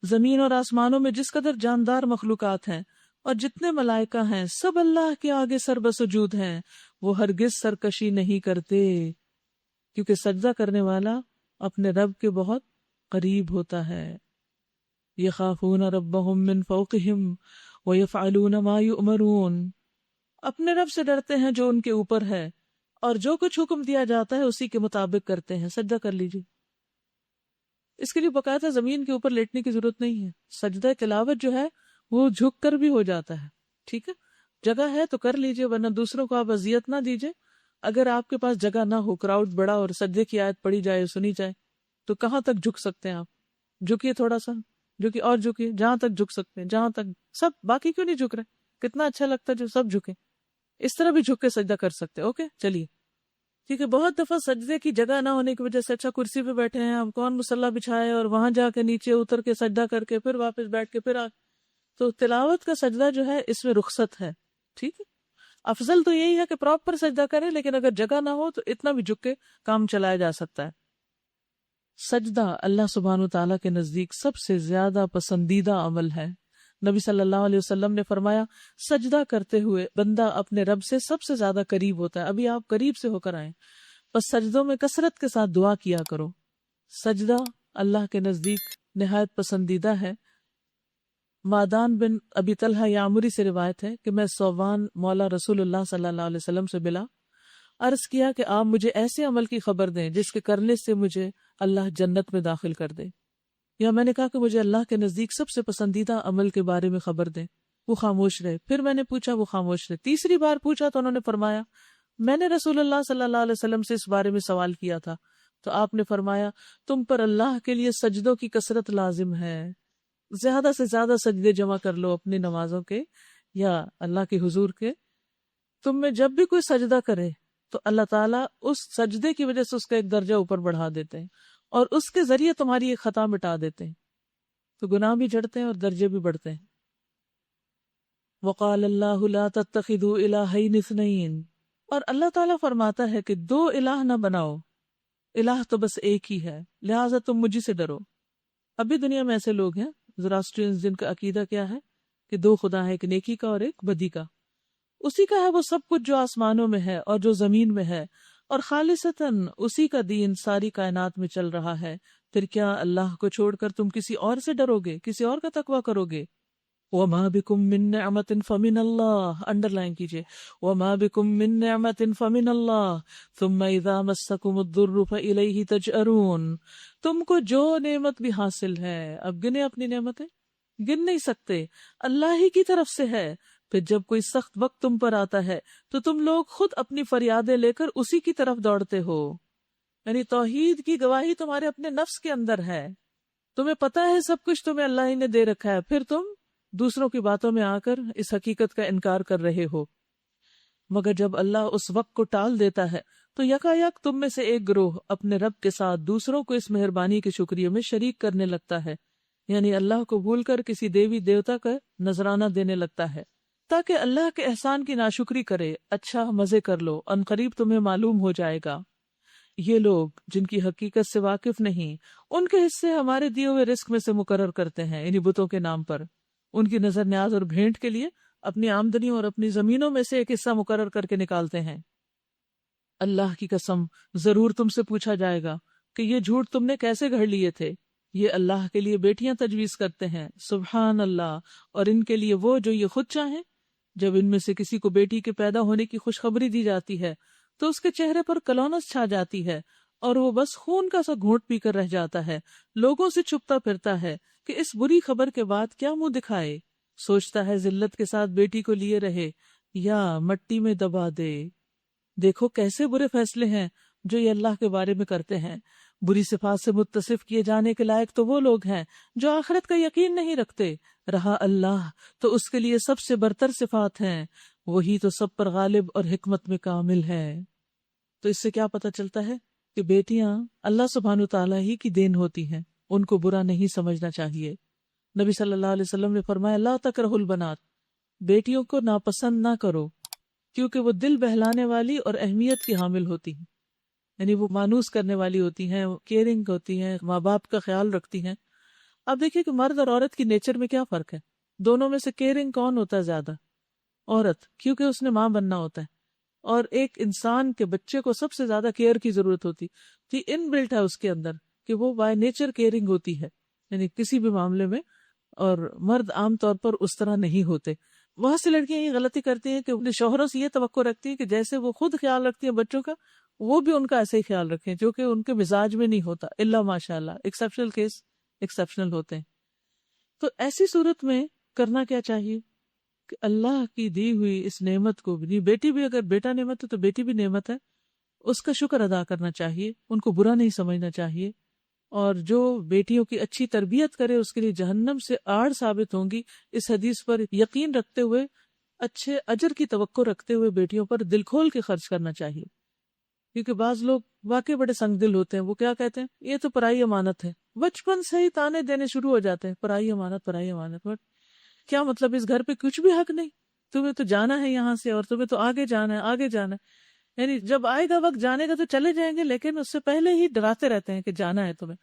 زمین اور آسمانوں میں جس قدر جاندار مخلوقات ہیں اور جتنے ملائکہ ہیں سب اللہ کے آگے سر بسجود ہیں، وہ ہرگز سرکشی نہیں کرتے، کیونکہ سجدہ کرنے والا اپنے رب کے بہت قریب ہوتا ہے۔ یخافون ربہم من فوقہم ویفعلون ما یؤمرون، اپنے رب سے ڈرتے ہیں جو ان کے اوپر ہے اور جو کچھ حکم دیا جاتا ہے اسی کے مطابق کرتے ہیں۔ سجدہ کر لیجیے، اس کے لیے باقاعدہ زمین کے اوپر لیٹنے کی ضرورت نہیں ہے۔ سجدہ تلاوت جو ہے وہ جھک کر بھی ہو جاتا ہے، ٹھیک ہے، جگہ ہے تو کر لیجیے، ورنہ دوسروں کو آپ اذیت نہ دیجیے۔ اگر آپ کے پاس جگہ نہ ہو، کراؤڈ بڑا اور سجدے کی آیت پڑھی جائے، سنی جائے، تو کہاں تک جھک سکتے ہیں آپ؟ جھکیے تھوڑا سا، جھکیے اور جھکیے، جہاں تک جھک سکتے ہیں، جہاں تک سب، باقی کیوں نہیں جھک رہے؟ کتنا اچھا لگتا ہے جو سب جھکے، اس طرح بھی جھک کے سجدہ کر سکتے. اوکے چلیے ٹھیک ہے. بہت دفعہ سجدے کی جگہ نہ ہونے کی وجہ سے اچھا کرسی پہ بیٹھے ہیں ہم، کون مصلی بچھائے اور وہاں جا کے نیچے اتر کے سجدہ کر کے پھر واپس بیٹھ کے پھر تو تلاوت کا سجدہ جو ہے اس میں رخصت ہے. ٹھیک ہے، افضل تو یہی ہے کہ پراپر سجدہ کریں، لیکن اگر جگہ نہ ہو تو اتنا بھی جھک کے کام چلایا جا سکتا ہے. سجدہ اللہ سبحانہ و تعالیٰ کے نزدیک سب سے زیادہ پسندیدہ عمل ہے. نبی صلی اللہ علیہ وسلم نے فرمایا سجدہ کرتے ہوئے بندہ اپنے رب سے سب سے زیادہ قریب ہوتا ہے. ابھی آپ قریب سے ہو کر آئیں، بس سجدوں میں کثرت کے ساتھ دعا کیا کرو. سجدہ اللہ کے نزدیک نہایت پسندیدہ ہے. مادان بن ابی طلحہ یامری سے روایت ہے کہ میں صوبان مولا رسول اللہ صلی اللہ علیہ وسلم سے ملا، عرض کیا کہ آپ مجھے ایسے عمل کی خبر دیں جس کے کرنے سے مجھے اللہ جنت میں داخل کر دے. یا میں نے کہا کہ مجھے اللہ کے نزدیک سب سے پسندیدہ عمل کے بارے میں خبر دیں. وہ خاموش رہے. پھر میں نے پوچھا، وہ خاموش رہے. تیسری بار پوچھا تو انہوں نے فرمایا میں نے رسول اللہ صلی اللہ علیہ وسلم سے اس بارے میں سوال کیا تھا تو آپ نے فرمایا تم پر اللہ کے لیے سجدوں کی کثرت لازم ہے. زیادہ سے زیادہ سجدے جمع کر لو اپنی نمازوں کے یا اللہ کے حضور کے. تم میں جب بھی کوئی سجدہ کرے تو اللہ تعالیٰ اس سجدے کی وجہ سے اس کا ایک درجہ اوپر بڑھا دیتے ہیں اور اس کے ذریعے تمہاری ایک خطا مٹا دیتے ہیں، تو گناہ بھی جڑتے ہیں اور درجے بھی بڑھتے ہیں. وقال اللہ لا تتخذوا الہین اثنین، اور اللہ تعالیٰ فرماتا ہے کہ دو الہ نہ بناؤ، الہ تو بس ایک ہی ہے، لہٰذا تم مجھے سے ڈرو. ابھی دنیا میں ایسے لوگ ہیں زراسٹرینز جن کا عقیدہ کیا ہے کہ دو خدا ہے، ایک نیکی کا اور ایک بدی کا. اسی کا ہے وہ سب کچھ جو آسمانوں میں ہے اور جو زمین میں ہے، اور خالصتاً اسی کا دین ساری کائنات میں چل رہا ہے. پھر کیا اللہ کو چھوڑ کر تم کسی اور سے ڈرو گے، کسی اور کا تقویٰ کرو گے؟ وَمَا بِكُم مِّن نِّعْمَةٍ فَمِنَ اللَّهِ، انڈر لائن کیجئے، وَمَا بِكُم مِّن نِّعْمَةٍ فَمِنَ اللَّهِ ثُمَّ إِذَا مَسَّكُمُ الضُّرُّ فَإِلَيْهِ تَجْأَرُونَ. تم کو جو نعمت بھی حاصل ہے، اب گنے اپنی نعمتیں، گن نہیں سکتے، اللہ ہی کی طرف سے ہے. پھر جب کوئی سخت وقت تم پر آتا ہے تو تم لوگ خود اپنی فریادیں لے کر اسی کی طرف دوڑتے ہو. یعنی توحید کی گواہی تمہارے اپنے نفس کے اندر ہے، تمہیں پتا ہے سب کچھ تمہیں اللہ ہی نے دے رکھا ہے، پھر تم دوسروں کی باتوں میں آ کر اس حقیقت کا انکار کر رہے ہو. مگر جب اللہ اس وقت کو ٹال دیتا ہے تو یکایک تم میں سے ایک گروہ اپنے رب کے ساتھ دوسروں کو اس مہربانی کے شکریہ میں شریک کرنے لگتا ہے، یعنی اللہ کو بھول کر کسی دیوی دیوتا کا نذرانہ دینے لگتا ہے تاکہ اللہ کے احسان کی ناشکری کرے. اچھا مزے کر لو، ان قریب تمہیں معلوم ہو جائے گا. یہ لوگ جن کی حقیقت سے واقف نہیں، ان کے حصے ہمارے دیے ہوئے رزق میں سے مقرر کرتے ہیں، یعنی بتوں کے نام پر. ان کی نظر نیاز اور بھینٹ کے لیے اپنی آمدنی اور اپنی زمینوں میں سے ایک حصہ مقرر کر کے نکالتے ہیں. اللہ کی قسم ضرور تم سے پوچھا جائے گا کہ یہ جھوٹ تم نے کیسے گھڑ لیے تھے. یہ اللہ کے لیے بیٹیاں تجویز کرتے ہیں، سبحان اللہ، اور ان کے لیے وہ جو یہ خود چاہیں. جب ان میں سے کسی کو بیٹی کے پیدا ہونے کی خوشخبری دی جاتی ہے تو اس کے چہرے پر کلونس چھا جاتی ہے اور وہ بس خون کا سا گھونٹ پی کر رہ جاتا ہے. لوگوں سے چھپتا پھرتا ہے کہ اس بری خبر کے بعد کیا منہ دکھائے. سوچتا ہے ذلت کے ساتھ بیٹی کو لیے رہے یا مٹی میں دبا دے. دیکھو کیسے برے فیصلے ہیں جو یہ اللہ کے بارے میں کرتے ہیں. بری صفات سے متصف کیے جانے کے لائق تو وہ لوگ ہیں جو آخرت کا یقین نہیں رکھتے. رہا اللہ تو اس کے لیے سب سے برتر صفات ہیں، وہی تو سب پر غالب اور حکمت میں کامل ہے. تو اس سے کیا پتہ چلتا ہے کہ بیٹیاں اللہ سبحانہ تعالیٰ ہی کی دین ہوتی ہیں، ان کو برا نہیں سمجھنا چاہیے. نبی صلی اللہ علیہ وسلم نے فرمایا لا تکرہوا البنات، بیٹیوں کو ناپسند نہ کرو کیونکہ وہ دل بہلانے والی اور اہمیت کی حامل ہوتی ہیں، یعنی وہ مانوس کرنے والی ہوتی ہیں، کیئرنگ ہوتی ہیں، ماں باپ کا خیال رکھتی ہیں. اب دیکھیے کہ مرد اور عورت کی نیچر میں کیا فرق ہے. دونوں میں سے کیئرنگ کون ہوتا ہے زیادہ؟ عورت، کیونکہ اس نے ماں بننا ہوتا ہے. اور ایک انسان کے بچے کو سب سے زیادہ کیئر کی ضرورت ہوتی تھی، ان بلٹ ہے اس کے اندر کہ وہ بائی نیچر کیئرنگ ہوتی ہے، یعنی کسی بھی معاملے میں. اور مرد عام طور پر اس طرح نہیں ہوتے. بہت سی لڑکیاں یہ غلطی کرتی ہیں کہ اپنے شوہروں سے یہ توقع رکھتی ہیں کہ جیسے وہ خود خیال رکھتی ہیں بچوں کا، وہ بھی ان کا ایسے ہی خیال رکھیں، جو کہ ان کے مزاج میں نہیں ہوتا. الا ماشاء اللہ، ایکسیپشنل کیس ایکسیپشنل ہوتے ہیں. تو ایسی صورت میں کرنا کیا چاہیے کہ اللہ کی دی ہوئی اس نعمت کو بھی، بیٹی بھی اگر بیٹا نعمت ہے تو بیٹی بھی نعمت ہے، اس کا شکر ادا کرنا چاہیے، ان کو برا نہیں سمجھنا چاہیے، اور جو بیٹیوں کی اچھی تربیت کرے اس کے لیے جہنم سے آڑ ثابت ہوں گی، اس حدیث پر یقین رکھتے ہوئے، اچھے اجر کی توقع رکھتے ہوئے بیٹیوں پر دل کھول کے خرچ کرنا چاہیے. کیونکہ بعض لوگ واقعی بڑے سنگ دل ہوتے ہیں، وہ کیا کہتے ہیں، یہ تو پرائی امانت ہے، بچپن سے ہی تانے دینے شروع ہو جاتے ہیں، پرائی امانت پرائی امانت. بٹ کیا مطلب، اس گھر پہ کچھ بھی حق نہیں، تمہیں تو جانا ہے یہاں سے، اور تمہیں تو آگے جانا ہے آگے جانا ہے. یعنی جب آئے گا وقت جانے کا تو چلے جائیں گے، لیکن اس سے پہلے ہی ڈراتے رہتے ہیں کہ جانا ہے تمہیں.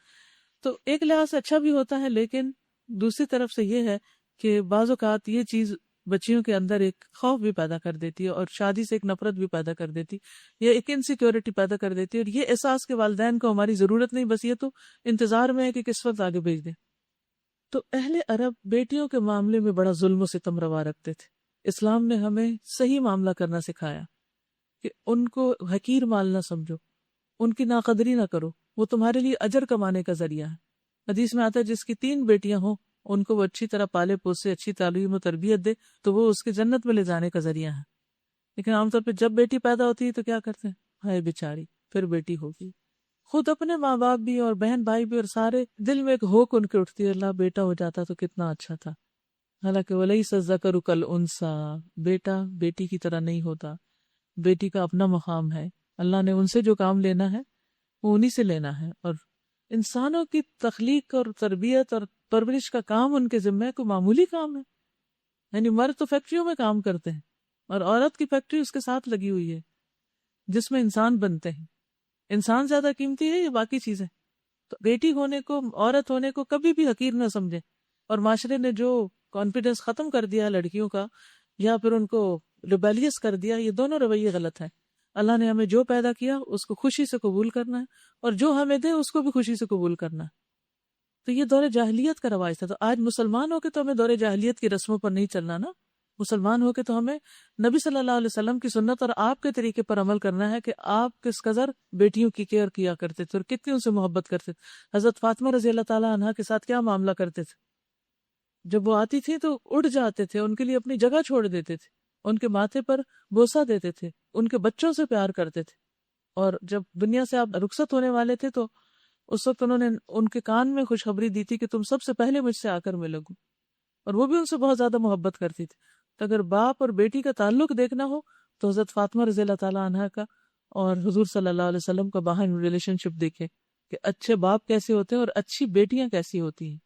تو ایک لحاظ سے اچھا بھی ہوتا ہے، لیکن دوسری طرف سے یہ ہے کہ بعض اوقات یہ چیز بچیوں کے اندر ایک خوف بھی پیدا کر دیتی ہے، اور شادی سے ایک نفرت بھی پیدا کر دیتی، یا ایک انسیکیورٹی پیدا کر دیتی ہے، اور یہ احساس کہ والدین کو ہماری ضرورت نہیں، بس یہ تو انتظار میں ہے کہ کس وقت آگے بھیج دیں. تو اہل عرب بیٹیوں کے معاملے میں بڑا ظلم و ستم روا رکھتے تھے. اسلام نے ہمیں صحیح معاملہ کرنا سکھایا کہ ان کو حقیر مال نہ سمجھو، ان کی ناقدری نہ کرو، وہ تمہارے لیے اجر کمانے کا ذریعہ ہے. حدیث میں آتا ہے جس کی 3 بیٹیاں ہوں، ان کو وہ اچھی طرح پالے پوسے، اچھی تعلیم و تربیت دے تو وہ اس کے جنت میں لے جانے کا ذریعہ ہے. لیکن عام طور پہ جب بیٹی پیدا ہوتی ہے تو کیا کرتے ہیں، ہائے بیچاری پھر بیٹی ہوگی. خود اپنے ماں باپ بھی اور بہن بھائی بھی، اور سارے دل میں ایک ہوک ان کے اٹھتی ہے، اللہ بیٹا ہو جاتا تو کتنا اچھا تھا. حالانکہ وَلَيْسَ الذَّكَرُ كَالْأُنثىٰ، بیٹا بیٹی کی طرح نہیں ہوتا، بیٹی کا اپنا مقام ہے. اللہ نے ان سے جو کام لینا ہے وہ انہی سے لینا ہے، اور انسانوں کی تخلیق اور تربیت اور پرورش کا کام ان کے ذمہ کوئی معمولی کام ہے. یعنی مرد تو فیکٹریوں میں کام کرتے ہیں، اور عورت کی فیکٹری اس کے ساتھ لگی ہوئی ہے جس میں انسان بنتے ہیں. انسان زیادہ قیمتی ہے یا باقی چیزیں؟ تو بیٹی ہونے کو، عورت ہونے کو کبھی بھی حقیر نہ سمجھے. اور معاشرے نے جو کانفیڈنس ختم کر دیا لڑکیوں کا، یا پھر ان کو ریبیلیس کر دیا، یہ دونوں رویے غلط ہیں. اللہ نے ہمیں جو پیدا کیا اس کو خوشی سے قبول کرنا ہے، اور جو ہمیں دے اس کو بھی خوشی سے قبول کرنا ہے. تو یہ دور جاہلیت کا رواج تھا. تو آج مسلمان ہو کے تو ہمیں دور جاہلیت کی رسموں پر نہیں چلنا نا. مسلمان ہو کے تو ہمیں نبی صلی اللہ علیہ وسلم کی سنت اور آپ کے طریقے پر عمل کرنا ہے کہ آپ کس قدر بیٹیوں کی کیئر کیا کرتے تھے اور کتنی ان سے محبت کرتے تھے. حضرت فاطمہ رضی اللہ تعالیٰ عنہا کے ساتھ کیا معاملہ کرتے تھے، جب وہ آتی تھی تو اڑ جاتے تھے، ان کے لیے اپنی جگہ چھوڑ دیتے تھے، ان کے ماتھے پر بوسہ دیتے تھے، ان کے بچوں سے پیار کرتے تھے. اور جب دنیا سے آپ رخصت ہونے والے تھے تو اس وقت انہوں نے ان کے کان میں خوشخبری دی تھی کہ تم سب سے پہلے مجھ سے آ کر ملو گے. اور وہ بھی ان سے بہت زیادہ محبت کرتی تھی. تو اگر باپ اور بیٹی کا تعلق دیکھنا ہو تو حضرت فاطمہ رضی اللہ تعالیٰ عنہا کا اور حضور صلی اللہ علیہ وسلم کا باہم ریلیشن شپ دیکھے کہ اچھے باپ کیسے ہوتے ہیں اور اچھی بیٹیاں کیسی ہوتی ہیں.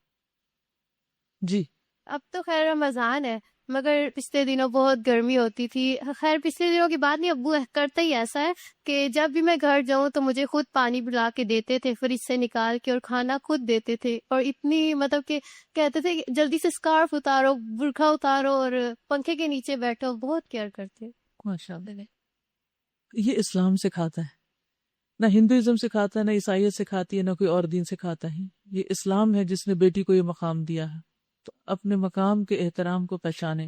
جی اب تو خیر رمضان ہے، مگر پچھلے دنوں بہت گرمی ہوتی تھی. خیر پچھلے دنوں کی بات نہیں، ابو کرتا ہی ایسا ہے کہ جب بھی میں گھر جاؤں تو مجھے خود پانی پلا کے دیتے تھے فریج سے نکال کے، اور کھانا خود دیتے تھے. اور اتنی مطلب کہ کہتے تھے کہ جلدی سے اسکارف اتارو، برقع اتارو اور پنکھے کے نیچے بیٹھو. بہت کیئر کرتے. ماشاء اللہ. یہ اسلام سکھاتا ہے، نہ ہندوازم سکھاتا ہے، نہ عیسائیت سکھاتی ہے، نہ کوئی اور دین سکھاتا ہے. یہ اسلام ہے جس نے بیٹی کو یہ مقام دیا ہے. تو اپنے مقام کے احترام کو پہچانے.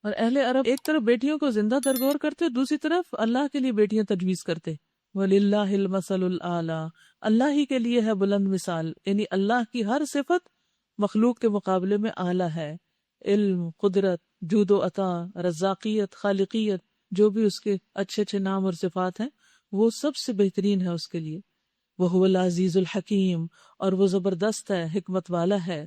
اور اہل عرب ایک طرف بیٹیوں کو زندہ درگور کرتے، دوسری طرف اللہ کے لیے بیٹیاں تجویز کرتے. وَلِلَّهِ الْمَثَلُ الْأَعْلَىٰ، اللہ ہی کے لیے ہے بلند مثال. یعنی اللہ کی ہر صفت مخلوق کے مقابلے میں اعلیٰ ہے. علم، قدرت، جود و عطا، رزاقیت، خالقیت، جو بھی اس کے اچھے اچھے نام اور صفات ہیں وہ سب سے بہترین ہے اس کے لیے. وَهُوَ الْعَزِيزُ الْحَكِيمُ، اور وہ زبردست ہے، حکمت والا ہے.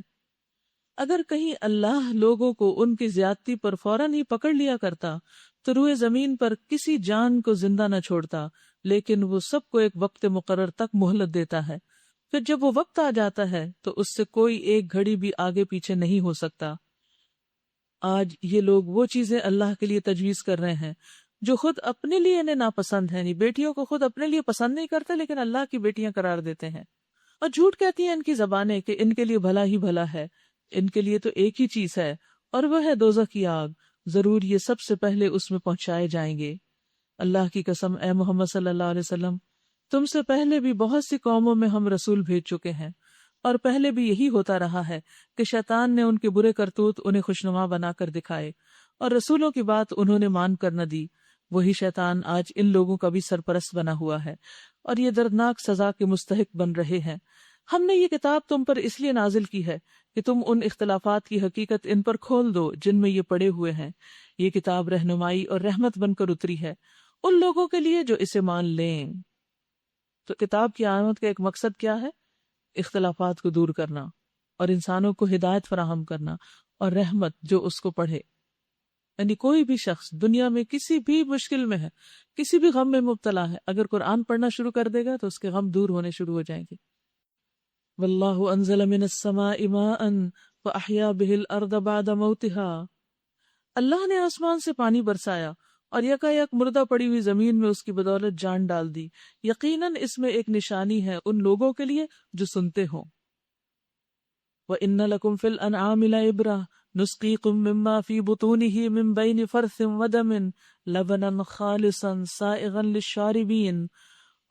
اگر کہیں اللہ لوگوں کو ان کی زیادتی پر فوراً ہی پکڑ لیا کرتا تو روئے زمین پر کسی جان کو زندہ نہ چھوڑتا، لیکن وہ سب کو ایک وقت مقرر تک مہلت دیتا ہے. پھر جب وہ وقت آ جاتا ہے تو اس سے کوئی ایک گھڑی بھی آگے پیچھے نہیں ہو سکتا. آج یہ لوگ وہ چیزیں اللہ کے لیے تجویز کر رہے ہیں جو خود اپنے لیے انہیں ناپسند ہے. نہیں، بیٹیوں کو خود اپنے لیے پسند نہیں کرتے لیکن اللہ کی بیٹیاں قرار دیتے ہیں. اور جھوٹ کہتی ہیں ان کی زبانیں کہ ان کے لیے بھلا ہی بھلا ہے. ان کے لیے تو ایک ہی چیز ہے اور وہ ہے دوزخ کی آگ، ضرور یہ سب سے پہلے اس میں پہنچائے جائیں گے. اللہ کی قسم اے محمد صلی اللہ علیہ وسلم، تم سے پہلے بھی بہت سی قوموں میں ہم رسول بھیج چکے ہیں، اور پہلے بھی یہی ہوتا رہا ہے کہ شیطان نے ان کے برے کرتوت انہیں خوشنما بنا کر دکھائے اور رسولوں کی بات انہوں نے مان کر نہ دی. وہی شیطان آج ان لوگوں کا بھی سرپرست بنا ہوا ہے اور یہ دردناک سزا کے مستحق بن رہے ہیں. ہم نے یہ کتاب تم پر اس لیے نازل کی ہے کہ تم ان اختلافات کی حقیقت ان پر کھول دو جن میں یہ پڑے ہوئے ہیں. یہ کتاب رہنمائی اور رحمت بن کر اتری ہے ان لوگوں کے لیے جو اسے مان لیں۔ تو کتاب کی آمد کا ایک مقصد کیا ہے؟ اختلافات کو دور کرنا اور انسانوں کو ہدایت فراہم کرنا اور رحمت جو اس کو پڑھے۔ یعنی کوئی بھی شخص دنیا میں کسی بھی مشکل میں ہے، کسی بھی غم میں مبتلا ہے، اگر قرآن پڑھنا شروع کر دے گا تو اس کے غم دور ہونے شروع ہو جائیں گے۔ واللہ انزل من السماء ماء فاحیا به الارض بعد موتها، اللہ نے آسمان سے پانی برسایا اور یکا یک مردہ پڑی ہوئی زمین میں اس کی بدولت جان ڈال دی۔ یقیناً اس میں ایک نشانی ہے ان لوگوں کے لیے جو سنتے ہوں۔ وَإِنَّ لَكُمْ فِي الْأَنْعَامِ لَعِبْرَةً نُسْقِيكُم مِّمَّا فِي بُطُونِهِ مِن بَيْنِ فَرْثٍ وَدَمٍ لَبَنًا خَالِصًا سَائِغًا لِلشَّارِبِينَ،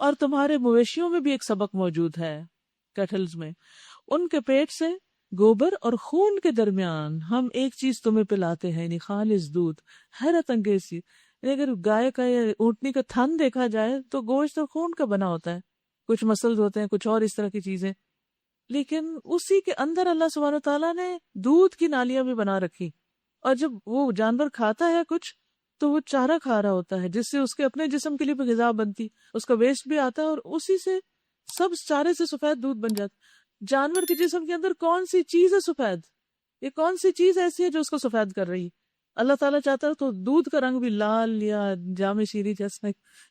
اور تمہارے مویشیوں میں بھی ایک سبق موجود ہے، کیٹلز میں، ان کے پیٹ سے گوبر اور خون کے درمیان ہم ایک چیز تمہیں پلاتے ہیں، یعنی خالص دودھ۔ حیرت انگیز چیز، یعنی اگر گائے کا یا اونٹنی کا تھن دیکھا جائے تو گوشت اور خون کا بنا ہوتا ہے، کچھ مسلز ہوتے ہیں، کچھ اور اس طرح کی چیزیں، لیکن اسی کے اندر اللہ سبحانہ وتعالیٰ نے دودھ کی نالیاں بھی بنا رکھی، اور جب وہ جانور کھاتا ہے کچھ تو وہ چارہ کھا رہا ہوتا ہے جس سے اس کے اپنے جسم کے لیے بھی غذا بنتی، اس کا ویسٹ بھی آتا ہے اور اسی سے سب چارے سے سفید دودھ بن جاتا۔ جانور کے جسم کے اندر کون سی چیز ہے سفید؟ یہ کون سی چیز ایسی ہے جو اس کو سفید کر رہی؟ اللہ تعالیٰ چاہتا ہے تو دودھ کا رنگ بھی لال یا جام شیری جیسا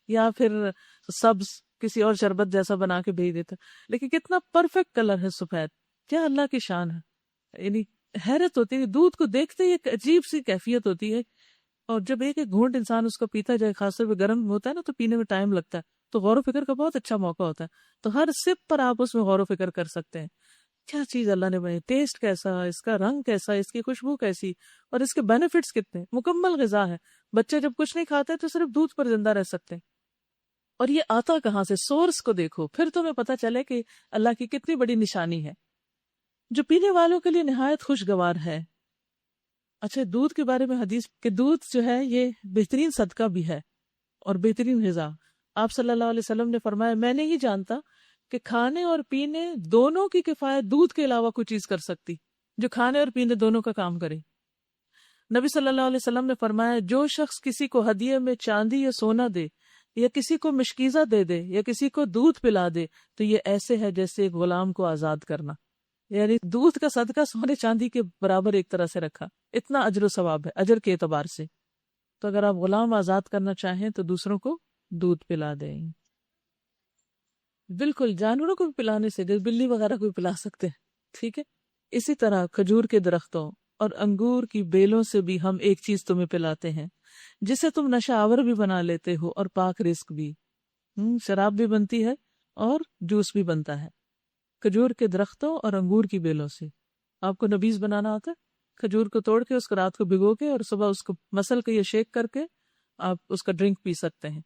یا پھر سبز کسی اور شربت جیسا بنا کے بھیج دیتا، لیکن کتنا پرفیکٹ کلر ہے سفید، کیا اللہ کی شان ہے۔ یعنی حیرت ہوتی ہے، دودھ کو دیکھتے ہی ایک عجیب سی کیفیت ہوتی ہے، اور جب ایک ایک گھونٹ انسان اس کو پیتا جائے، خاص طور پہ گرم ہوتا ہے نا تو پینے میں ٹائم لگتا ہے، تو غور و فکر کا بہت اچھا موقع ہوتا ہے، تو ہر سپ پر آپ اس میں غور و فکر کر سکتے ہیں، کیا چیز اللہ نے بنائی، ٹیسٹ کیسا، اس کا رنگ کیسا، اس کی خوشبو کیسی، اور اس کے بینیفٹس کتنے، مکمل غذا ہے۔ بچے جب کچھ نہیں کھاتے تو صرف دودھ پر زندہ رہ سکتے ہیں، اور یہ آتا کہاں سے، سورس کو دیکھو، پھر تمہیں پتہ چلے کہ اللہ کی کتنی بڑی نشانی ہے جو پینے والوں کے لیے نہایت خوشگوار ہے۔ اچھا، دودھ کے بارے میں حدیث کہ دودھ جو ہے یہ بہترین صدقہ بھی ہے اور بہترین غذا۔ آپ صلی اللہ علیہ وسلم نے فرمایا، میں نہیں جانتا کہ کھانے اور پینے دونوں کی کفایت دودھ کے علاوہ کوئی چیز کر سکتی جو کھانے اور پینے دونوں کا کام کرے۔ نبی صلی اللہ علیہ وسلم نے فرمایا، جو شخص کسی کو ہدیے میں چاندی یا سونا دے یا کسی کو مشکیزہ دے دے یا کسی کو دودھ پلا دے تو یہ ایسے ہے جیسے ایک غلام کو آزاد کرنا، یعنی دودھ کا صدقہ سونے چاندی کے برابر ایک طرح سے رکھا، اتنا اجر و ثواب ہے اجر کے اعتبار سے۔ تو اگر آپ غلام آزاد کرنا چاہیں تو دوسروں کو دودھ پلا دیں، بالکل جانوروں کو بھی پلانے سے، جیسے بلی وغیرہ کو بھی پلا سکتے ہیں، ٹھیک ہے۔ اسی طرح کھجور کے درختوں اور انگور کی بیلوں سے بھی ہم ایک چیز تمہیں پلاتے ہیں جسے تم نشہ آور بھی بنا لیتے ہو اور پاک رزق بھی، شراب بھی بنتی ہے اور جوس بھی بنتا ہے کھجور کے درختوں اور انگور کی بیلوں سے۔ آپ کو نبیز بنانا آتا ہے؟ کھجور کو توڑ کے اس کو رات کو بھگو کے اور صبح اس کو مسل کے یا شیک کر کے آپ اس کا ڈرنک پی سکتے ہیں،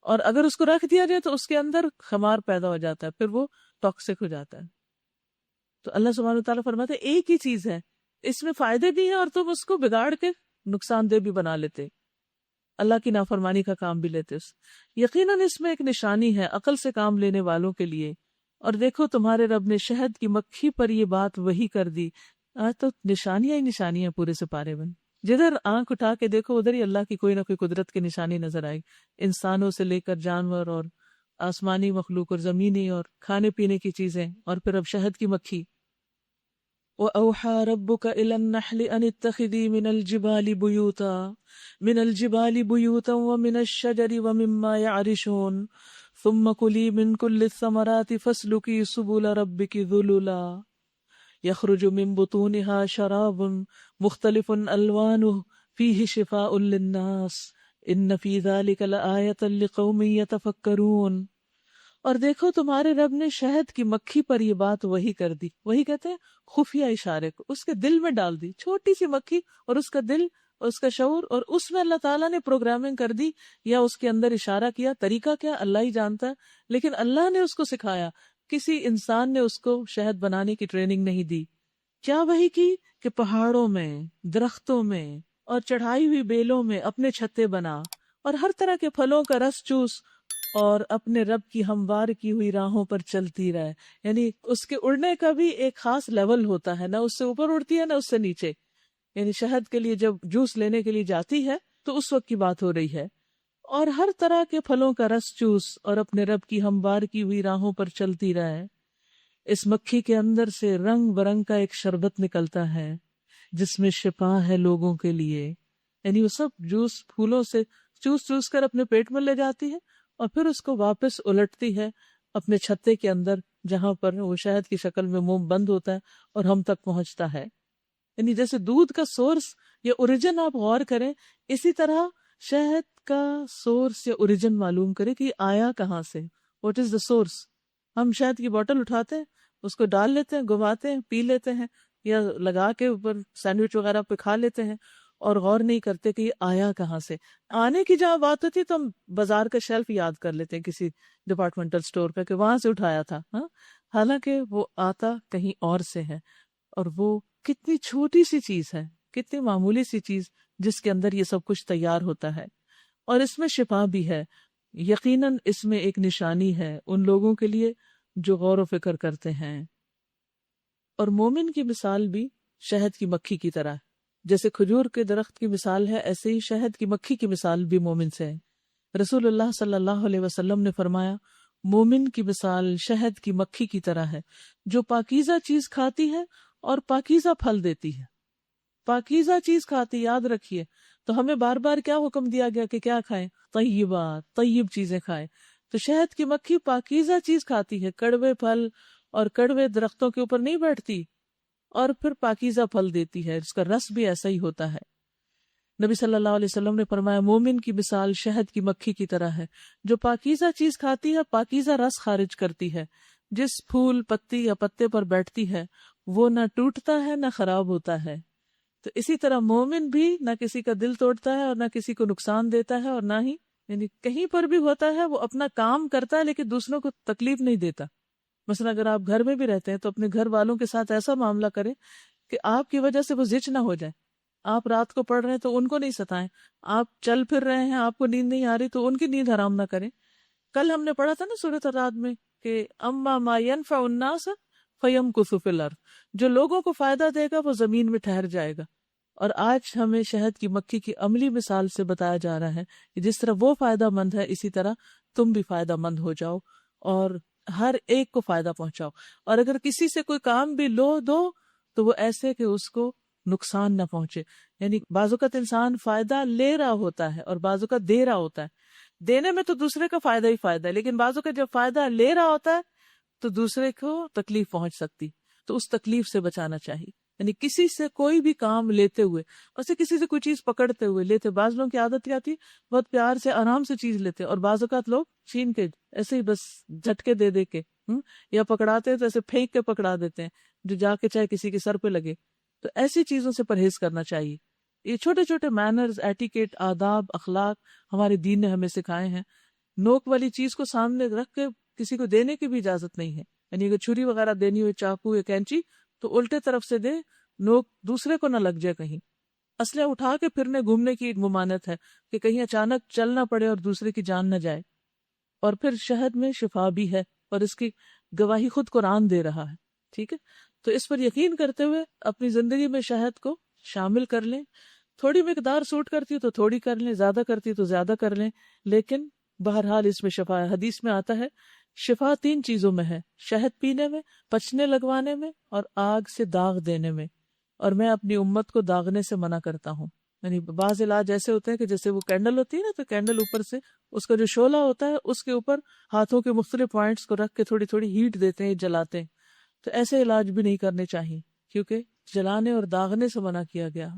اور اگر اس کو رکھ دیا جائے تو اس کے اندر خمار پیدا ہو جاتا ہے، پھر وہ ٹاکسک ہو جاتا ہے۔ تو اللہ سبحانہ وتعالیٰ فرماتے ہیں ایک ہی چیز ہے، اس میں فائدے بھی ہیں اور تم اس کو بگاڑ کے نقصان دہ بھی بنا لیتے، اللہ کی نافرمانی کا کام بھی لیتے۔ یقیناً اس میں ایک نشانی ہے عقل سے کام لینے والوں کے لیے، اور دیکھو تمہارے رب نے شہد کی مکھی پر یہ بات وہی کر دی۔ آج تو نشانیاں ہی نشانیاں پورے سپارے میں، جدھر آنکھ اٹھا کے دیکھو ادھر ہی اللہ کی کوئی نہ کوئی قدرت کی نشانی نظر آئے، انسانوں سے لے کر جانور اور آسمانی مخلوق اور زمینی اور کھانے پینے کی چیزیں، اور پھر اب شہد کی مکھی۔ وَأَوْحَى رَبُّكَ إِلَى النَّحْلِ أَنِ اتَّخِذِي مِنَ الْجِبَالِ بُيُوتًا وَمِنَ الشَّجَرِ وَمِمَّا يَعْرِشُونَ ثُمَّ كُلِي مِن كُلِّ الثَّمَرَاتِ فَاسْلُكِي سُبُلَ رَبِّكِ ذُلُلًا يَخْرُجُ مِن بُطُونِهَا شَرَابٌ مُخْتَلِفٌ أَلْوَانُهُ فِيهِ شِفَاءٌ لِلنَّاسِ إِنَّ فِي ذَلِكَ لَآيَةً لِقَوْمٍ يَتَفَكَّرُونَ۔ اور دیکھو تمہارے رب نے شہد کی مکھی پر یہ بات وہی کر دی، وہی کہتے ہیں خفیہ اشارے کو، اس کے دل میں ڈال دی، چھوٹی سی مکھی اور اس کا دل اور اس کا شعور، اور اس میں اللہ تعالیٰ نے پروگرامنگ کر دی یا اس کے اندر اشارہ کیا، طریقہ کیا اللہ ہی جانتا ہے، لیکن اللہ نے اس کو سکھایا، کسی انسان نے اس کو شہد بنانے کی ٹریننگ نہیں دی۔ کیا وہی کی کہ پہاڑوں میں، درختوں میں اور چڑھائی ہوئی بیلوں میں اپنے چھتے بنا اور ہر طرح کے پھلوں کا رس چوس اور اپنے رب کی ہموار کی ہوئی راہوں پر چلتی رہے، یعنی اس کے اڑنے کا بھی ایک خاص لیول ہوتا ہے، نہ اس سے اوپر اڑتی ہے نہ اس سے نیچے، یعنی شہد کے لیے جب جوس لینے کے لیے جاتی ہے تو اس وقت کی بات ہو رہی ہے، اور ہر طرح کے پھلوں کا رس چوس اور اپنے رب کی ہموار کی ہوئی راہوں پر چلتی رہے۔ اس مکھی کے اندر سے رنگ برنگ کا ایک شربت نکلتا ہے جس میں شفا ہے لوگوں کے لیے، یعنی وہ سب جوس پھولوں سے چوس چوس کر اپنے پیٹ میں لے جاتی ہے اور پھر اس کو واپس الٹتی ہے اپنے چھتے کے اندر جہاں پر وہ شہد کی شکل میں منہ بند ہوتا ہے اور ہم تک پہنچتا ہے۔ یعنی جیسے دودھ کا سورس یا اوریجن آپ غور کریں، اسی طرح شہد کا سورس یا اوریجن معلوم کرے کہ یہ آیا کہاں سے، واٹ از دا سورس۔ ہم شہد کی بوتل اٹھاتے ہیں، اس کو ڈال لیتے ہیں، گھماتے ہیں، پی لیتے ہیں یا لگا کے اوپر سینڈوچ وغیرہ پہ کھا لیتے ہیں اور غور نہیں کرتے کہ یہ آیا کہاں سے۔ آنے کی جہاں بات ہوتی ہے تو ہم بازار کا شیلف یاد کر لیتے ہیں کسی ڈپارٹمنٹل سٹور پہ کہ وہاں سے اٹھایا تھا، ہاں، حالانکہ وہ آتا کہیں اور سے ہے، اور وہ کتنی چھوٹی سی چیز ہے، کتنی معمولی سی چیز جس کے اندر یہ سب کچھ تیار ہوتا ہے، اور اس میں شفا بھی ہے۔ یقیناً اس میں ایک نشانی ہے ان لوگوں کے لیے جو غور و فکر کرتے ہیں۔ اور مومن کی مثال بھی شہد کی مکھی کی طرح ہے، جیسے کھجور کے درخت کی مثال ہے، ایسے ہی شہد کی مکھی کی مثال بھی مومن سے ہے۔ رسول اللہ صلی اللہ علیہ وسلم نے فرمایا، مومن کی مثال شہد کی مکھی کی طرح ہے جو پاکیزہ چیز کھاتی ہے اور پاکیزہ پھل دیتی ہے۔ پاکیزہ چیز کھاتی، یاد رکھیے، تو ہمیں بار بار کیا حکم دیا گیا کہ کیا کھائیں؟ طیبات، طیب چیزیں کھائیں۔ تو شہد کی مکھی پاکیزہ چیز کھاتی ہے، کڑوے پھل اور کڑوے درختوں کے اوپر نہیں بیٹھتی، اور پھر پاکیزہ پھل دیتی ہے، اس کا رس بھی ایسا ہی ہوتا ہے۔ نبی صلی اللہ علیہ وسلم نے فرمایا، مومن کی مثال شہد کی مکھی کی طرح ہے جو پاکیزہ چیز کھاتی ہے، پاکیزہ رس خارج کرتی ہے، جس پھول، پتی یا پتے پر بیٹھتی ہے وہ نہ ٹوٹتا ہے نہ خراب ہوتا ہے۔ تو اسی طرح مومن بھی نہ کسی کا دل توڑتا ہے اور نہ کسی کو نقصان دیتا ہے، اور نہ ہی یعنی کہیں پر بھی ہوتا ہے وہ اپنا کام کرتا ہے لیکن دوسروں کو تکلیف نہیں دیتا۔ مثلا اگر آپ گھر میں بھی رہتے ہیں تو اپنے گھر والوں کے ساتھ ایسا معاملہ کریں کہ آپ کی وجہ سے وہ زچ نہ ہو جائے۔ آپ رات کو پڑھ رہے ہیں تو ان کو نہیں ستائیں، آپ چل پھر رہے ہیں، آپ کو نیند نہیں آ رہی تو ان کی نیند حرام نہ کریں۔ کل ہم نے پڑھا تھا نا سورۃ الرعد میں کہ اما ما ينفع الناس فيمكث في الارض، جو لوگوں کو فائدہ دے گا وہ زمین میں ٹھہر جائے گا۔ اور آج ہمیں شہد کی مکھی کی عملی مثال سے بتایا جا رہا ہے کہ جس طرح وہ فائدہ مند ہے اسی طرح تم بھی فائدہ مند ہو جاؤ اور ہر ایک کو فائدہ پہنچاؤ۔ اور اگر کسی سے کوئی کام بھی لو دو تو وہ ایسے کہ اس کو نقصان نہ پہنچے، یعنی بعض اوقات انسان فائدہ لے رہا ہوتا ہے اور بعض اوقات دے رہا ہوتا ہے۔ دینے میں تو دوسرے کا فائدہ ہی فائدہ ہے، لیکن بعض اوقات جب فائدہ لے رہا ہوتا ہے تو دوسرے کو تکلیف پہنچ سکتی، تو اس تکلیف سے بچانا چاہیے۔ یعنی کسی سے کوئی بھی کام لیتے ہوئے، ویسے کسی سے کوئی چیز پکڑتے ہوئے لیتے، بعض لوگوں کی عادت کیا تھی، بہت پیار سے آرام سے چیز لیتے، اور بعض اوقات لوگ چھین کے ایسے ہی بس جھٹکے دے دے کے یا پکڑاتے ہیں تو ایسے پھینک کے پکڑا دیتے ہیں جو جا کے چاہے کسی کے سر پہ لگے۔ تو ایسی چیزوں سے پرہیز کرنا چاہیے۔ یہ چھوٹے چھوٹے مینرز، ایٹیکیٹ، آداب، اخلاق ہمارے دین نے ہمیں سکھائے ہیں۔ نوک والی چیز کو سامنے رکھ کے کسی کو دینے کی بھی اجازت نہیں ہے، یعنی اگر چھری وغیرہ دینی ہوئی، چاقو یا کینچی، تو الٹے طرف سے دے، نوک دوسرے کو نہ لگ جائے کہیں۔ اسلحہ اٹھا کے پھرنے گھومنے کی ممانعت ہے کہ کہیں اچانک چلنا پڑے اور دوسرے کی جان نہ جائے۔ اور پھر شہد میں شفا بھی ہے اور اس کی گواہی خود قرآن دے رہا ہے، ٹھیک ہے؟ تو اس پر یقین کرتے ہوئے اپنی زندگی میں شہد کو شامل کر لیں۔ تھوڑی مقدار سوٹ کرتی ہے تو تھوڑی کر لیں، زیادہ کرتی ہے تو زیادہ کر لیں، لیکن بہرحال اس میں شفا ہے۔ حدیث میں آتا ہے شفا 3 چیزوں میں ہے، شہد پینے میں، پچنے لگوانے میں، اور آگ سے داغ دینے میں، اور میں اپنی امت کو داغنے سے منع کرتا ہوں۔ یعنی بعض علاج ایسے ہوتے ہیں کہ جیسے وہ کینڈل ہوتی ہے نا، تو کینڈل اوپر سے اس کا جو شعلہ ہوتا ہے اس کے اوپر ہاتھوں کے مختلف پوائنٹس کو رکھ کے تھوڑی تھوڑی ہیٹ دیتے ہیں، جلاتے ہیں۔ تو ایسے علاج بھی نہیں کرنے چاہیے کیونکہ جلانے اور داغنے سے منع کیا گیا۔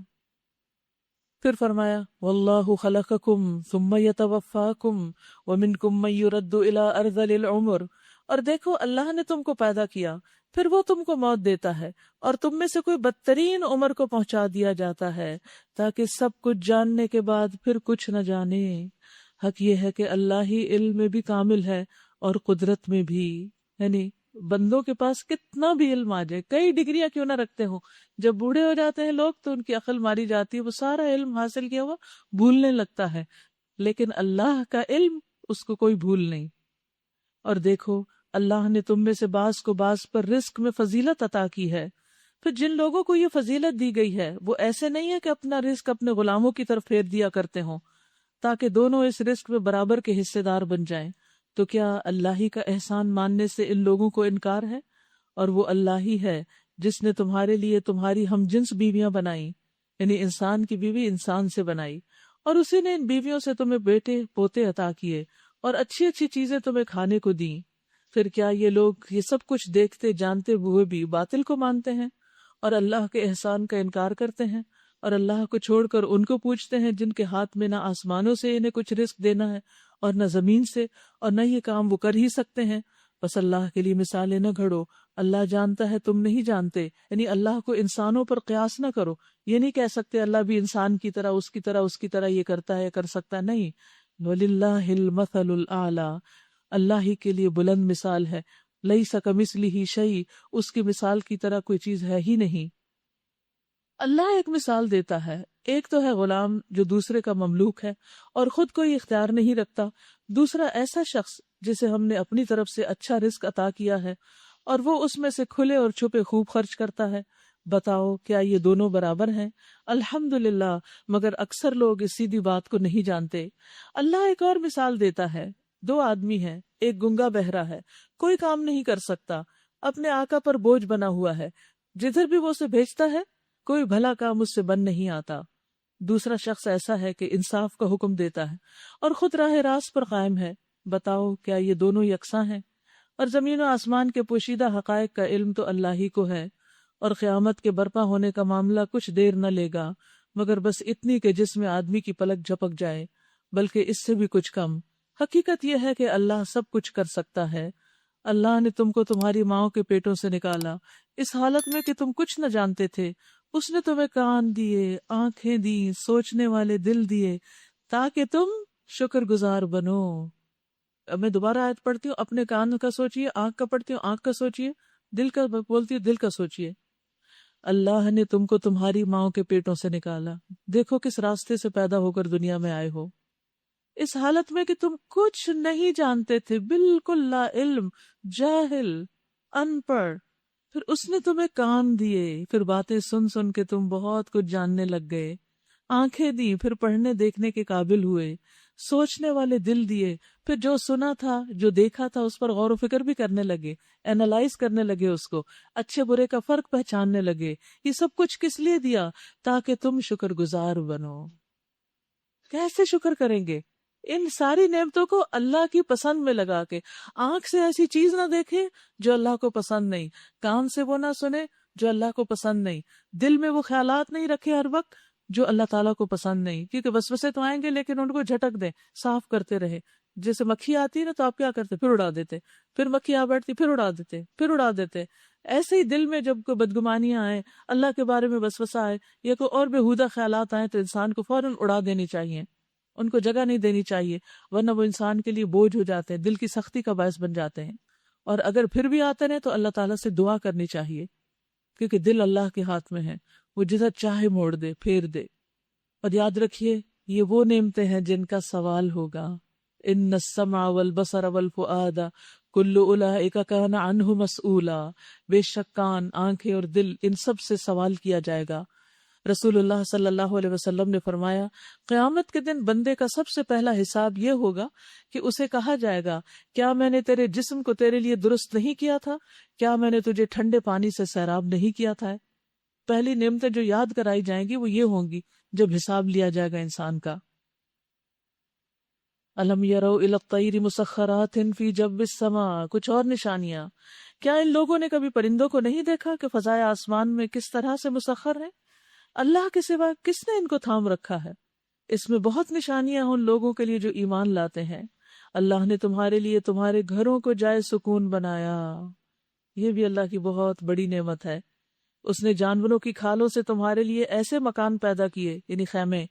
پھر فرمایا واللہ خلقکم ثم یتوفاکم ومنکم من یرد الی ارذل العمر، اور دیکھو اللہ نے تم کو پیدا کیا، پھر وہ تم کو موت دیتا ہے، اور تم میں سے کوئی بدترین عمر کو پہنچا دیا جاتا ہے تاکہ سب کچھ جاننے کے بعد پھر کچھ نہ جانے۔ حق یہ ہے کہ اللہ ہی علم میں بھی کامل ہے اور قدرت میں بھی، یعنی بندوں کے پاس کتنا بھی علم آ جائے، کئی ڈگریاں کیوں نہ رکھتے ہوں، جب بوڑھے ہو جاتے ہیں لوگ تو ان کی عقل ماری جاتی ہے، وہ سارا علم حاصل کیا ہوا بھولنے لگتا ہے، لیکن اللہ کا علم اس کو کوئی بھول نہیں۔ اور دیکھو اللہ نے تم میں سے بعض کو بعض پر رزق میں فضیلت عطا کی ہے، پھر جن لوگوں کو یہ فضیلت دی گئی ہے وہ ایسے نہیں ہے کہ اپنا رزق اپنے غلاموں کی طرف پھیر دیا کرتے ہوں، تاکہ دونوں اس رزق میں برابر کے حصے دار بن جائیں۔ تو کیا اللہ ہی کا احسان ماننے سے ان لوگوں کو انکار ہے؟ اور وہ اللہ ہی ہے جس نے تمہارے لیے تمہاری ہم جنس بیویاں بنائیں، یعنی انسان کی بیوی انسان سے بنائی، اور اسی نے ان بیویوں سے تمہیں بیٹے پوتے عطا کیے اور اچھی اچھی چیزیں تمہیں کھانے کو دیں۔ پھر کیا یہ لوگ یہ سب کچھ دیکھتے جانتے ہوئے بھی باطل کو مانتے ہیں اور اللہ کے احسان کا انکار کرتے ہیں، اور اللہ کو چھوڑ کر ان کو پوچھتے ہیں جن کے ہاتھ میں نہ آسمانوں سے انہیں کچھ رزق دینا ہے اور نہ زمین سے، اور نہ یہ کام وہ کر ہی سکتے ہیں؟ بس اللہ کے لیے مثالیں نہ گھڑو، اللہ جانتا ہے تم نہیں جانتے، یعنی اللہ کو انسانوں پر قیاس نہ کرو۔ یہ نہیں کہہ سکتے اللہ بھی انسان کی طرح اس کی طرح یہ کرتا ہے کر سکتا نہیں۔ وَلِلَّهِ الْمَثَلُ الْأَعْلَى، اللہ ہی کے لیے بلند مثال ہے۔ لَيْسَ كَمِثْلِهِ شَيْءٌ، اس کی مثال کی طرح کوئی چیز ہے ہی نہیں۔ اللہ ایک مثال دیتا ہے، ایک تو ہے غلام جو دوسرے کا مملوک ہے اور خود کوئی اختیار نہیں رکھتا، دوسرا ایسا شخص جسے ہم نے اپنی طرف سے اچھا رزق عطا کیا ہے اور وہ اس میں سے کھلے اور چھپے خوب خرچ کرتا ہے۔ بتاؤ کیا یہ دونوں برابر ہیں؟ الحمدللہ، مگر اکثر لوگ اس سیدھی بات کو نہیں جانتے۔ اللہ ایک اور مثال دیتا ہے، دو آدمی ہیں، ایک گنگا بہرا ہے، کوئی کام نہیں کر سکتا، اپنے آقا پر بوجھ بنا ہوا ہے، جدھر بھی وہ اسے بھیجتا ہے کوئی بھلا کام اس سے بن نہیں آتا۔ دوسرا شخص ایسا ہے کہ انصاف کا حکم دیتا ہے اور خود راہ راست پر قائم ہے۔ بتاؤ کیا یہ دونوں یکساں ہیں؟ اور زمین و آسمان کے پوشیدہ حقائق کا علم تو اللہ ہی کو ہے، اور قیامت کے برپا ہونے کا معاملہ کچھ دیر نہ لے گا، مگر بس اتنی کہ جس میں آدمی کی پلک جھپک جائے، بلکہ اس سے بھی کچھ کم۔ حقیقت یہ ہے کہ اللہ سب کچھ کر سکتا ہے۔ اللہ نے تم کو تمہاری ماؤں کے پیٹوں سے نکالا اس حالت میں کہ تم کچھ نہ جانتے تھے۔ اس نے تمہیں کان دیے، آنکھیں دی، سوچنے والے دل دیے، تاکہ تم شکر گزار بنو۔ اب میں دوبارہ آیت پڑھتی ہوں، اپنے کان کا سوچئے، آنکھ کا پڑھتی ہوں، آنکھ کا سوچئے، دل کا بولتی ہوں، دل کا سوچئے۔ اللہ نے تم کو تمہاری ماؤں کے پیٹوں سے نکالا، دیکھو کس راستے سے پیدا ہو کر دنیا میں آئے ہو، اس حالت میں کہ تم کچھ نہیں جانتے تھے، بالکل لا علم، جاہل، ان پڑھ۔ پھر اس نے تمہیں کان دیے، پھر باتیں سن سن کے تم بہت کچھ جاننے لگ گئے، آنکھیں دی، پھر پڑھنے دیکھنے کے قابل ہوئے، سوچنے والے دل دیے، پھر جو سنا تھا جو دیکھا تھا اس پر غور و فکر بھی کرنے لگے، اینالائز کرنے لگے، اس کو اچھے برے کا فرق پہچاننے لگے۔ یہ سب کچھ کس لیے دیا؟ تاکہ تم شکر گزار بنو۔ کیسے شکر کریں گے ان ساری نعمتوں کو اللہ کی پسند میں لگا کے؟ آنکھ سے ایسی چیز نہ دیکھے جو اللہ کو پسند نہیں، کان سے وہ نہ سنے جو اللہ کو پسند نہیں، دل میں وہ خیالات نہیں رکھے ہر وقت جو اللہ تعالیٰ کو پسند نہیں، کیونکہ وسوسے تو آئیں گے لیکن ان کو جھٹک دیں، صاف کرتے رہے۔ جیسے مکھی آتی ہے نا تو آپ کیا کرتے؟ پھر اڑا دیتے، پھر مکھی آ بیٹھتی، پھر اڑا دیتے، پھر اڑا دیتے۔ ایسے ہی دل میں جب کوئی بدگمانیاں آئیں، اللہ کے بارے میں وسوسہ آئے یا کوئی اور بےہودہ خیالات آئیں تو انسان کو فوراً اڑا دینی چاہیے، ان کو جگہ نہیں دینی چاہیے، ورنہ وہ انسان کے لیے بوجھ ہو جاتے ہیں، دل کی سختی کا باعث بن جاتے ہیں۔ اور اگر پھر بھی آتے ہیں تو اللہ تعالیٰ سے دعا کرنی چاہیے، کیونکہ دل اللہ کے ہاتھ میں ہے، وہ جدھر چاہے موڑ دے، پھیر دے۔ اور یاد رکھیے یہ وہ نعمتیں ہیں جن کا سوال ہوگا۔ ان السمع والبصر والفؤاد کل اولئک کان عنہ مسئولا، بے شک کان، آنکھیں اور دل، ان سب سے سوال کیا جائے گا۔ رسول اللہ صلی اللہ علیہ وسلم نے فرمایا، قیامت کے دن بندے کا سب سے پہلا حساب یہ ہوگا کہ اسے کہا جائے گا، کیا میں نے تیرے جسم کو تیرے لیے درست نہیں کیا تھا؟ کیا میں نے تجھے ٹھنڈے پانی سے سیراب نہیں کیا تھا؟ پہلی نعمتیں جو یاد کرائی جائیں گی وہ یہ ہوں گی جب حساب لیا جائے گا انسان کا۔ الم یروا الی الطیر مسخرات فی جو السماء، کچھ اور نشانیاں، کیا ان لوگوں نے کبھی پرندوں کو نہیں دیکھا کہ فضائے آسمان میں کس طرح سے مسخر ہیں؟ اللہ کے سوا کس نے ان کو تھام رکھا ہے؟ اس میں بہت نشانیاں ہیں ان لوگوں کے لیے جو ایمان لاتے ہیں۔ اللہ نے تمہارے لیے تمہارے گھروں کو جائے سکون بنایا، یہ بھی اللہ کی بہت بڑی نعمت ہے۔ اس نے جانوروں کی کھالوں سے تمہارے لیے ایسے مکان پیدا کیے، یعنی خیمے،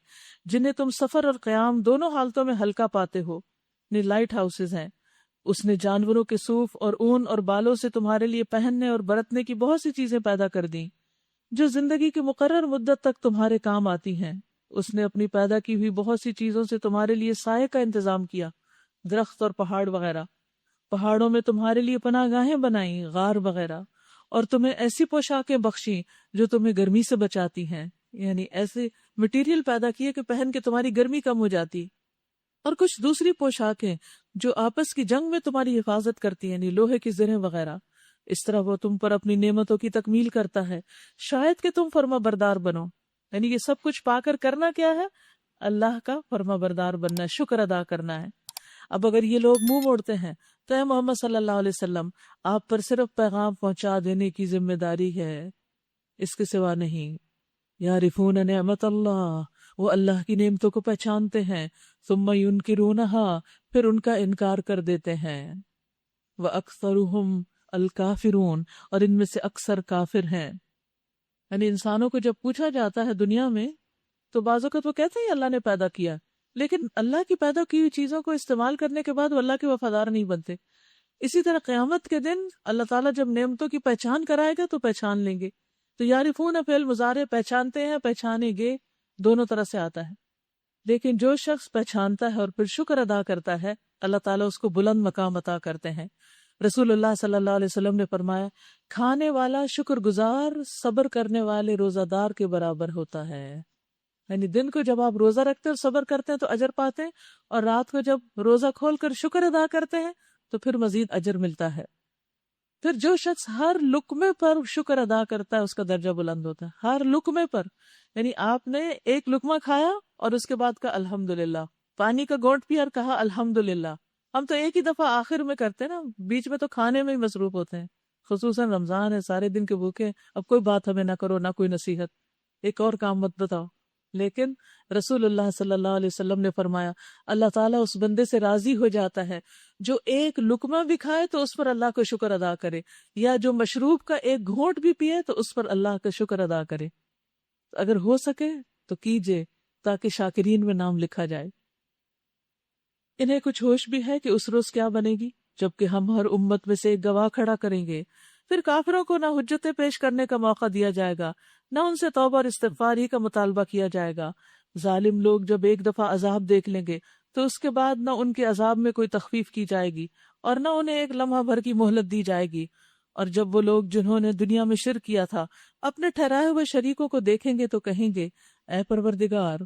جنہیں تم سفر اور قیام دونوں حالتوں میں ہلکا پاتے ہو، یعنی لائٹ ہاؤسز ہیں۔ اس نے جانوروں کے صوف اور اون اور بالوں سے تمہارے لیے پہننے اور برتنے کی بہت سی چیزیں پیدا کر دیں جو زندگی کی مقرر مدت تک تمہارے کام آتی ہیں۔ اس نے اپنی پیدا کی ہوئی بہت سی چیزوں سے تمہارے لیے سائے کا انتظام کیا، درخت اور پہاڑ وغیرہ۔ پہاڑوں میں تمہارے لیے پناہ گاہیں بنائیں، غار وغیرہ، اور تمہیں ایسی پوشاکیں بخشیں جو تمہیں گرمی سے بچاتی ہیں، یعنی ایسے مٹیریل پیدا کیے کہ پہن کے تمہاری گرمی کم ہو جاتی۔ اور کچھ دوسری پوشاکیں جو آپس کی جنگ میں تمہاری حفاظت کرتی ہیں، یعنی لوہے کی زرہیں وغیرہ. اس طرح وہ تم پر اپنی نعمتوں کی تکمیل کرتا ہے، شاید کہ تم فرما بردار بنو. یعنی یہ سب کچھ پا کر کرنا کیا ہے؟ اللہ کا فرما بردار بننا ہے، شکر ادا کرنا ہے. اب اگر یہ لوگ منہ موڑتے ہیں تو اے محمد صلی اللہ علیہ وسلم، آپ پر صرف پیغام پہنچا دینے کی ذمہ داری ہے، اس کے سوا نہیں. یعرفون نعمت اللہ، وہ اللہ کی نعمتوں کو پہچانتے ہیں، ثم ینکرونہا، پھر ان کا انکار کر دیتے ہیں. وَأَكْثَرُهُمْ الْكَافِرُونَ، اور ان میں سے اکثر کافر ہیں. یعنی انسانوں کو جب پوچھا جاتا ہے دنیا میں تو بعض اوقات وہ کہتے ہیں اللہ نے پیدا کیا، لیکن اللہ کی پیدا کی ہوئی چیزوں کو استعمال کرنے کے بعد وہ اللہ کے وفادار نہیں بنتے. اسی طرح قیامت کے دن اللہ تعالیٰ جب نعمتوں کی پہچان کرائے گا تو پہچان لیں گے. تو یعرفون فعل مضارع، پہچانتے ہیں، پہچانیں گے، دونوں طرح سے آتا ہے. لیکن جو شخص پہچانتا ہے اور پھر شکر ادا کرتا ہے، اللہ تعالیٰ اس کو بلند مقام عطا کرتے ہیں. رسول اللہ صلی اللہ علیہ وسلم نے فرمایا، کھانے والا شکر گزار صبر کرنے والے روزہ دار کے برابر ہوتا ہے. یعنی دن کو جب آپ روزہ رکھتے اور صبر کرتے ہیں تو اجر پاتے ہیں، اور رات کو جب روزہ کھول کر شکر ادا کرتے ہیں تو پھر مزید اجر ملتا ہے. پھر جو شخص ہر لقمے پر شکر ادا کرتا ہے اس کا درجہ بلند ہوتا ہے. ہر لقمے پر، یعنی آپ نے ایک لقمہ کھایا اور اس کے بعد کہا الحمدللہ، پانی کا گھونٹ پیا اور کہا الحمدللہ. ہم تو ایک ہی دفعہ آخر میں کرتے ہیں نا، بیچ میں تو کھانے میں ہی مصروف ہوتے ہیں. خصوصاً رمضان ہے، سارے دن کے بھوکے، اب کوئی بات ہمیں نہ کرو، نہ کوئی نصیحت، ایک اور کام مت بتاؤ. لیکن رسول اللہ صلی اللہ علیہ وسلم نے فرمایا، اللہ تعالیٰ اس بندے سے راضی ہو جاتا ہے جو ایک لقمہ بھی کھائے تو اس پر اللہ کو شکر ادا کرے، یا جو مشروب کا ایک گھونٹ بھی پیے تو اس پر اللہ کا شکر ادا کرے. اگر ہو سکے تو کیجئے تاکہ شاکرین میں نام لکھا جائے. انہیں کچھ ہوش بھی ہے کہ اس روز کیا بنے گی، جبکہ ہم ہر امت میں سے ایک گواہ کھڑا کریں گے. پھر کافروں کو نہ حجتیں پیش کرنے کا موقع دیا جائے گا، نہ ان سے توبہ اور استغفار ہی کا مطالبہ کیا جائے گا. ظالم لوگ جب ایک دفعہ عذاب دیکھ لیں گے تو اس کے بعد نہ ان کے عذاب میں کوئی تخفیف کی جائے گی اور نہ انہیں ایک لمحہ بھر کی مہلت دی جائے گی. اور جب وہ لوگ جنہوں نے دنیا میں شرک کیا تھا اپنے ٹھہرائے ہوئے شریکوں کو دیکھیں گے تو کہیں گے، اے پروردگار،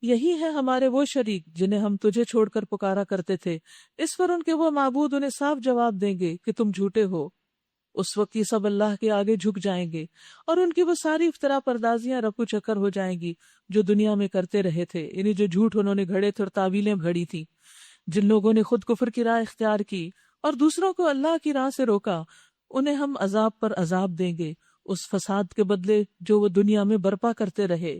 یہی ہے ہمارے وہ شریک جنہیں ہم تجھے چھوڑ کر پکارا کرتے تھے. اس پر ان کے وہ معبود انہیں صاف جواب دیں گے کہ تم جھوٹے ہو. اس وقت یہ سب اللہ کے آگے جھک جائیں گے اور ان کی وہ ساری افترا پردازیاں رفو چکر ہو جائیں گی جو دنیا میں کرتے رہے تھے، یعنی جو جھوٹ انہوں نے گھڑے تھے اور تعویلیں گھڑی تھی. جن لوگوں نے خود کفر کی راہ اختیار کی اور دوسروں کو اللہ کی راہ سے روکا، انہیں ہم عذاب پر عذاب دیں گے اس فساد کے بدلے جو وہ دنیا میں برپا کرتے رہے.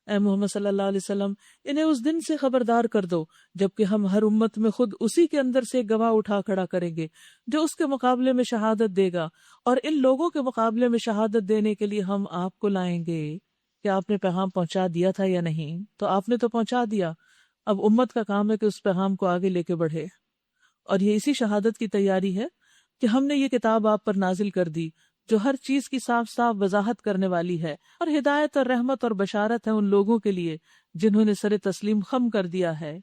اے محمد صلی اللہ علیہ وسلم، انہیں اس دن سے خبردار کر دو جبکہ ہم ہر امت میں خود اسی کے اندر سے گواہ اٹھا کھڑا کریں گے جو اس کے مقابلے میں شہادت دے گا، اور ان لوگوں کے مقابلے میں شہادت دینے کے لیے ہم آپ کو لائیں گے کہ آپ نے پیغام پہنچا دیا تھا یا نہیں. تو آپ نے تو پہنچا دیا، اب امت کا کام ہے کہ اس پیغام کو آگے لے کے بڑھے. اور یہ اسی شہادت کی تیاری ہے کہ ہم نے یہ کتاب آپ پر نازل کر دی جو ہر چیز کی صاف صاف وضاحت کرنے والی ہے، اور ہدایت اور رحمت اور بشارت ہے ان لوگوں کے لیے جنہوں نے سر تسلیم خم کر دیا ہے.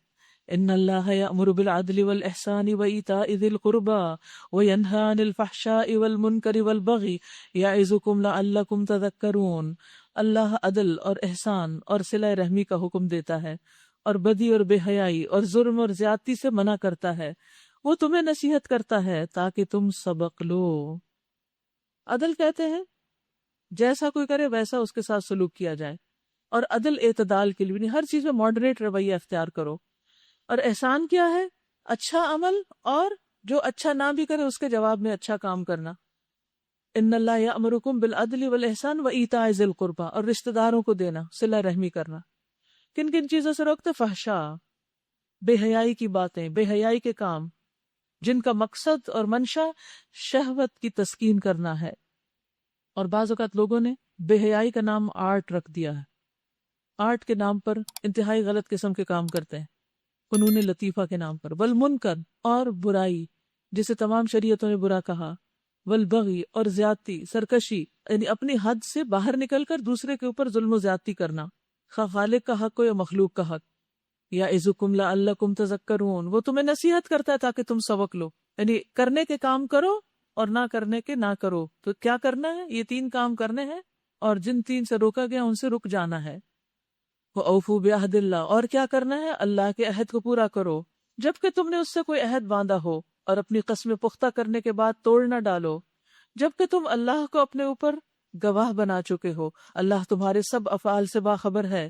ان اللہ یأمر بالعدل والإحسان وإیتاء ذی القربى وینہی عن الفحشاء والمنکر والبغی یعظکم لعلکم تذکرون. اللہ عدل اور احسان اور صلہ رحمی کا حکم دیتا ہے اور بدی اور بے حیائی اور ظلم اور زیادتی سے منع کرتا ہے. وہ تمہیں نصیحت کرتا ہے تاکہ تم سبق لو. عدل کہتے ہیں جیسا کوئی کرے ویسا اس کے ساتھ سلوک کیا جائے، اور عدل اعتدال کے لیے، ہر چیز میں ماڈریٹ رویہ اختیار کرو. اور احسان کیا ہے؟ اچھا عمل، اور جو اچھا نہ بھی کرے اس کے جواب میں اچھا کام کرنا. ان اللہ یأمرکم بالعدل والإحسان وإیتاء ذی القربى، اور رشتہ داروں کو دینا، صلہ رحمی کرنا. کن کن چیزوں سے روکتے؟ فحشاء، بے حیائی کی باتیں، بے حیائی کے کام جن کا مقصد اور منشا شہوت کی تسکین کرنا ہے. اور بعض اوقات لوگوں نے بے حیائی کا نام آرٹ رکھ دیا ہے، آرٹ کے نام پر انتہائی غلط قسم کے کام کرتے ہیں، فنون لطیفہ کے نام پر. والمنکر، اور برائی جسے تمام شریعتوں نے برا کہا. والبغی، اور زیادتی، سرکشی، یعنی اپنی حد سے باہر نکل کر دوسرے کے اوپر ظلم و زیادتی کرنا، خواہ خالق کا حق ہو یا مخلوق کا حق. یعظکم لعلکم تذکرون، وہ تمہیں نصیحت کرتا ہے تاکہ تم سبق لو. یعنی کرنے کے کام کرو اور نہ کرنے کے نہ کرو. تو کیا کرنا ہے؟ یہ 3 کام کرنے ہیں، اور جن 3 سے روکا گیا ان سے رک جانا ہے. وَأَوْفُوا بِعَهْدِ اللَّهِ، اور کیا کرنا ہے؟ اللہ کے عہد کو پورا کرو جبکہ تم نے اس سے کوئی عہد باندھا ہو، اور اپنی قسمیں پختہ کرنے کے بعد توڑ نہ ڈالو جبکہ تم اللہ کو اپنے اوپر گواہ بنا چکے ہو۔ اللہ تمہارے سب افعال سے باخبر ہے۔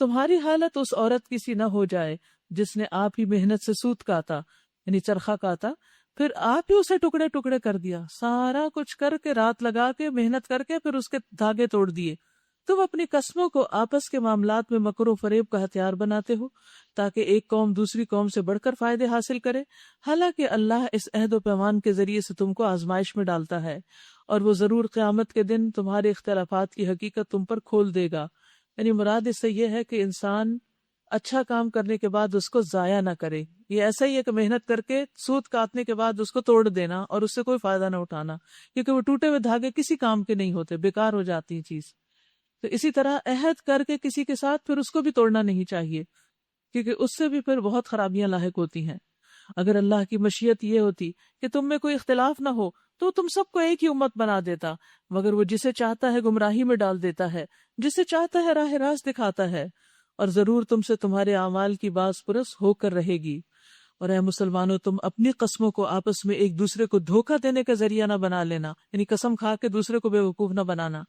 تمہاری حالت اس عورت کی سی نہ ہو جائے جس نے آپ ہی محنت سے سوت کاتا، یعنی چرخا کاتا، پھر آپ ہی اسے ٹکڑے ٹکڑے کر دیا، سارا کچھ کر کے، رات لگا کے، محنت کر کے، پھر اس کے دھاگے توڑ دیے۔ تم اپنی قسموں کو آپس کے معاملات میں مکر و فریب کا ہتھیار بناتے ہو تاکہ ایک قوم دوسری قوم سے بڑھ کر فائدے حاصل کرے، حالانکہ اللہ اس عہد و پیمان کے ذریعے سے تم کو آزمائش میں ڈالتا ہے، اور وہ ضرور قیامت کے دن تمہارے اختلافات کی حقیقت تم پر کھول دے گا۔ یعنی مراد اس سے یہ ہے کہ انسان اچھا کام کرنے کے بعد اس کو ضائع نہ کرے۔ یہ ایسا ہی ہے کہ محنت کر کے سود کاٹنے کے بعد اس کو توڑ دینا اور اس سے کوئی فائدہ نہ اٹھانا، کیونکہ وہ ٹوٹے ہوئے دھاگے کسی کام کے نہیں ہوتے، بیکار ہو جاتی چیز۔ تو اسی طرح عہد کر کے کسی کے ساتھ پھر اس کو بھی توڑنا نہیں چاہیے، کیونکہ اس سے بھی پھر بہت خرابیاں لاحق ہوتی ہیں۔ اگر اللہ کی مشیت یہ ہوتی کہ تم میں کوئی اختلاف نہ ہو تو تم سب کو ایک ہی امت بنا دیتا، مگر وہ جسے چاہتا ہے گمراہی میں ڈال دیتا ہے، جسے چاہتا ہے راہ راست دکھاتا ہے، اور ضرور تم سے تمہارے اعمال کی باز پرس ہو کر رہے گی۔ اور اے مسلمانوں، تم اپنی قسموں کو آپس میں ایک دوسرے کو دھوکہ دینے کا ذریعہ نہ بنا لینا، یعنی قسم کھا کے دوسرے کو بے وقوف نہ بنانا۔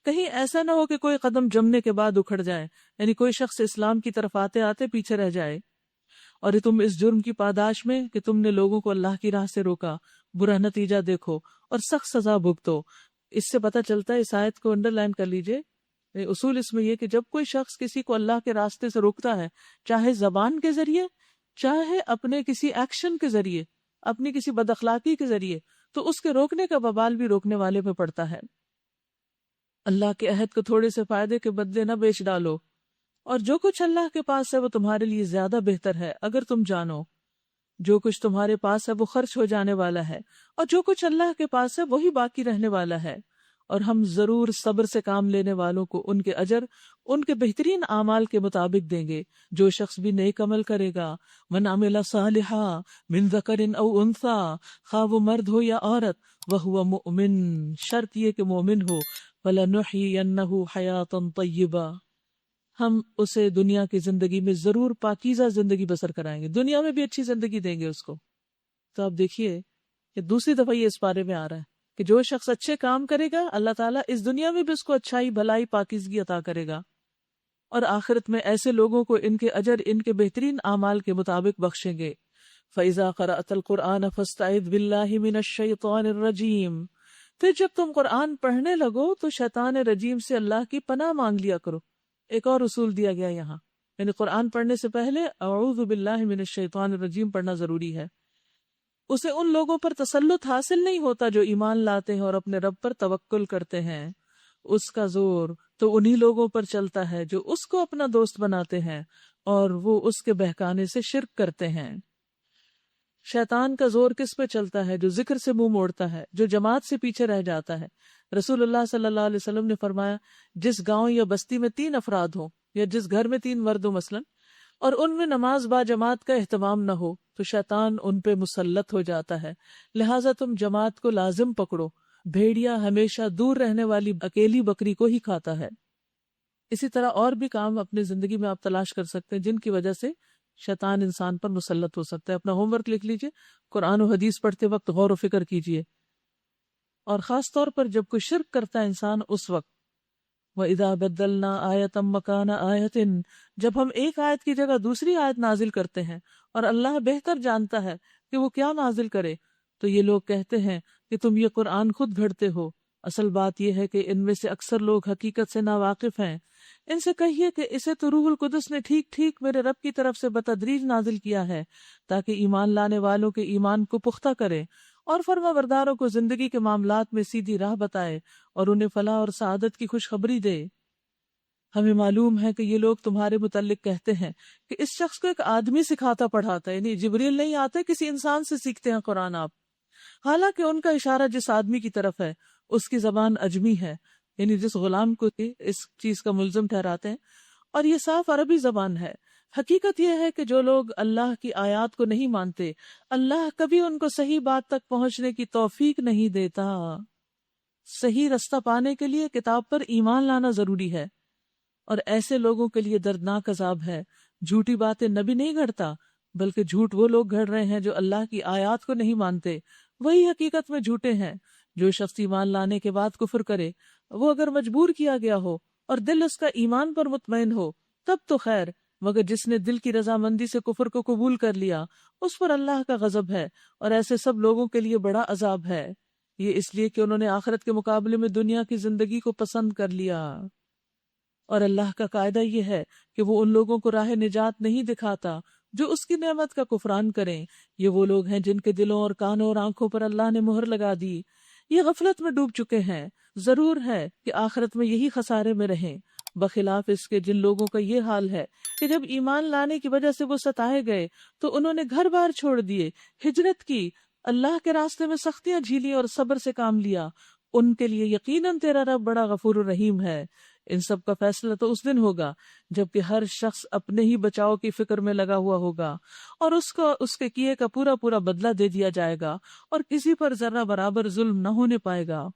کہیں ایسا نہ ہو کہ کوئی قدم جمنے کے بعد اکھڑ جائے، یعنی کوئی شخص اسلام کی طرف آتے آتے پیچھے رہ جائے، اور تم اس جرم کی پاداش میں کہ تم نے لوگوں کو اللہ کی راہ سے روکا برا نتیجہ دیکھو اور سخت سزا بھگتو۔ اس سے پتہ چلتا ہے، اس آیت کو انڈر لائن کر لیجئے، اصول اس میں یہ کہ جب کوئی شخص کسی کو اللہ کے راستے سے روکتا ہے، چاہے زبان کے ذریعے، چاہے اپنے کسی ایکشن کے ذریعے، اپنی کسی بد اخلاقی کے ذریعے، تو اس کے روکنے کا وبال بھی روکنے والے پہ پڑتا ہے۔ اللہ کے عہد کو تھوڑے سے فائدے کے بدلے نہ بیچ ڈالو، اور جو کچھ اللہ کے پاس ہے وہ تمہارے لیے زیادہ بہتر ہے اگر تم جانو۔ جو کچھ تمہارے پاس ہے وہ خرچ ہو جانے والا ہے، اور جو کچھ اللہ کے پاس ہے وہی باقی رہنے والا ہے، اور ہم ضرور صبر سے کام لینے والوں کو ان کے اجر ان کے بہترین اعمال کے مطابق دیں گے۔ جو شخص بھی نیک عمل کرے گا، من عمل صالحا من ذکر او انثی، خواہ وہ مرد ہو یا عورت، وہو مؤمن، شرط یہ کہ مومن ہو، فلنحیینہ حیاتا طیبہ، ہم اسے دنیا کی زندگی میں ضرور پاکیزہ زندگی بسر کرائیں گے، دنیا میں بھی اچھی زندگی دیں گے اس کو۔ تو آپ دیکھیے کہ دوسری دفعہ یہ اس بارے میں آ رہا ہے کہ جو شخص اچھے کام کرے گا، اللہ تعالیٰ اس دنیا میں بھی اس کو اچھائی، بھلائی، پاکیزگی عطا کرے گا، اور آخرت میں ایسے لوگوں کو ان کے اجر ان کے بہترین اعمال کے مطابق بخشیں گے۔ فَإِذَا قَرَأْتَ الْقُرْآنَ فَاسْتَعِذْ بِاللَّهِ مِنَ الشَّيْطَانِ الرَّجِيمِ، پھر جب تم قرآن پڑھنے لگو تو شیطان رجیم سے اللہ کی پناہ مانگ لیا کرو۔ ایک اور اصول دیا گیا یہاں، یعنی قرآن پڑھنے سے پہلے اعوذ باللہ من الشیطان الرجیم پڑھنا ضروری ہے۔ اسے ان لوگوں پر تسلط حاصل نہیں ہوتا جو ایمان لاتے ہیں اور اپنے رب پر توکل کرتے ہیں، اس کا زور تو انہی لوگوں پر چلتا ہے جو اس کو اپنا دوست بناتے ہیں اور وہ اس کے بہکانے سے شرک کرتے ہیں۔ شیطان کا زور کس پہ چلتا ہے؟ جو ذکر سے منہ موڑتا ہے، جو جماعت سے پیچھے رہ جاتا ہے۔ رسول اللہ صلی اللہ علیہ وسلم نے فرمایا، جس گاؤں یا بستی میں 3 افراد ہوں، یا جس گھر میں 3 مرد ہوں مثلا، اور ان میں نماز با جماعت کا اہتمام نہ ہو تو شیطان ان پہ مسلط ہو جاتا ہے، لہٰذا تم جماعت کو لازم پکڑو۔ بھیڑیا ہمیشہ دور رہنے والی اکیلی بکری کو ہی کھاتا ہے۔ اسی طرح اور بھی کام اپنی زندگی میں آپ تلاش کر سکتے ہیں جن کی وجہ سے شیطان انسان پر مسلط ہو سکتا ہے۔ اپنا ہوم ورک لکھ لیجئے، قرآن و حدیث پڑھتے وقت غور و فکر کیجئے، اور خاص طور پر جب کوئی شرک کرتا ہے انسان اس وقت، وَإِذَا بَدَّلْنَا آیَةً مَّكَانَ آیَةٍ، جب ہم ایک آیت کی جگہ دوسری آیت نازل کرتے ہیں اور اللہ بہتر جانتا ہے کہ وہ کیا نازل کرے، تو یہ لوگ کہتے ہیں کہ تم یہ قرآن خود گھڑتے ہو۔ اصل بات یہ ہے کہ ان میں سے اکثر لوگ حقیقت سے ناواقف ہیں۔ ان سے کہیے کہ اسے تو روح القدس نے ٹھیک ٹھیک میرے رب کی طرف سے بتدریج نازل کیا ہے، تاکہ ایمان لانے والوں کے ایمان کو پختہ کرے اور فرما برداروں کو زندگی کے معاملات میں سیدھی راہ بتائے اور انہیں فلاح اور سعادت کی خوشخبری دے۔ ہمیں معلوم ہے کہ یہ لوگ تمہارے متعلق کہتے ہیں کہ اس شخص کو ایک آدمی سکھاتا پڑھاتا ہے، یعنی جبریل نہیں آتے، کسی انسان سے سیکھتے ہیں قرآن آپ، حالانکہ ان کا اشارہ جس آدمی کی طرف ہے اس کی زبان عجمی ہے، یعنی جس غلام کو اس چیز کا ملزم ٹھہراتے ہیں، اور یہ صاف عربی زبان ہے۔ حقیقت یہ ہے کہ جو لوگ اللہ کی آیات کو نہیں مانتے، اللہ کبھی ان کو صحیح بات تک پہنچنے کی توفیق نہیں دیتا۔ صحیح رستہ پانے کے لیے کتاب پر ایمان لانا ضروری ہے، اور ایسے لوگوں کے لیے دردناک عذاب ہے۔ جھوٹی باتیں نبی نہیں گھڑتا، بلکہ جھوٹ وہ لوگ گھڑ رہے ہیں جو اللہ کی آیات کو نہیں مانتے، وہی حقیقت میں جھوٹے ہیں۔ جو شخص ایمان لانے کے بعد کفر کرے، وہ اگر مجبور کیا گیا ہو اور دل اس کا ایمان پر مطمئن ہو تب تو خیر، مگر جس نے دل کی رضامندی سے کفر کو قبول کر لیا اس پر اللہ کا غضب ہے، اور ایسے سب لوگوں کے لیے بڑا عذاب ہے۔ یہ اس لیے کہ انہوں نے آخرت کے مقابلے میں دنیا کی زندگی کو پسند کر لیا، اور اللہ کا قاعدہ یہ ہے کہ وہ ان لوگوں کو راہ نجات نہیں دکھاتا جو اس کی نعمت کا کفران کریں۔ یہ وہ لوگ ہیں جن کے دلوں اور کانوں اور آنکھوں پر اللہ نے مہر لگا دی، یہ غفلت میں ڈوب چکے ہیں۔ ضرور ہے کہ آخرت میں یہی خسارے میں رہیں، بخلاف اس کے جن لوگوں کا یہ حال ہے کہ جب ایمان لانے کی وجہ سے وہ ستائے گئے تو انہوں نے گھر بار چھوڑ دیے، ہجرت کی، اللہ کے راستے میں سختیاں جھیلی اور صبر سے کام لیا، ان کے لیے یقیناً تیرا رب بڑا غفور الرحیم ہے۔ ان سب کا فیصلہ تو اس دن ہوگا جبکہ ہر شخص اپنے ہی بچاؤ کی فکر میں لگا ہوا ہوگا، اور اس کو اس کے کیے کا پورا پورا بدلہ دے دیا جائے گا، اور کسی پر ذرہ برابر ظلم نہ ہونے پائے گا۔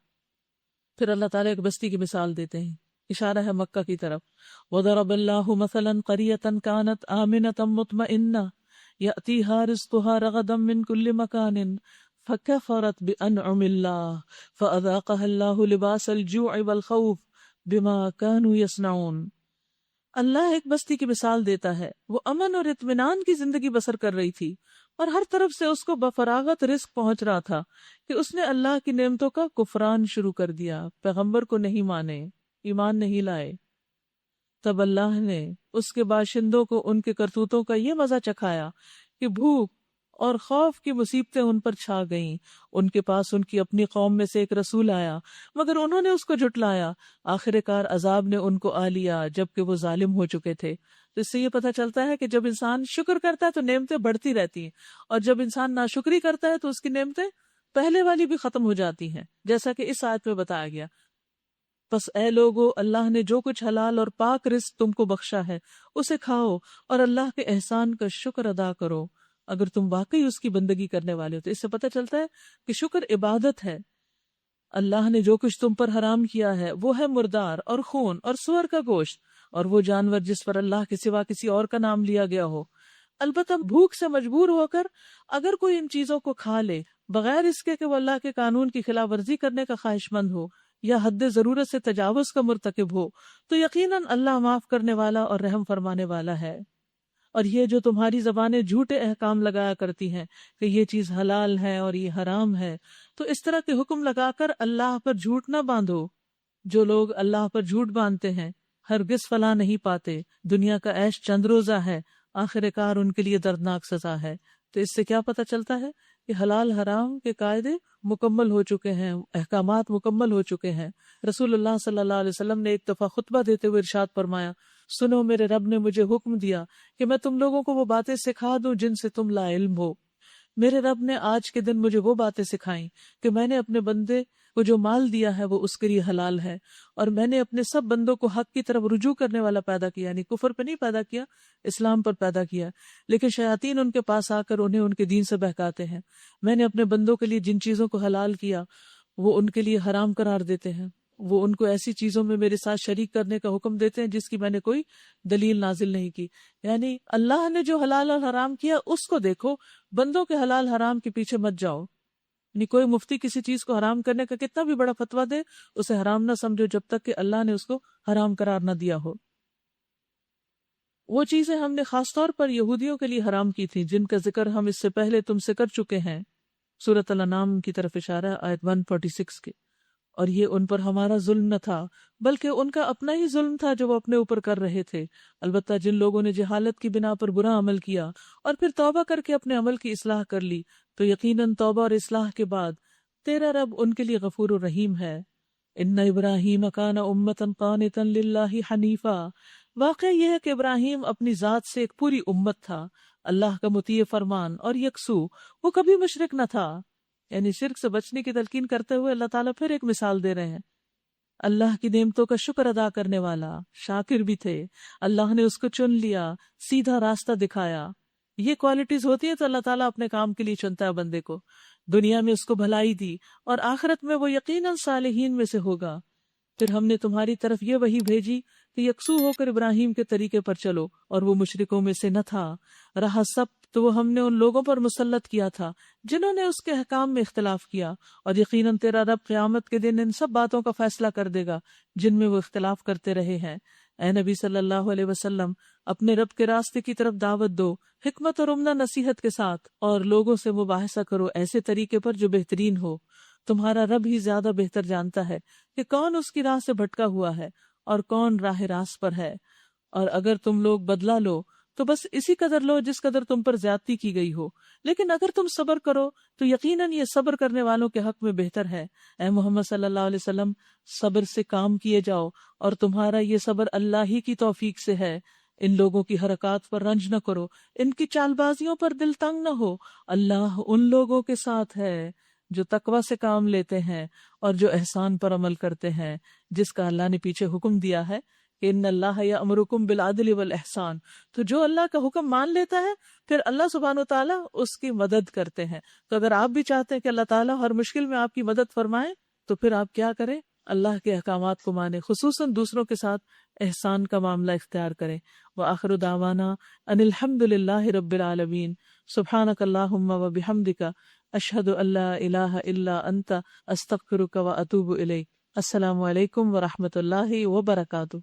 پھر اللہ تعالیٰ ایک بستی کی مثال دیتے ہیں، اشارہ ہے مکہ کی طرف۔ وَضَرَبَ اللَّهُ مَثَلًا قَرْيَةً كَانَتْ آمِنَةً مُطْمَئِنَّةً يَأْتِيهَا رِزْقُهَا رَغَدًا مِّن كُلِّ مَكَانٍ فَكَفَرَتْ بِأَنْعُمِ اللَّهِ فَأَذَاقَهَا اللَّهُ لِبَاسَ الْجُوعِ وَالْخَوْفِ بِمَا كَانُوا يَصْنَعُونَ۔ اللہ ایک بستی کی مثال دیتا ہے، وہ امن اور اطمینان کی زندگی بسر کر رہی تھی، اور ہر طرف سے اس کو بفراغت رزق پہنچ رہا تھا کہ اس نے اللہ کی نعمتوں کا کفران شروع کر دیا، پیغمبر کو نہیں مانے، ایمان نہیں لائے۔ تب اللہ نے اس کے باشندوں کو ان کے کرتوتوں کا یہ مزہ چکھایا کہ بھوک اور خوف کی مصیبتیں ان پر چھا گئیں۔ ان کے پاس ان کی اپنی قوم میں سے ایک رسول آیا مگر انہوں نے اس کو جھٹلایا، آخر کار عذاب نے ان کو آ لیا جبکہ وہ ظالم ہو چکے تھے۔ تو اس سے یہ پتہ چلتا ہے کہ جب انسان شکر کرتا ہے تو نعمتیں بڑھتی رہتی ہیں، اور جب انسان ناشکری کرتا ہے تو اس کی نعمتیں پہلے والی بھی ختم ہو جاتی ہیں، جیسا کہ اس آیت میں بتایا گیا۔ پس اے لوگو، اللہ نے جو کچھ حلال اور پاک رزق تم کو بخشا ہے اسے کھاؤ اور اللہ کے احسان کا شکر ادا کرو اگر تم واقعی اس کی بندگی کرنے والے ہو۔ تو اس سے پتہ چلتا ہے کہ شکر عبادت ہے۔ اللہ نے جو کچھ تم پر حرام کیا ہے وہ ہے مردار اور خون اور سور کا گوشت اور وہ جانور جس پر اللہ کے سوا کسی اور کا نام لیا گیا ہو۔ البتہ بھوک سے مجبور ہو کر اگر کوئی ان چیزوں کو کھا لے بغیر اس کے کہ وہ اللہ کے قانون کی خلاف ورزی کرنے کا خواہش مند ہو یا حد ضرورت سے تجاوز کا مرتکب ہو تو یقیناً اللہ معاف کرنے والا اور رحم فرمانے والا ہے۔ اور یہ جو تمہاری زبانیں جھوٹے احکام لگایا کرتی ہیں کہ یہ چیز حلال ہے اور یہ حرام ہے، تو اس طرح کے حکم لگا کر اللہ پر جھوٹ نہ باندھو۔ جو لوگ اللہ پر جھوٹ باندھتے ہیں ہرگز فلاح نہیں پاتے، دنیا کا عیش چند روزہ ہے، آخر کار ان کے لیے دردناک سزا ہے۔ تو اس سے کیا پتہ چلتا ہے کہ حلال حرام کے قاعدے مکمل ہو چکے ہیں، احکامات مکمل ہو چکے ہیں۔ رسول اللہ صلی اللہ علیہ وسلم نے ایک دفعہ خطبہ دیتے ہوئے ارشاد فرمایا، سنو میرے رب نے مجھے حکم دیا کہ میں تم لوگوں کو وہ باتیں سکھا دوں جن سے تم لا علم ہو۔ میرے رب نے آج کے دن مجھے وہ باتیں سکھائیں کہ میں نے اپنے بندے کو جو مال دیا ہے وہ اس کے لیے حلال ہے، اور میں نے اپنے سب بندوں کو حق کی طرف رجوع کرنے والا پیدا کیا، یعنی کفر پہ نہیں پیدا کیا، اسلام پر پیدا کیا، لیکن شیاطین ان کے پاس آ کر انہیں ان کے دین سے بہکاتے ہیں۔ میں نے اپنے بندوں کے لیے جن چیزوں کو حلال کیا وہ ان کے لیے حرام قرار دیتے ہیں، وہ ان کو ایسی چیزوں میں میرے ساتھ شریک کرنے کا حکم دیتے ہیں جس کی میں نے کوئی دلیل نازل نہیں کی۔ یعنی اللہ نے جو حلال اور حرام کیا اس کو دیکھو، بندوں کے حلال حرام کے پیچھے مت جاؤ۔ یعنی کوئی مفتی کسی چیز کو حرام کرنے کا کتنا بھی بڑا فتویٰ دے اسے حرام نہ سمجھو جب تک کہ اللہ نے اس کو حرام قرار نہ دیا ہو۔ وہ چیزیں ہم نے خاص طور پر یہودیوں کے لیے حرام کی تھی جن کا ذکر ہم اس سے پہلے تم سے کر چکے ہیں، سورۃ الانعام کی طرف اشارہ ہے، آیت 146 کے۔ اور یہ ان پر ہمارا ظلم نہ تھا بلکہ ان کا اپنا ہی ظلم تھا جو وہ اپنے اوپر کر رہے تھے۔ البتہ جن لوگوں نے جہالت کی بنا پر برا عمل کیا اور پھر توبہ کر کے اپنے عمل کی اصلاح کر لی تو یقیناً توبہ اور اصلاح کے بعد تیرا رب ان کے لیے غفور الرحیم ہے۔ ان ابراہیم کان امۃ قانتا للہ حنیفا، واقعہ یہ ہے کہ ابراہیم اپنی ذات سے ایک پوری امت تھا، اللہ کا مطیع فرمان اور یکسو، وہ کبھی مشرک نہ تھا۔ یعنی شرک سے بچنے کی تلقین کرتے ہوئے اللہ تعالیٰ پھر ایک مثال دے رہے ہیں، اللہ کی نعمتوں کا شکر ادا کرنے والا، شاکر بھی تھے، اللہ نے اس کو چن لیا، سیدھا راستہ دکھایا۔ یہ کوالٹیز ہوتی ہیں تو اللہ تعالیٰ اپنے کام کے لیے چنتا ہے بندے کو، دنیا میں اس کو بھلائی دی اور آخرت میں وہ یقیناً صالحین میں سے ہوگا۔ پھر ہم نے تمہاری طرف یہ وحی بھیجی کہ یکسو ہو کر ابراہیم کے طریقے پر چلو، اور وہ مشرکوں میں سے نہ تھا۔ رہا سب تو وہ ہم نے ان لوگوں پر مسلط کیا تھا جنہوں نے اس کے احکام میں اختلاف کیا، اور یقیناً تیرا رب قیامت کے دن ان سب باتوں کا فیصلہ کر دے گا جن میں وہ اختلاف کرتے رہے ہیں۔ اے نبی صلی اللہ علیہ وسلم، اپنے رب کے راستے کی طرف دعوت دو، حکمت اور عمدہ نصیحت کے ساتھ، اور لوگوں سے مباحثہ کرو ایسے طریقے پر جو بہترین ہو۔ تمہارا رب ہی زیادہ بہتر جانتا ہے کہ کون اس کی راہ سے بھٹکا ہوا ہے اور کون راہ راست پر ہے۔ اور اگر تم لوگ بدلہ لو تو بس اسی قدر لو جس قدر تم پر زیادتی کی گئی ہو، لیکن اگر تم صبر کرو تو یقیناً یہ صبر کرنے والوں کے حق میں بہتر ہے۔ اے محمد صلی اللہ علیہ وسلم، صبر سے کام کیے جاؤ، اور تمہارا یہ صبر اللہ ہی کی توفیق سے ہے۔ ان لوگوں کی حرکات پر رنج نہ کرو، ان کی چال بازیوں پر دل تنگ نہ ہو۔ اللہ ان لوگوں کے ساتھ ہے جو تقوی سے کام لیتے ہیں اور جو احسان پر عمل کرتے ہیں، جس کا اللہ نے پیچھے حکم دیا ہے کہ ان اللہ یأمرکم بالعدل والاحسان۔ تو جو اللہ کا حکم مان لیتا ہے پھر اللہ سبحانہ وتعالیٰ اس کی مدد کرتے ہیں۔ تو اگر آپ بھی چاہتے ہیں کہ اللہ تعالیٰ ہر مشکل میں آپ کی مدد فرمائے تو پھر آپ کیا کریں؟ اللہ کے احکامات کو مانیں، خصوصاً دوسروں کے ساتھ احسان کا معاملہ اختیار کریں۔ وآخر دعوانا ان الحمد للہ رب العالمین۔ سبحانک اللہم وبحمدک، اشہد ان لا الہ الا انت، استغفرک واتوب الیک۔ السلام علیکم ورحمۃ اللہ وبرکاتہ۔